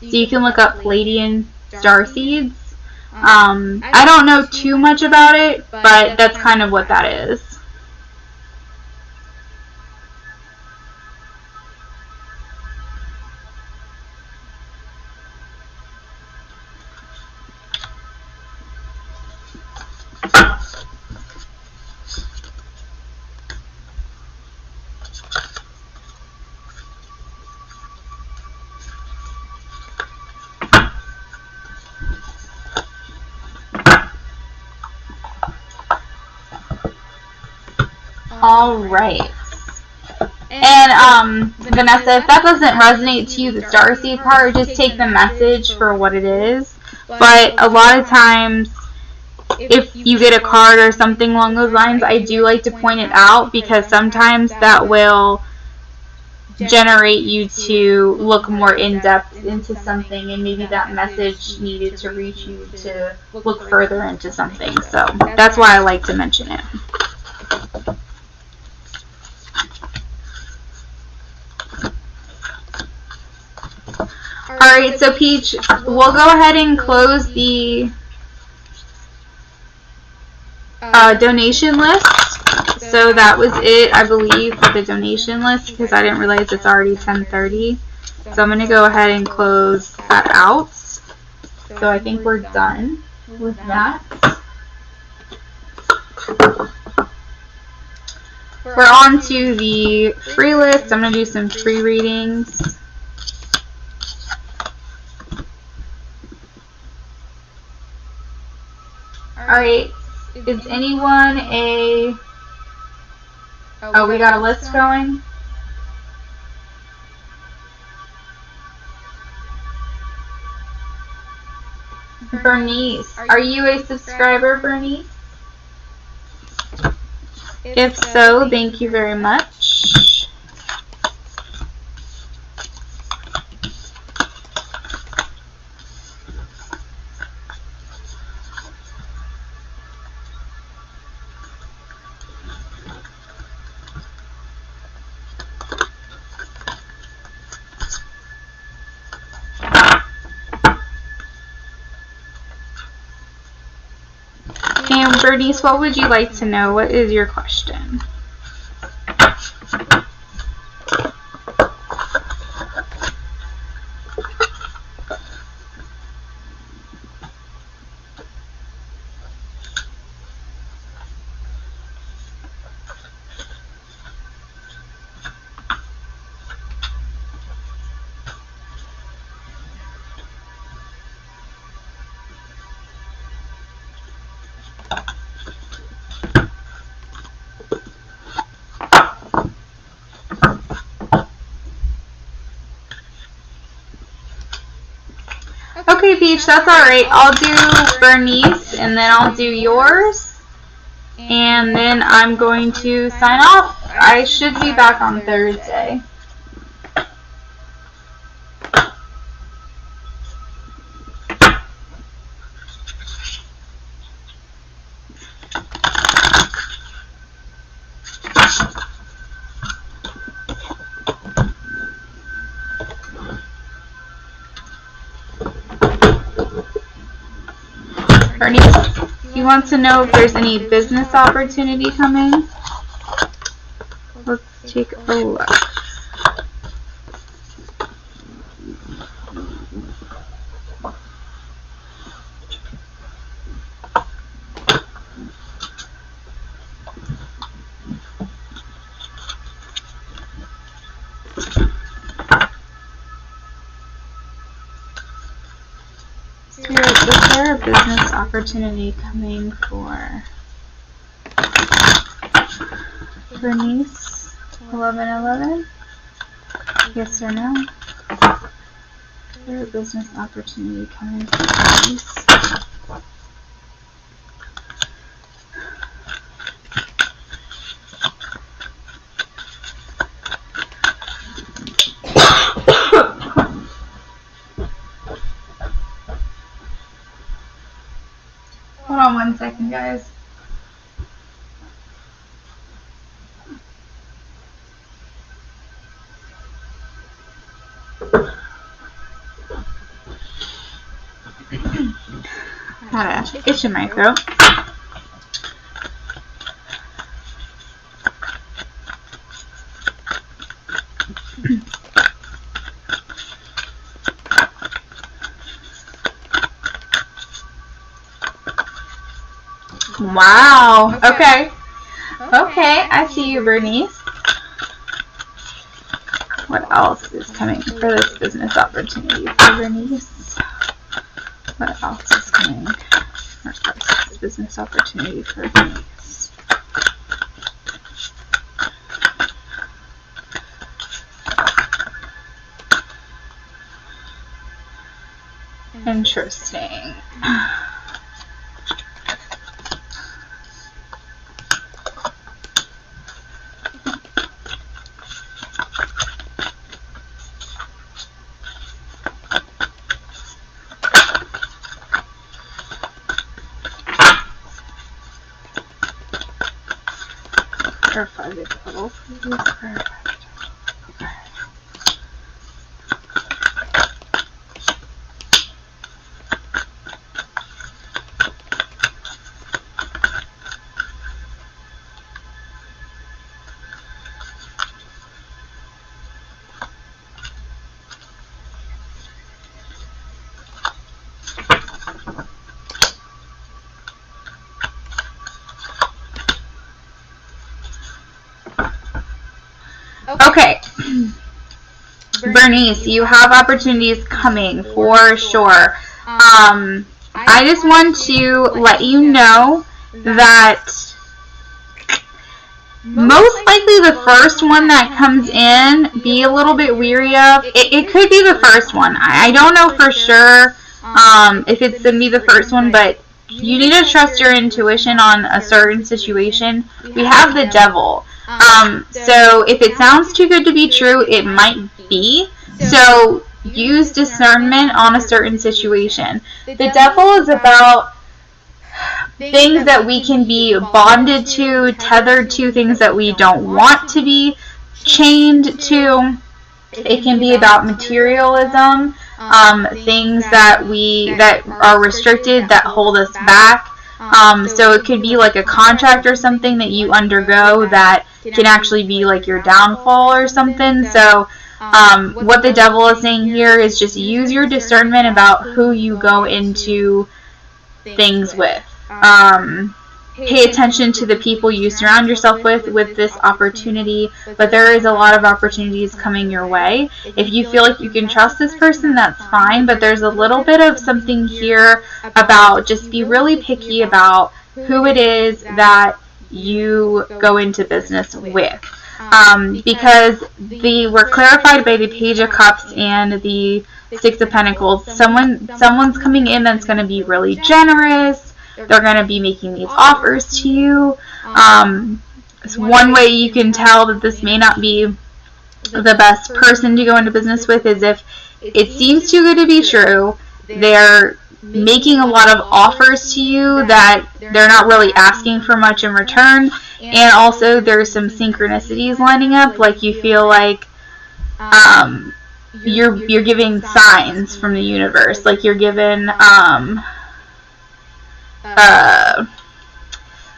So you can look up Pleiadian starseeds. I don't know too much about it, but that's kind of what that is. Alright. And, Vanessa, if that doesn't resonate to you, the Starseed part, just take the message for what it is. But a lot of times, if you get a card or something along those lines, I do like to point it out, because sometimes that will generate you to look more in-depth into something, and maybe that message needed to reach you to look further into something. So that's why I like to mention it. Alright, so Peach, we'll go ahead and close the donation list. So that was it, I believe, for the donation list, because I didn't realize it's already 10:30. So I'm going to go ahead and close that out. So I think we're done with that. We're on to the free list. I'm going to do some free readings. Alright, Is anyone a... Oh, we got a list going? Bernice, are you a subscriber, Bernice? If so, thank you very much. And Bernice, what would you like to know? What is your question? Okay, Peach, that's alright. I'll do Bernice, and then I'll do yours. And then I'm going to sign off. I should be back on Thursday. Bernice, you want to know if there's any business opportunity coming? Let's take a look. Is there a business opportunity coming for Bernice 1111? Yes or no? Is there a business opportunity coming for Bernice? Hold on 1 second, guys. Had an itch in my throat. Wow. Okay. Okay, I see you, Bernice. What else is coming for this business opportunity for Bernice? What else is coming for this business opportunity for Bernice? Interesting. Verify the total, please. Verify the total. Okay, Bernice, you have opportunities coming for sure. I just want to let you know that most likely the first one that comes in, be a little bit weary of. It could be the first one. I don't know for sure if it's going to be the first one, but you need to trust your intuition on a certain situation. We have the devil. So if it sounds too good to be true, it might be. So use discernment on a certain situation. The devil is about things that we can be bonded to, tethered to, things that we don't want to be chained to. It can be about materialism, things that are restricted, that hold us back. So it could be like a contract or something that you undergo that can actually be like your downfall or something. So what the devil is saying here is just use your discernment about who you go into things with. Pay attention to the people you surround yourself with this opportunity, but there is a lot of opportunities coming your way. If you feel like you can trust this person, that's fine, but there's a little bit of something here about just be really picky about who it is that you go into business with. Because we're clarified by the Page of Cups and the Six of Pentacles. Someone's coming in that's going to be really generous. They're going to be making these offers to you. It's one way you can tell that this may not be the best person to go into business with is if it seems too good to be true. They're making a lot of offers to you that they're not really asking for much in return. And also there's some synchronicities lining up, like you feel like you're giving signs from the universe, like you're given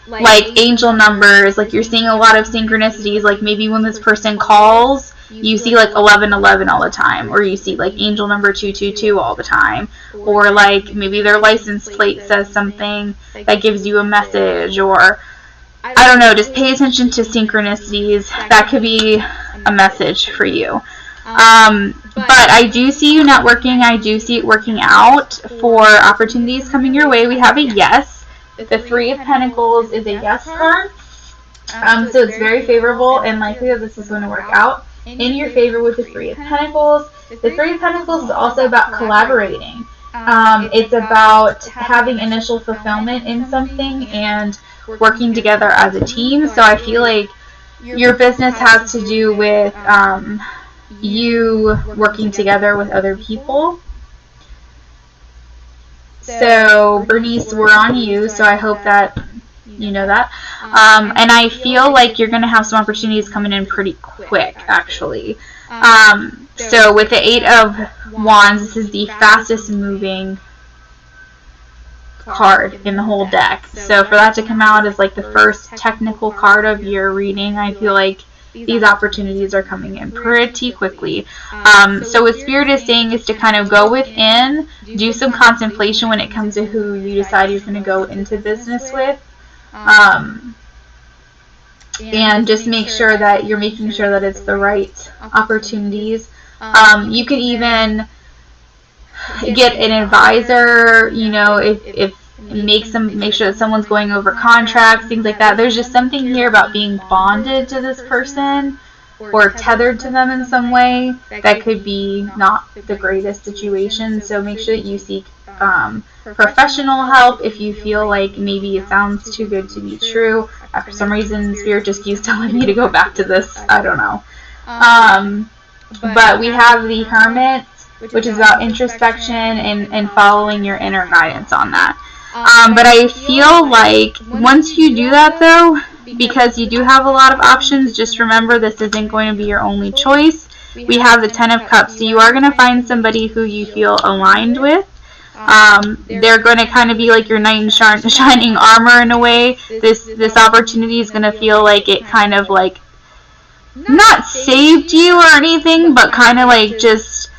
like angel numbers, like you're seeing a lot of synchronicities, like maybe when this person calls, you see like 1111 all the time, or you see like angel number 222 all the time, or like maybe their license plate says something that gives you a message, or I don't know, just pay attention to synchronicities. That could be a message for you. But I do see you networking. I do see it working out for opportunities coming your way. We have a yes. The Three of Pentacles is a yes card. So it's very favorable and likely that this is going to work out in your favor with the Three of Pentacles. The Three of Pentacles is also about collaborating. It's about having initial fulfillment in something and working together as a team. So I feel like your business has to do with you working together with other people. So Bernice, we're on you, so I hope that you know that. And I feel like you're going to have some opportunities coming in pretty quick, actually. So with the Eight of Wands, this is the fastest moving card in the whole deck. So for that to come out as like the first technical card of your reading, I feel like these opportunities are coming in pretty quickly. So what Spirit is saying is to kind of go within, do some contemplation when it comes to who you decide you're going to go into business with. And just make sure that you're making sure that it's the right opportunities. You could even get an advisor, you know, if make sure that someone's going over contracts, things like that. There's just something here about being bonded to this person or tethered to them in some way that could be not the greatest situation. So make sure that you seek professional help if you feel like maybe it sounds too good to be true. For some reason, Spirit just keeps telling me to go back to this. I don't know. But we have the Hermit, which is about introspection and following your inner guidance on that. But I feel like once you do that, though, because you do have a lot of options, just remember this isn't going to be your only choice. We have the Ten of Cups, so you are going to find somebody who you feel aligned with. They're going to kind of be like your knight in shining armor in a way. This opportunity is going to feel like it kind of like not saved you or anything, but kind of like just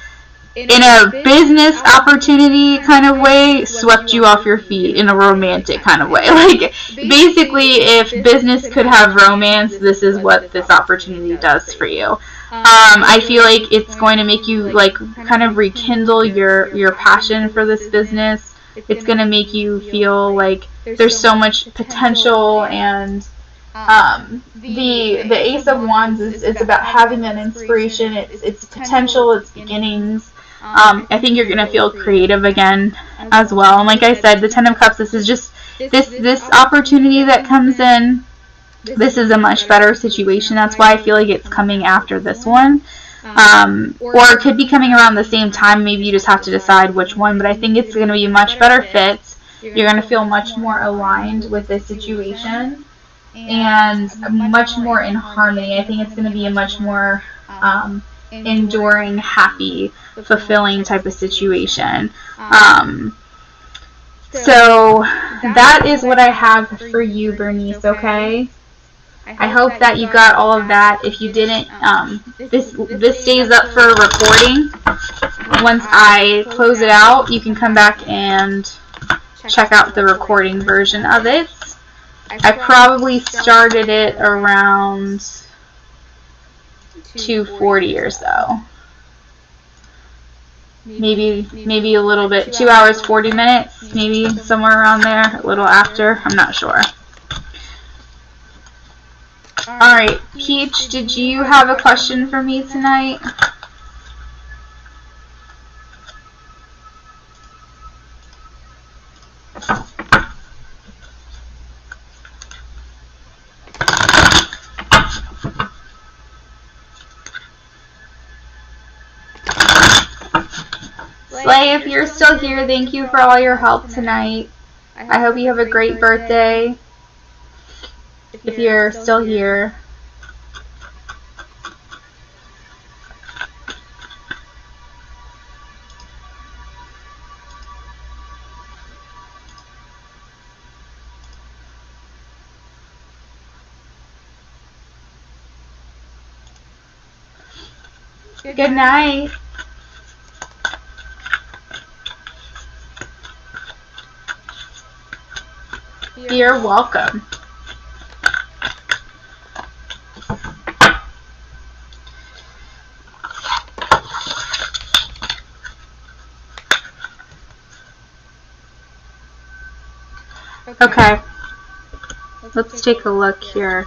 in a business opportunity kind of way, swept you off your feet in a romantic kind of way. Like, basically, if business could have romance, this is what this opportunity does for you. I feel like it's going to make you, like, kind of rekindle your passion for this business. It's going to make you feel like there's so much potential, and the Ace of Wands is about having an inspiration. It's potential, it's beginnings. I think you're gonna feel creative again as well. And like I said, the Ten of Cups, this is just this opportunity that comes in. This is a much better situation. That's why I feel like it's coming after this one. Or it could be coming around the same time. Maybe you just have to decide which one. But I think it's going to be a much better fit. You're going to feel much more aligned with this situation and much more in harmony. I think it's going to be a much more enduring, happy, fulfilling type of situation. So that is what I have for you, Bernice, okay? I hope that you got all of that. If you didn't, this stays up for recording. Once I close it out, you can come back and check out the recording version of it. I probably started it around 2:40 or so. Maybe a little bit. 2 hours, 40 minutes, maybe somewhere around there, a little after. I'm not sure. Alright, Peach, did you have a question for me tonight? Slay, if you're still here, thank you for all your help tonight. I hope you have a great birthday. If you're still here. Good night. You're welcome. Okay, let's take a look here.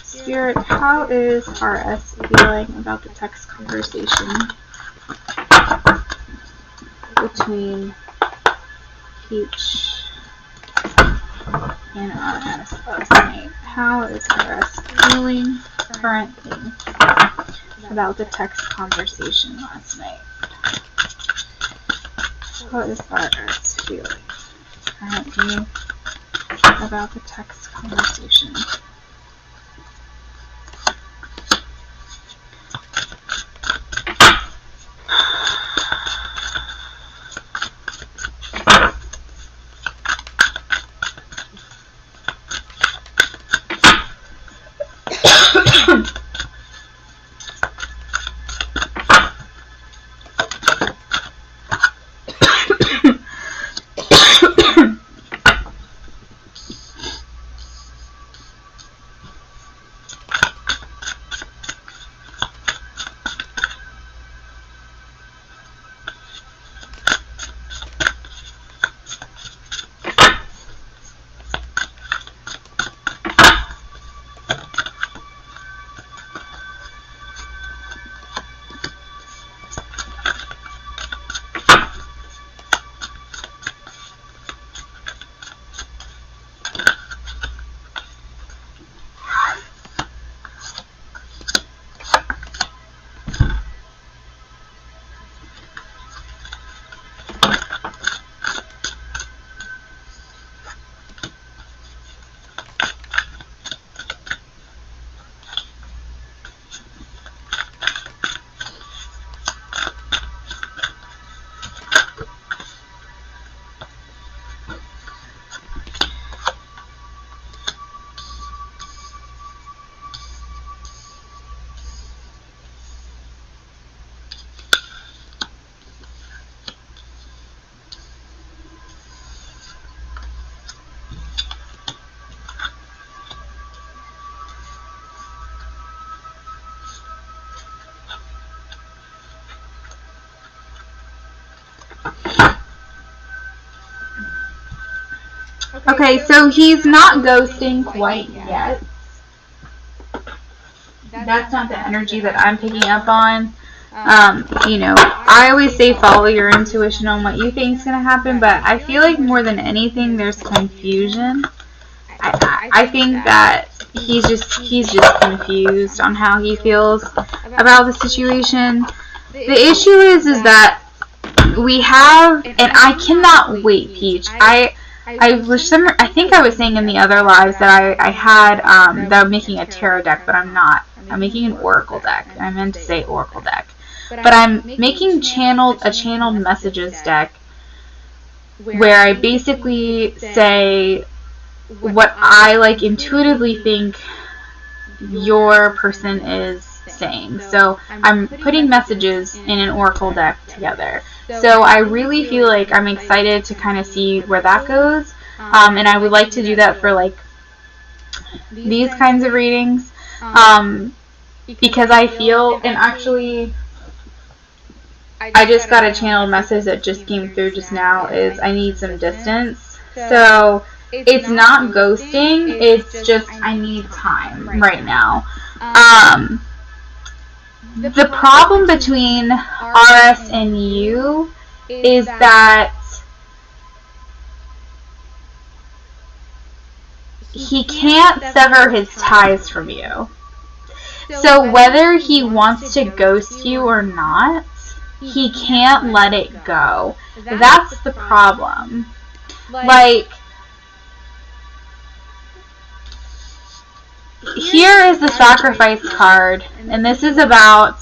Spirit, how is RS feeling about the text conversation between Peach and RS last night? How is RS feeling currently about the text conversation last night? How is RS feeling currently about the text conversation? Okay, so he's not ghosting quite yet. That's not the energy that I'm picking up on. You know, I always say follow your intuition on what you think is going to happen, but I feel like more than anything there's confusion. I think that he's just confused on how he feels about the situation. The issue is that we have, and I cannot wait, Peach. I think I was saying in the other lives that I had that I'm making a tarot deck, but I'm not. I'm making an oracle deck. I meant to say oracle deck, but I'm making a channeled messages deck where I basically say what I like intuitively think your person is saying. So I'm putting messages in an oracle deck together. So I really feel like I'm excited to kind of see where that goes. And I would like to do that for like these kinds of readings. Because I feel, and actually I just got a channeled message that just came through just now, is I need some distance. So it's not ghosting, it's just I need time right now. The problem between RS and you is that he can't sever his ties from you. So whether he wants to ghost you or not, he can't let it go. That's the problem. Like, here is the sacrifice card, and this is about,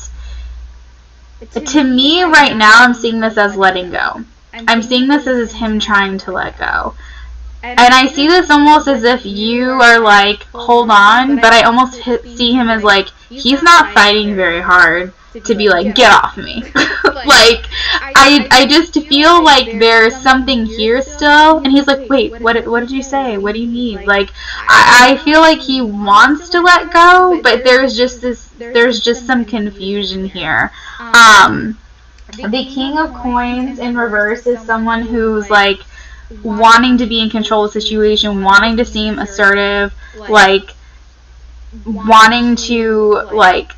to me right now, I'm seeing this as letting go. I'm seeing this as him trying to let go. And I see this almost as if you are like, hold on, but I almost see him as like, he's not fighting very hard to be like, get off me. Like, I just feel like there's something here still, and he's like, wait, what did you say? What do you need? Like, I feel like he wants to let go, but there's just some confusion here. The King of Coins in reverse is someone who's like wanting to be in control of the situation, wanting to seem assertive, like wanting to like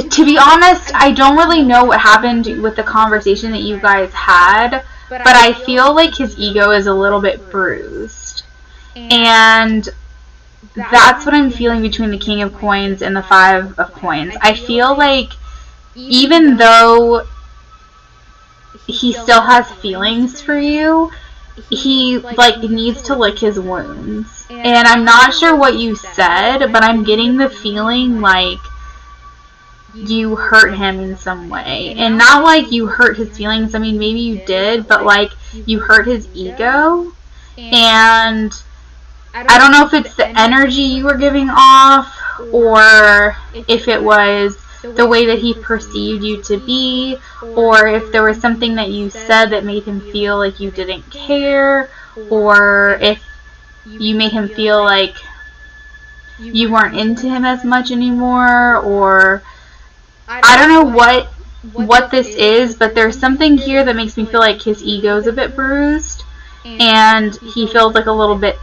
to be honest, I don't really know what happened with the conversation that you guys had, but I feel like his ego is a little bit bruised. And that's what I'm feeling between the King of Coins and the Five of Coins. I feel like even though he still has feelings for you, he like needs to lick his wounds. And I'm not sure what you said, but I'm getting the feeling like you hurt him in some way. And not like you hurt his feelings, I mean maybe you did, but like you hurt his ego. And I don't know if it's the energy you were giving off, or if it was the way that he perceived you to be, or if there was something that you said that made him feel like you didn't care, or if you made him feel like you weren't into him as much anymore, or I don't know what this is, but there's something here that makes me feel like his ego's a bit bruised, and he feels like a little bit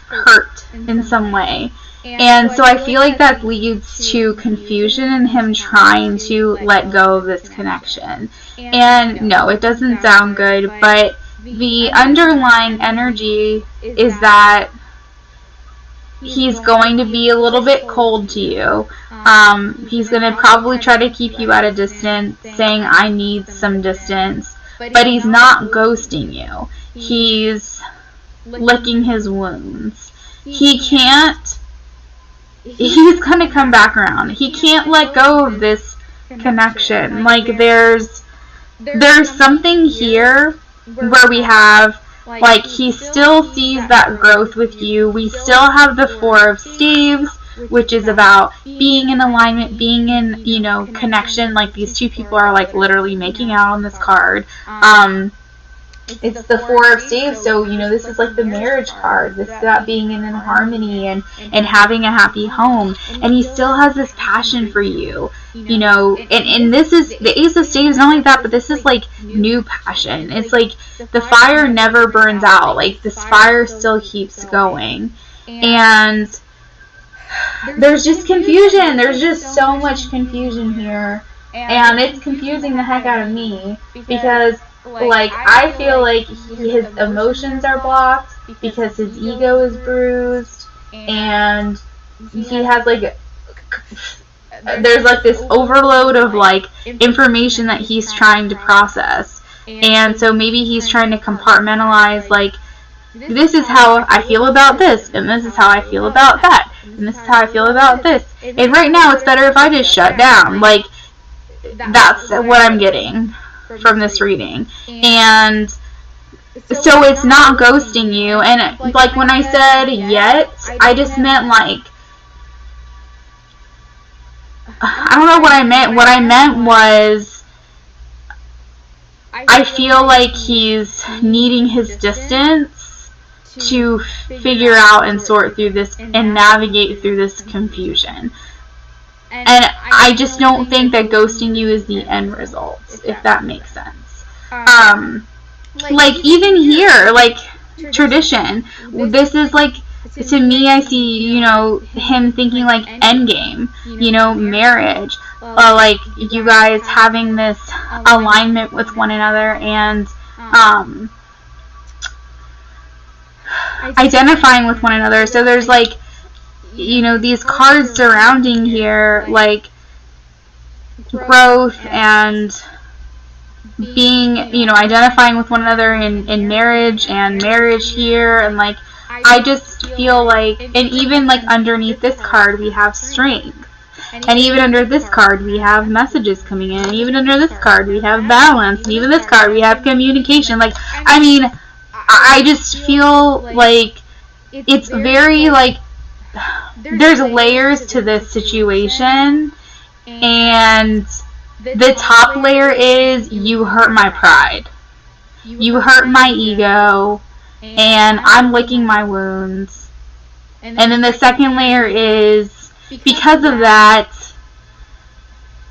hurt in some way. And so I feel like that leads to confusion and him trying to let go of this connection. And no, it doesn't sound good, but the underlying energy is that he's going to be a little bit cold to you. He's going to probably try to keep you at a distance, saying, I need some distance. But he's not ghosting you. He's licking his wounds. He's going to come back around. He can't let go of this connection. Like, there's something here where we have, like, he still sees that growth with you. We still have the Four of Staves, which is about being in alignment, being in, you know, connection. Like, these two people are, like, literally making out on this card. it's the Four of Staves, so, you know, this is like the marriage card. This is about being in harmony and having a happy home. And he still has this passion for you, you know, and this is, the Ace of Staves, not like that, but this is like new passion. It's like the fire never burns out. Like, this fire still keeps going. And there's just confusion. There's just so much confusion here. And it's confusing the heck out of me, because like, I feel like his emotions are blocked because his ego is bruised, and he has like, there's like this overload of like information that he's trying to process. And so maybe he's trying to compartmentalize, like, this is how I feel about this, and this is how I feel about that, and this is how I feel about this. And right now it's better if I just shut down. Like, that's what I'm getting from this reading. And so it's not ghosting you. And like, when I said yet, I just meant like, I don't know what I meant. What I meant was, I feel like he's needing his distance to figure out and sort through this and navigate through this confusion. And I just don't think that ghosting you is the end result, if that makes sense. Like, even here, like, tradition, this is like, to me, I see, you know, him thinking like endgame, you know, marriage, like, you guys having this alignment with one another, and identifying with one another. So there's like, you know, these cards surrounding here, like growth and being, you know, identifying with one another in marriage, and marriage here, and like, I just feel like, and even like underneath this card we have strength, and even under this card we have messages coming in, and even under this card we have balance, and even this card we have communication. Like, I mean, I just feel like it's very like, there's layers to this situation, and the top layer is, you hurt my pride, you hurt my ego, and I'm licking my wounds. And then the second layer is, because of that,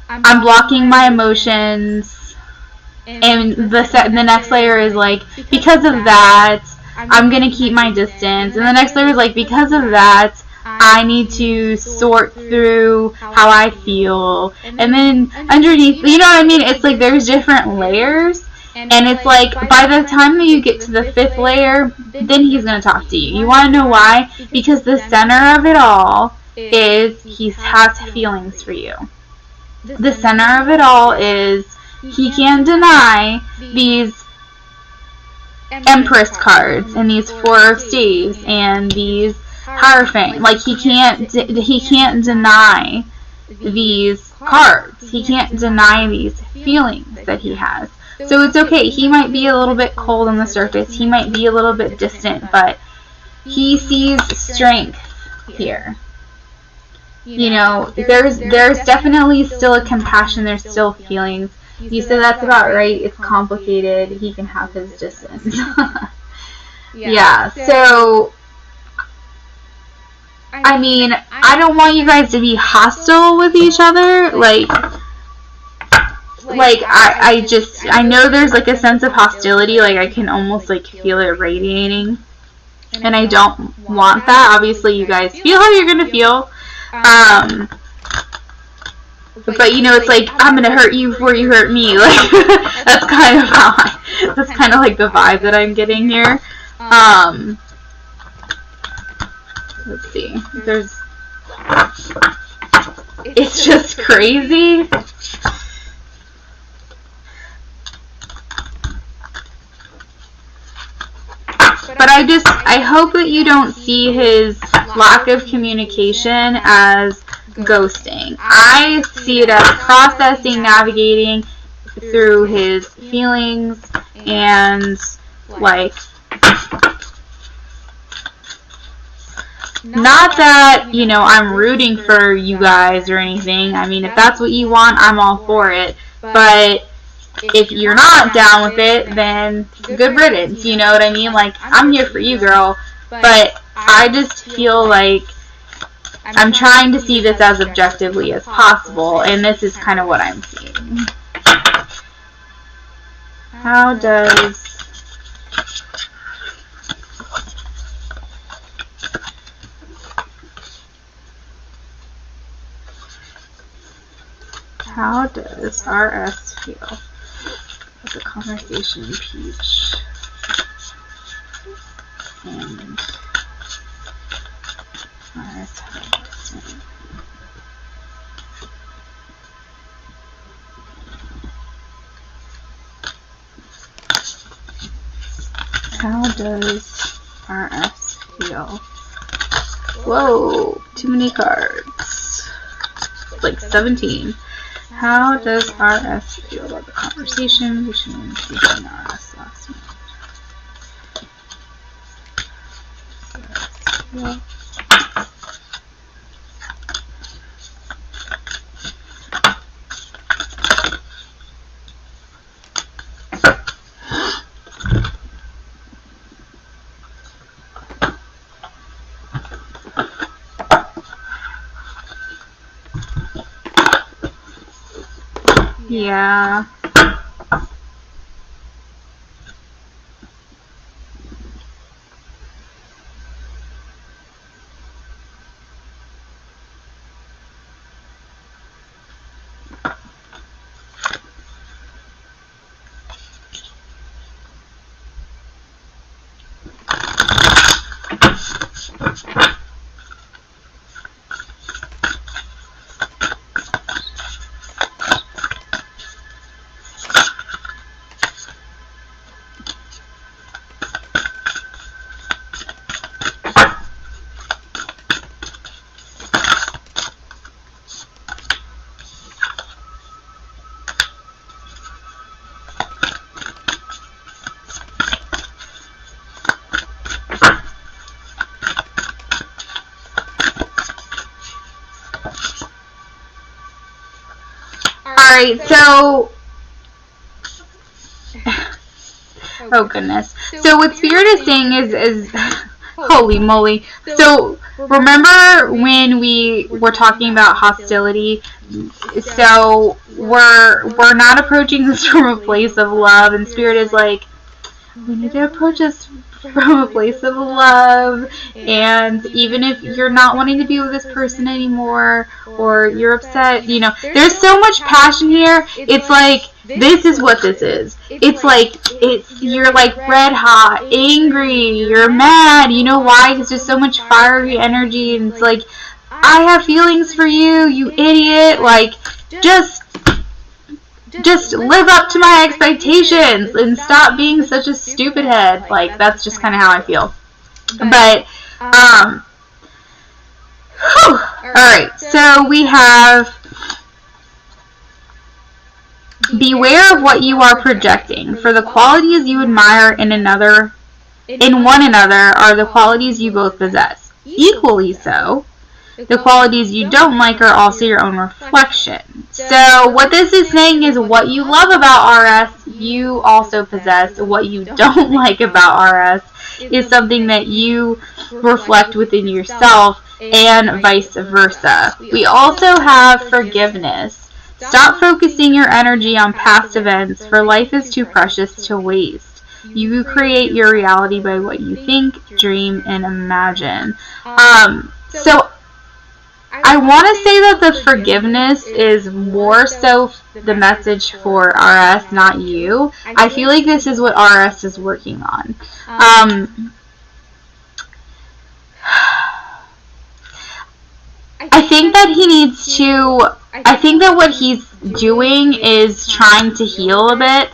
I'm blocking my emotions. And the next layer is like, because of that, I'm gonna keep my distance. And the next layer is like, because of that, I need to sort through how I feel. And then underneath, you know what I mean? It's like, there's different layers. And it's like, by the time that you get to the fifth layer, then he's going to talk to you. You want to know why? Because the center of it all is, he has feelings for you. The center of it all is, he can't deny these Empress cards, and these Four of Staves, and these Hierophant. Like, he can't deny these cards. He can't deny these feelings that he has. So it's okay. He might be a little bit cold on the surface. He might be a little bit distant, but he sees strength here. You know, there's definitely still a compassion. There's still feelings. You said that's about right. It's complicated. He can have his distance. Yeah. So, I mean, I don't want you guys to be hostile with each other. Like I know there's like a sense of hostility. Like, I can almost like feel it radiating, and I don't want that. Obviously, you guys feel how you're gonna feel. But you know, it's like, I'm gonna hurt you before you hurt me. Like, that's kind of that's kind of like the vibe that I'm getting here. Let's see. It's just crazy. But I hope that you don't see his lack of communication as ghosting. I see it as processing, navigating through his feelings, and like, not that, you know, I'm rooting for you guys or anything. I mean, if that's what you want, I'm all for it. But if you're not down with it, then good riddance, you know what I mean? Like, I'm here for you, girl, but I just feel like I'm trying to see this as objectively as possible, and this is kind of what I'm seeing. How does RS feel as a conversation piece and RS how does RS feel? Whoa, too many cards. Like 17. How does RS feel about the conversation between Keith and RS last night? Yeah. Alright, so oh goodness. So what Spirit is saying is holy moly. So remember when we were talking about hostility? So we're not approaching this from a place of love, and Spirit is like, we need to approach this from a place of love, and even if you're not wanting to be with this person anymore, or you're upset, you know, there's so much passion here. It's like, this is what this is. It's like, you're like red hot, angry, you're mad, you know why? Because there's so much fiery energy, and it's like, I have feelings for you, you idiot, like, just live up to my expectations and stop being such a stupid head. Like, that's just kind of how I feel. But, alright, so we have, beware of what you are projecting, for the qualities you admire in one another are the qualities you both possess. Equally so, the qualities you don't like are also your own reflection. So what this is saying is what you love about RS, you also possess. What you don't like about RS is something that you reflect within yourself, and vice versa. We also have forgiveness. Stop focusing your energy on past events, for life is too precious to waste. You create your reality by what you think, dream, and imagine. So I want to say that the forgiveness is more so the message for RS, not you. I feel like this is what RS is working on. I think that he needs to, I think that what he's doing is trying to heal a bit.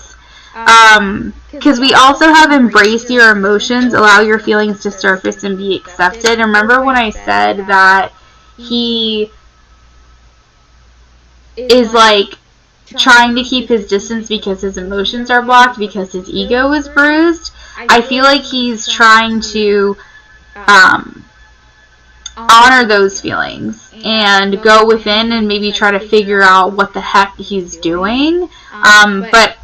Because we also have embrace your emotions, allow your feelings to surface and be accepted. Remember when I said that he is like trying to keep his distance because his emotions are blocked, because his ego is bruised? I feel like he's trying to honor those feelings and go within and maybe try to figure out what the heck he's doing. But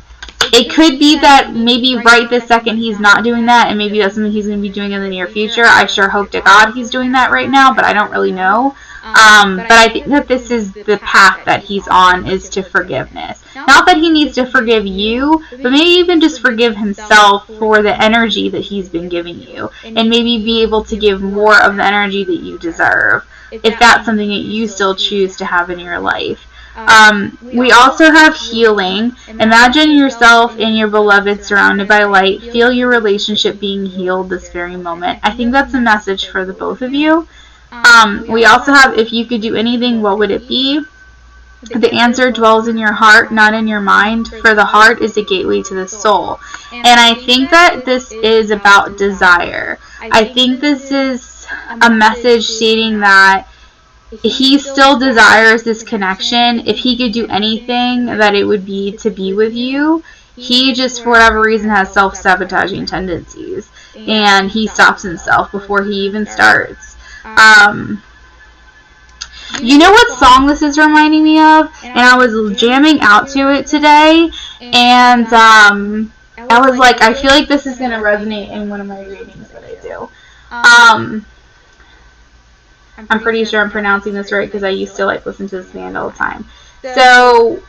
It could be that maybe right this second he's not doing that, and maybe that's something he's going to be doing in the near future. I sure hope to God he's doing that right now, but I don't really know. But I think that this is the path that he's on, is to forgiveness. Not that he needs to forgive you, but maybe even just forgive himself for the energy that he's been giving you, and maybe be able to give more of the energy that you deserve, if that's something that you still choose to have in your life. We also have healing. Imagine yourself and your beloved surrounded by light. Feel your relationship being healed this very moment. I think that's a message for the both of you. We also have, if you could do anything, what would it be? The answer dwells in your heart, not in your mind, for the heart is the gateway to the soul. And I think that this is about desire. I think this is a message stating that he still desires this connection. If he could do anything, that it would be to be with you. He just, for whatever reason, has self-sabotaging tendencies, and he stops himself before he even starts. You know what song this is reminding me of? And I was jamming out to it today, and I was like, I feel like this is going to resonate in one of my readings that I do. I'm pretty sure I'm pronouncing this right, because I used to listen to this band all the time. So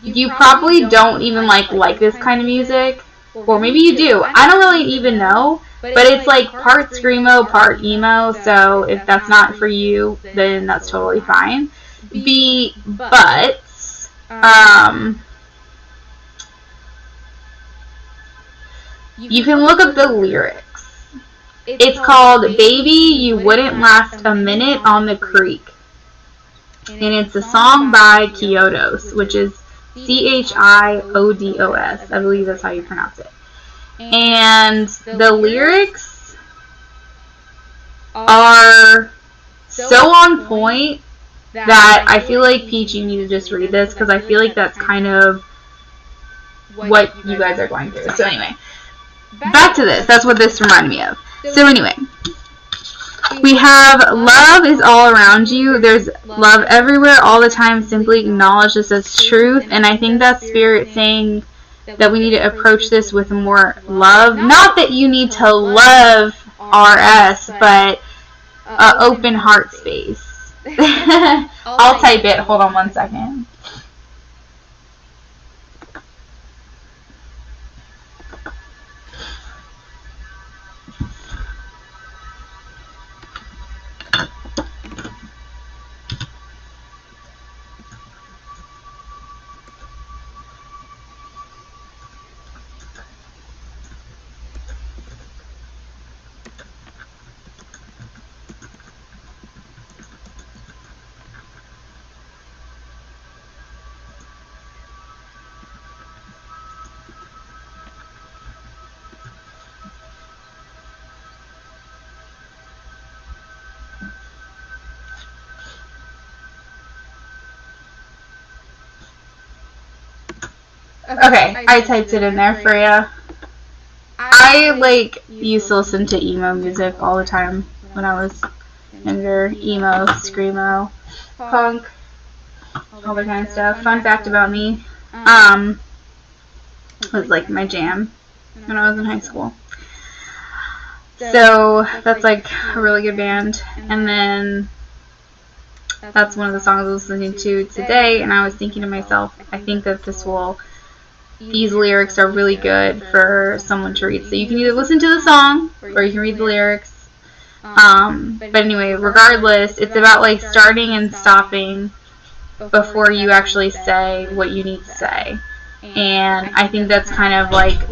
you probably don't even like this kind of music, or maybe you do. I don't really even know, but it's like part screamo, part emo. So if that's not for you, then that's totally fine. But you can look up the lyrics. It's called Baby You Wouldn't Last a Minute on the Creek. And it's a song by Chiodos, which is Chiodos. I believe that's how you pronounce it. And the lyrics are so on point that I feel like, Peach, you need to just read this, because I feel like that's kind of what you guys are going through. So anyway, back to this. That's what this reminded me of. So anyway, we have love is all around you. There's love everywhere all the time. Simply acknowledge this as truth. And I think that's Spirit saying that we need to approach this with more love. Not that you need to love RS, but open heart space. I'll type it. Hold on one second. Okay, I typed it in there for you. I used to listen to emo music all the time when I was younger. Emo, screamo, punk, all that kind of stuff. Fun fact about me, was my jam when I was in high school. So that's a really good band. And then that's one of the songs I was listening to today, and I was thinking to myself, I think that these lyrics are really good for someone to read. So you can either listen to the song, or you can read the lyrics. But anyway, regardless, it's about starting and stopping before you actually say what you need to say. And I think that's kind of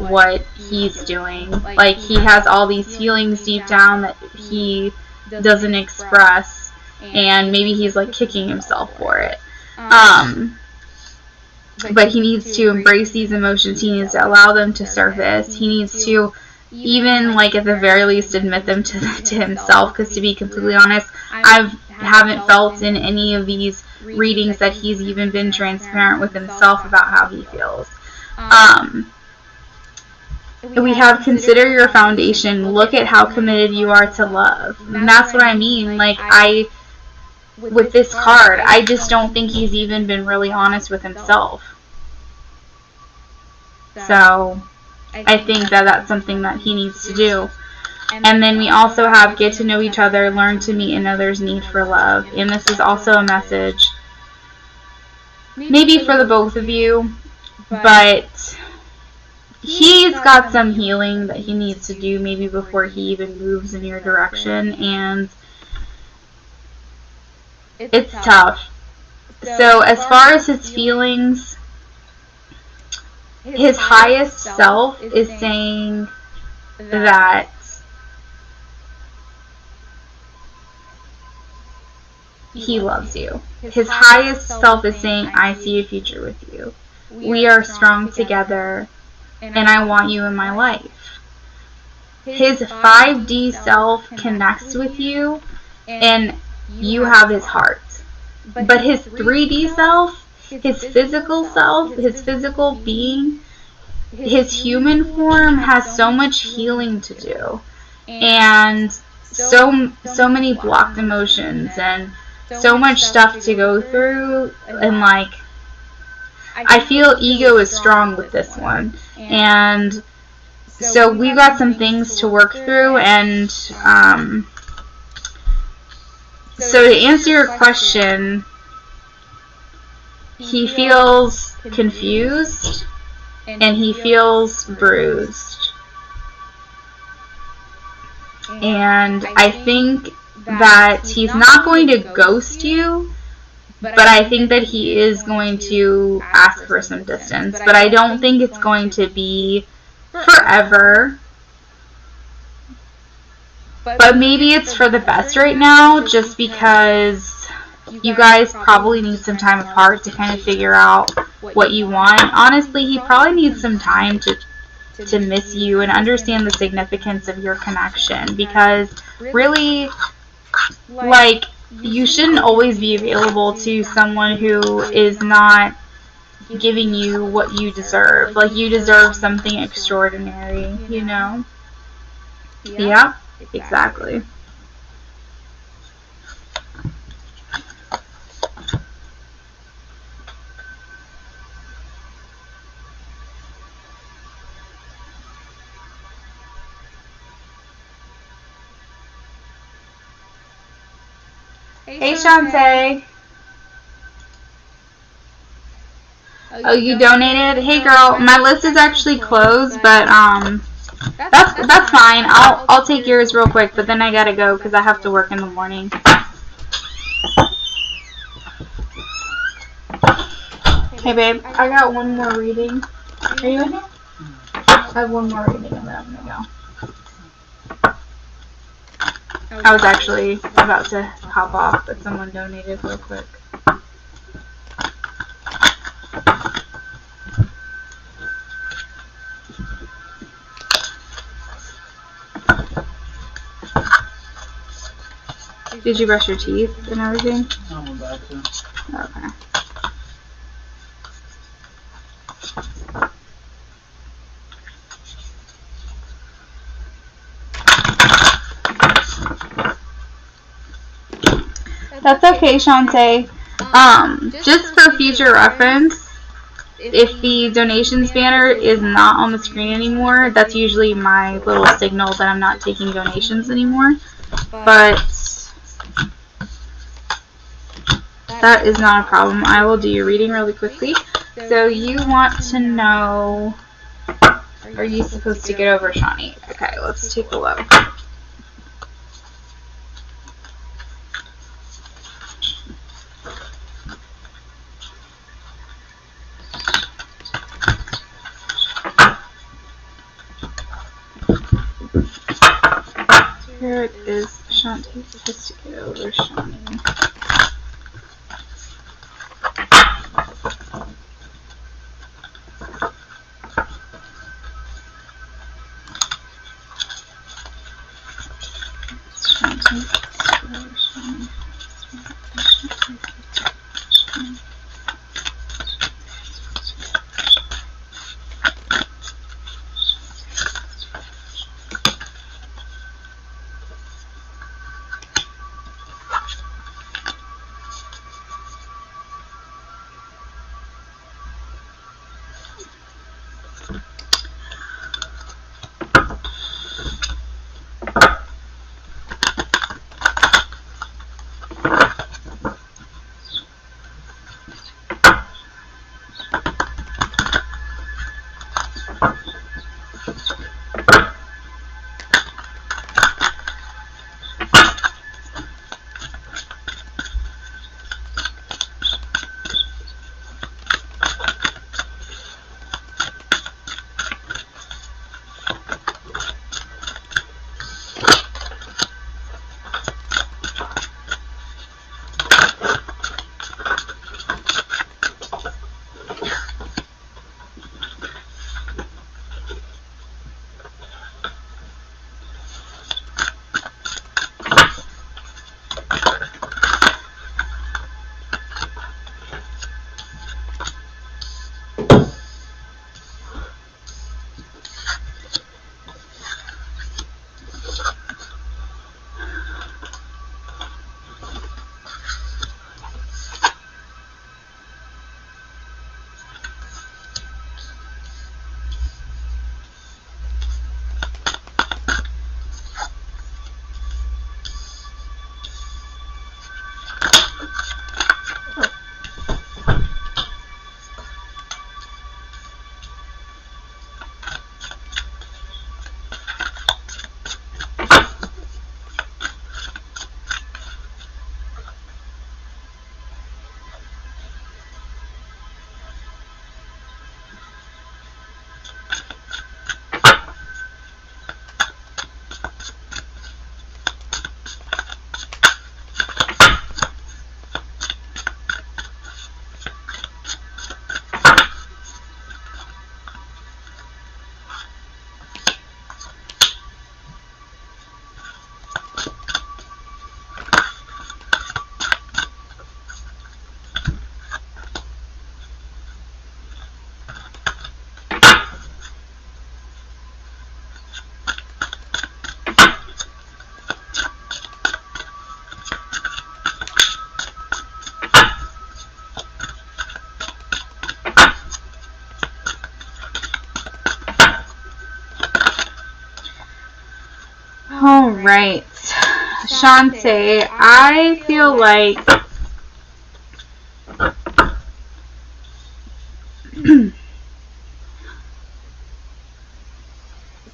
what he's doing. He has all these feelings deep down that he doesn't express, and maybe he's kicking himself for it. But he needs to embrace these emotions. He needs to allow them to surface. He needs to even, at the very least, admit them to himself. Because to be completely honest, I haven't felt in any of these readings that he's even been transparent with himself about how he feels. We have consider your foundation. Look at how committed you are to love. And that's what I mean. With this card, I just don't think he's even been really honest with himself. So I think that that's something that he needs to do. And then we also have get to know each other, learn to meet another's need for love. And this is also a message maybe for the both of you, but he's got some healing that he needs to do maybe before he even moves in your direction, and it's tough. So as far as his feelings, his highest self is saying that he loves you. His highest self is saying, I see a future with you. We are strong together, and I want you in my life. His 5D self connects with you, and you have his heart. But his 3D self, his physical being, his human form has so much healing to do, and so many blocked emotions, and so much stuff to go through, and like, I feel ego is strong with this one, and so we've got some things to work through. And so to answer your question, he feels confused and he feels bruised, and I think that he's not going to ghost you, but I think that he is going to ask for some distance. But I don't think it's going to be forever. But maybe it's for the best right now, just because you guys probably need some time apart to kind of figure out what you want. Honestly, he probably needs some time to miss you and understand the significance of your connection, because really, like, you shouldn't always be available to someone who is not giving you what you deserve. Like, you deserve something extraordinary, you know? Yeah, exactly. Hey, Shantae. Oh, you donated? Hey, girl. My list is actually closed, but that's fine. I'll take yours real quick, but then I gotta go because I have to work in the morning. Hey, babe. I got one more reading. Are you in here? I have one more reading and then I'm gonna go. I was actually about to hop off, but someone donated real quick. Did you brush your teeth and everything? I'm about to. Okay. That's okay, Shantae. Just for future reference, if the donations banner is not on the screen anymore, that's usually my little signal that I'm not taking donations anymore. But that is not a problem. I will do your reading really quickly. So you want to know, are you supposed to get over Shawnee? Okay, let's take a look. Here it is. Shantae supposed to get over Shawnee. right. Shante, I feel like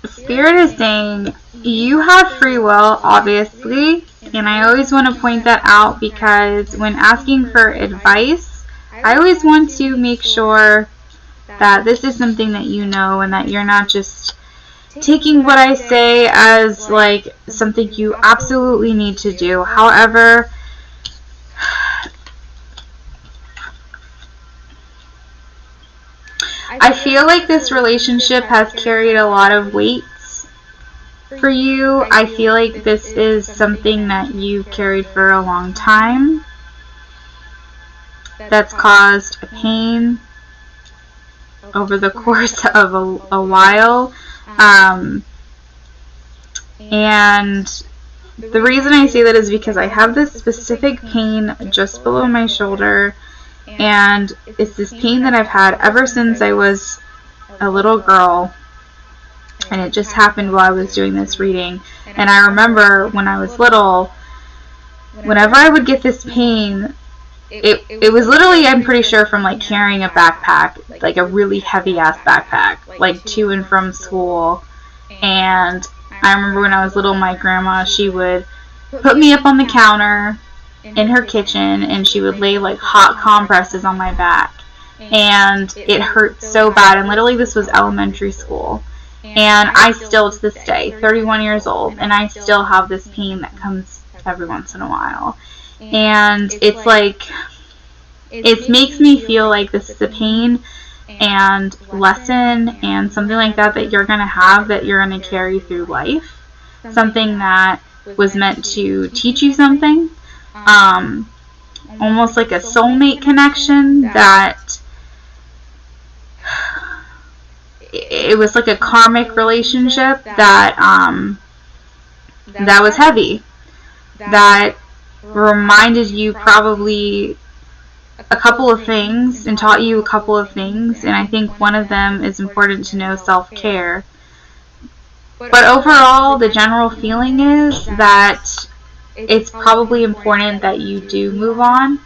Spirit is saying you have free will, obviously, and I always want to point that out because when asking for advice, I always want to make sure that this is something that you know and that you're not just taking what I say as like something you absolutely need to do. However, I feel like this relationship has carried a lot of weights for you. I feel like this is something that you've carried for a long time that's caused a pain over the course of a while. And the reason I say that is because I have this specific pain just below my shoulder, and it's this pain that I've had ever since I was a little girl, and it just happened while I was doing this reading. And I remember when I was little, whenever I would get this pain, it was literally, I'm pretty sure, from like carrying a backpack, like a really heavy ass backpack, like to and from school. And I remember when I was little, my grandma, she would put me up on the counter in her kitchen, and she would lay like hot compresses on my back, and it hurt so bad. And literally this was elementary school, and I still, to this day, 31 years old, and I still have this pain that comes every once in a while. And it's like, it makes me feel like this is a pain and lesson and something like that that you're going to have, that you're going to carry through life, something that was meant to teach you something. Almost like a soulmate connection, that it was like a karmic relationship that that was heavy, that reminded you probably a couple of things and taught you a couple of things, and I think one of them is important to know: self-care. But overall, the general feeling is that it's probably important that you do move on,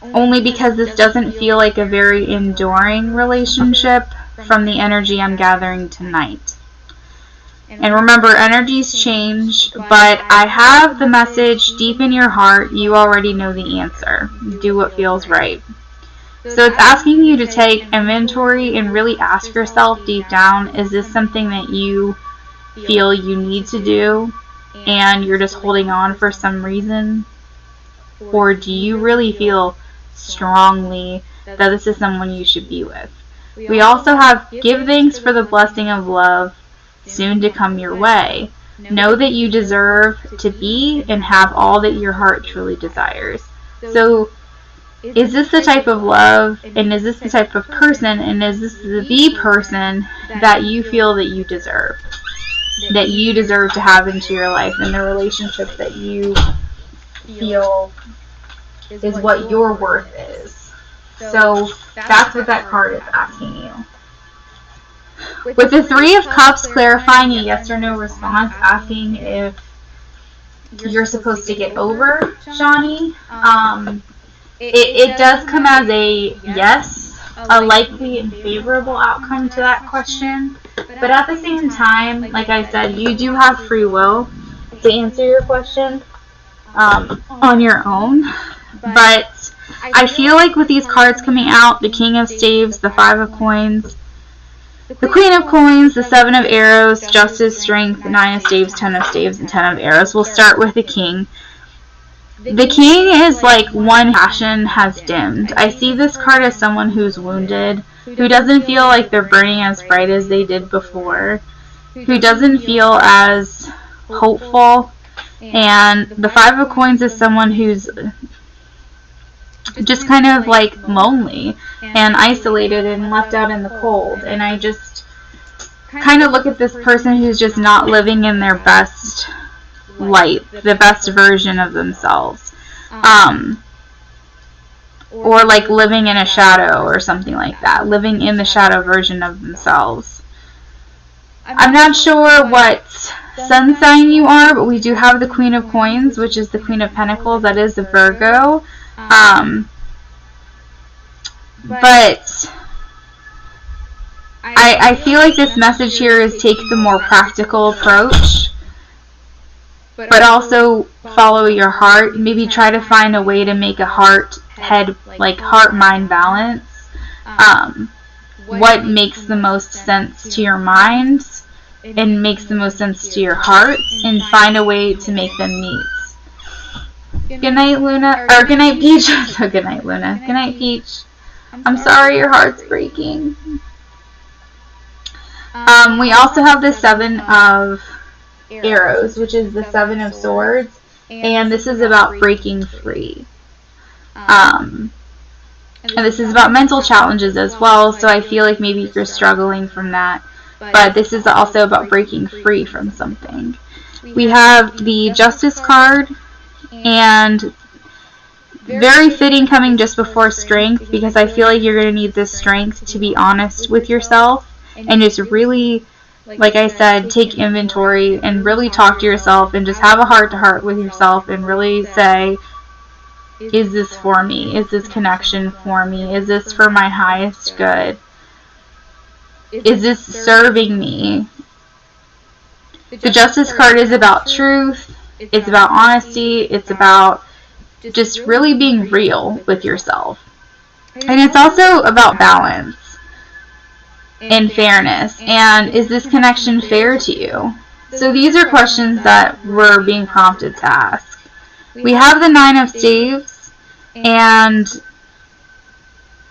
only because this doesn't feel like a very enduring relationship from the energy I'm gathering tonight. And remember, energies change, but I have the message deep in your heart. You already know the answer. Do what feels right. So it's asking you to take inventory and really ask yourself deep down, is this something that you feel you need to do and you're just holding on for some reason? Or do you really feel strongly that this is someone you should be with? We also have give thanks for the blessing of love soon to come your way. Know that you deserve to be and have all that your heart truly desires. So is this the type of love, and is this the type of person, and is this the person that you feel that you deserve? That you deserve to have into your life, and the relationship that you feel is what your worth is. So that's what that card is asking you. With the Three of Cups clarifying a yes or no response, asking if you're supposed to get over Johnny, it does come as a yes, a likely and favorable outcome to that question. But at the same time, like I said, you do have free will to answer your question on your own. But I feel like with these cards coming out, the King of Staves, the Five of Coins, the Queen of Coins, the Seven of Arrows, Justice, Strength, Nine of Staves, Ten of Staves, and Ten of Arrows. We'll start with the King. The King is like one passion has dimmed. I see this card as someone who's wounded, who doesn't feel like they're burning as bright as they did before, who doesn't feel as hopeful. And the Five of Coins is someone who's just kind of like lonely and isolated and left out in the cold. And I just kind of look at this person who's just not living in their best light, the best version of themselves, or like living in a shadow or something like that, living in the shadow version of themselves. I'm not sure what sun sign you are, but we do have the Queen of Coins, which is the Queen of Pentacles. That is the Virgo. But I feel like this message here is take the more practical approach, but also follow your heart. Maybe try to find a way to make a heart-mind balance. What makes the most sense to your mind and makes the most sense to your heart, and find a way to make them meet. Good night, Luna. Or good night, Peach. So good night, Luna. Good night, Peach. I'm sorry your heart's breaking. We also have the Seven of Arrows, which is the Seven of Swords, and this is about breaking free. And this is about mental challenges as well, so I feel like maybe you're struggling from that. But this is also about breaking free from something. We have the Justice card, and very fitting coming just before Strength, because I feel like you're going to need this strength to be honest with yourself and just really, like I said, take inventory and really talk to yourself and just have a heart-to-heart with yourself and really say, is this for me? Is this connection for me? Is this for my highest good? Is this serving me? The Justice card is about truth. It's about honesty. It's about just really being real with yourself. And it's also about balance and fairness. And is this connection fair to you? So these are questions that we're being prompted to ask. We have the Nine of Staves, and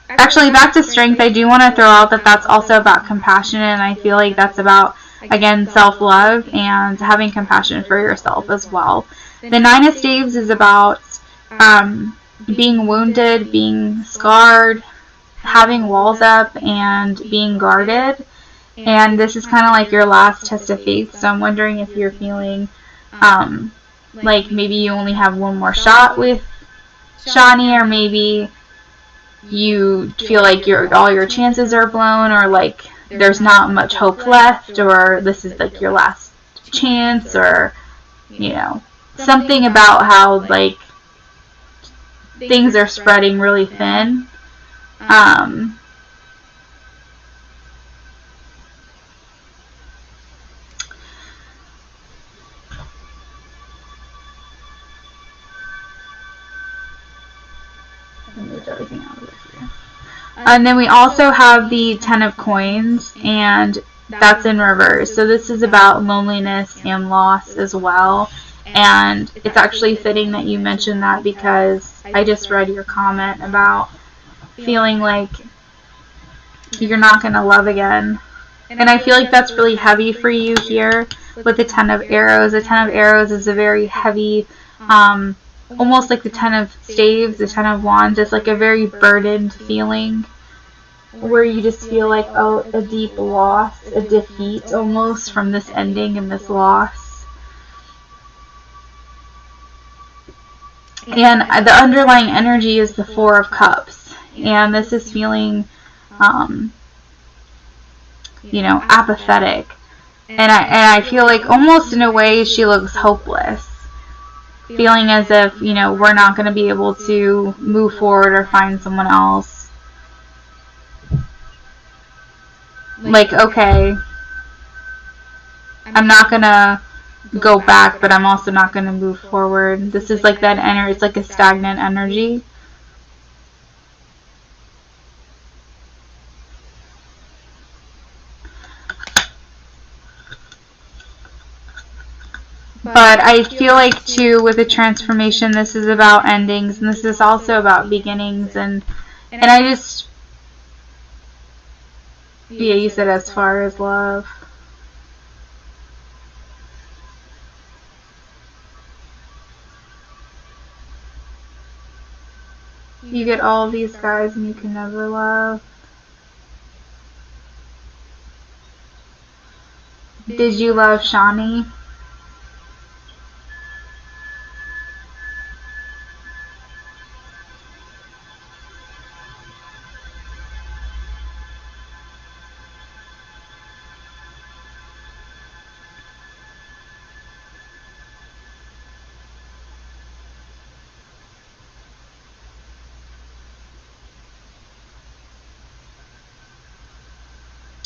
actually back to Strength, I do want to throw out that that's also about compassion, and I feel like that's about, again, self-love and having compassion for yourself as well. The Nine of Staves is about being wounded, being scarred, having walls up, and being guarded. And this is kind of like your last test of faith, so I'm wondering if you're feeling like maybe you only have one more shot with Shani, or maybe you feel like all your chances are blown, or like there's not much hope left, or this is like your last chance, or something about how like things are spreading really thin. Moved everything out of the way for you. And then we also have the Ten of Coins, and that's in reverse. So this is about loneliness and loss as well. And it's actually fitting that you mentioned that, because I just read your comment about feeling like you're not going to love again. And I feel like that's really heavy for you here with the Ten of Arrows. The Ten of Arrows is a very heavy, almost like the Ten of Staves, the Ten of Wands. It's like a very burdened feeling where you just feel like, oh, a deep loss, a defeat almost from this ending and this loss. And the underlying energy is the Four of Cups. And this is feeling, apathetic. And I feel like almost in a way she looks hopeless. Feeling as if, we're not going to be able to move forward or find someone else. Like, okay, I'm not going to go back, but I'm also not going to move forward. This is like that energy. It's like a stagnant energy. But I feel like, too, with the transformation, this is about endings, and this is also about beginnings, and I just, yeah, you said as far as love. You get all these guys and you can never love. Did you love Shani?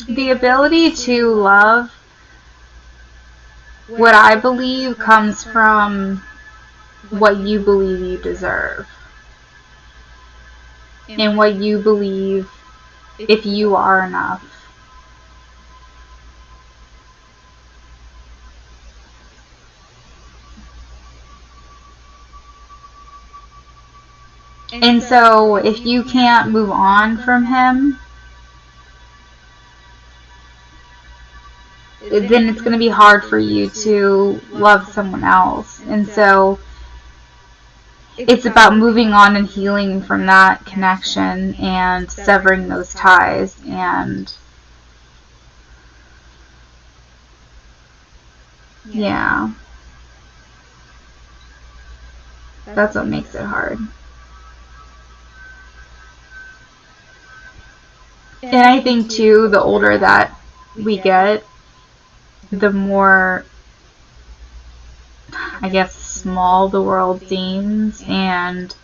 The ability to love, what I believe, comes from what you believe you deserve. And what you believe if you are enough. And so if you can't move on from him, then it's going to be hard for you to love someone else. And so it's about moving on and healing from that connection and severing those ties. And yeah, that's what makes it hard. And I think too, the older that we get, the more, I guess, small the world seems, and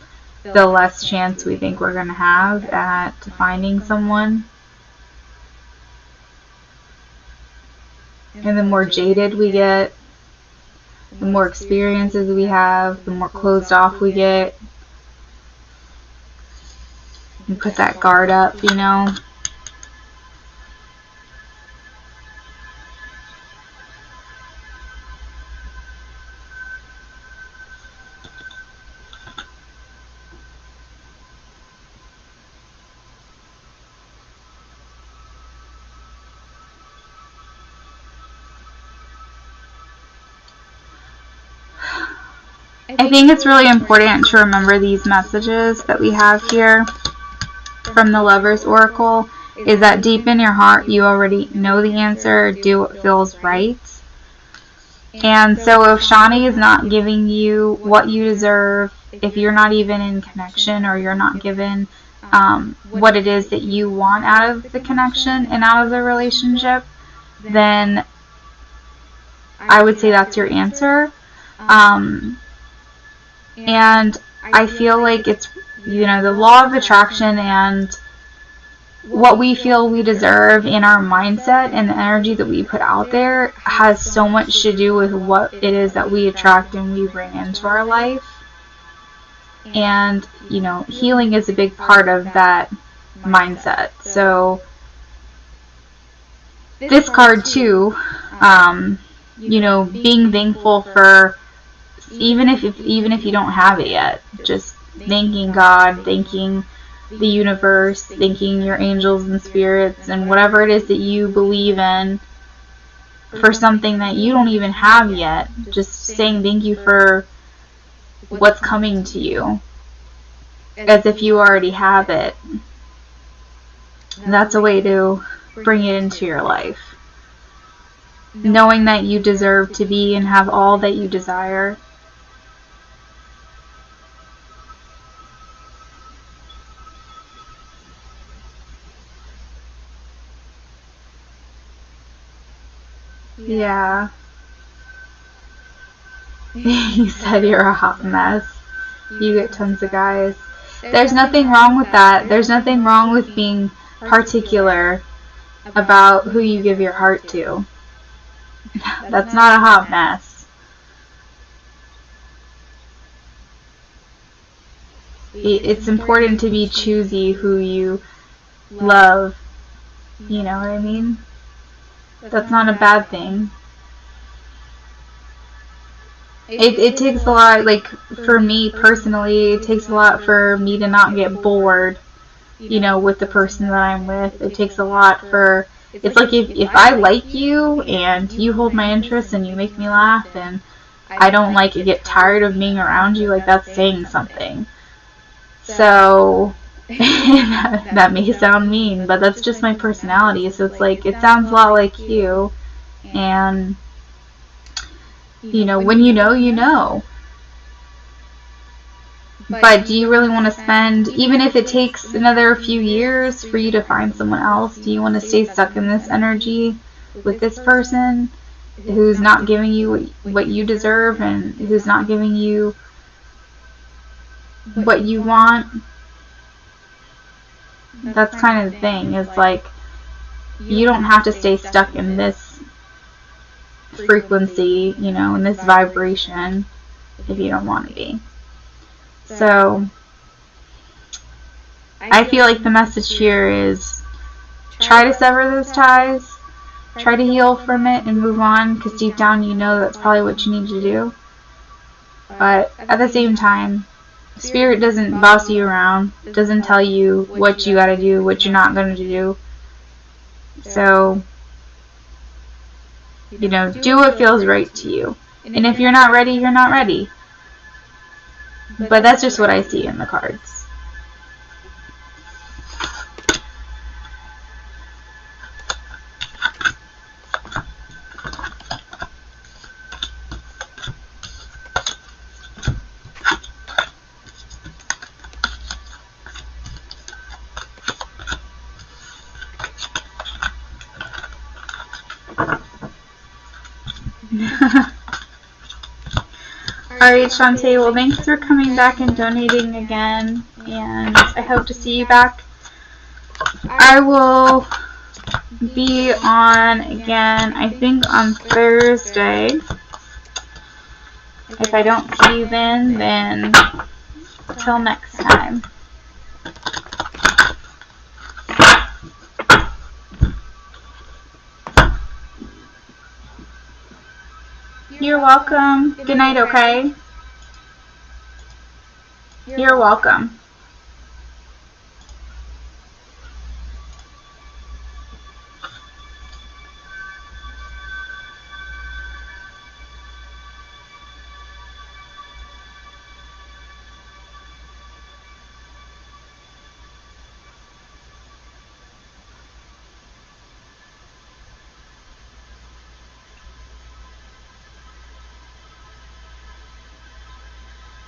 the less chance we think we're going to have at finding someone. And the more jaded we get, the more experiences we have, the more closed off we get. And put that guard up, you know. I think it's really important to remember these messages that we have here from the Lover's Oracle, is that deep in your heart you already know the answer, do what feels right. And so if Shani is not giving you what you deserve, if you're not even in connection, or you're not given what it is that you want out of the connection and out of the relationship, then I would say that's your answer. And I feel like it's, you know, the law of attraction and what we feel we deserve in our mindset and the energy that we put out there has so much to do with what it is that we attract and we bring into our life. And, you know, healing is a big part of that mindset. So this card too, you know, being thankful for, even if you don't have it yet, just thanking God, thanking the universe, thanking your angels and spirits and whatever it is that you believe in for something that you don't even have yet. Just saying thank you for what's coming to you as if you already have it. And that's a way to bring it into your life. Knowing that you deserve to be and have all that you desire. Yeah. You said you're a hot mess. You get tons of guys. There's nothing wrong with that. There's nothing wrong with being particular about who you give your heart to. That's not a hot mess. It's important to be choosy who you love. You know what I mean? That's not a bad thing. It takes a lot, like, for me personally, it takes a lot for me to not get bored, you know, with the person that I'm with. It takes a lot for, it's like if I like you and you hold my interest and you make me laugh and I don't like get tired of being around you, like, that's saying something. So that may sound mean, but that's just my personality. So it's like, it sounds a lot like you, and you know, when you know, you know. But do you really want to spend, even if it takes another few years for you to find someone else, do you want to stay stuck in this energy with this person who's not giving you what you deserve and who's not giving you what you want? That's kind of the thing, is like, you don't have to stay stuck in this frequency, you know, in this vibration if you don't want to be. So I feel like the message here is try to sever those ties, try to heal from it and move on, because deep down you know that's probably what you need to do. But at the same time, Spirit doesn't boss you around, doesn't tell you what you gotta do, what you're not gonna do. So, you know, do what feels right to you. And if you're not ready, you're not ready. But that's just what I see in the cards. Alright, Shantae, well, thanks for coming back and donating again, and I hope to see you back. I will be on again, I think, on Thursday. If I don't see you then till next time. You're welcome. Good night, okay? You're welcome.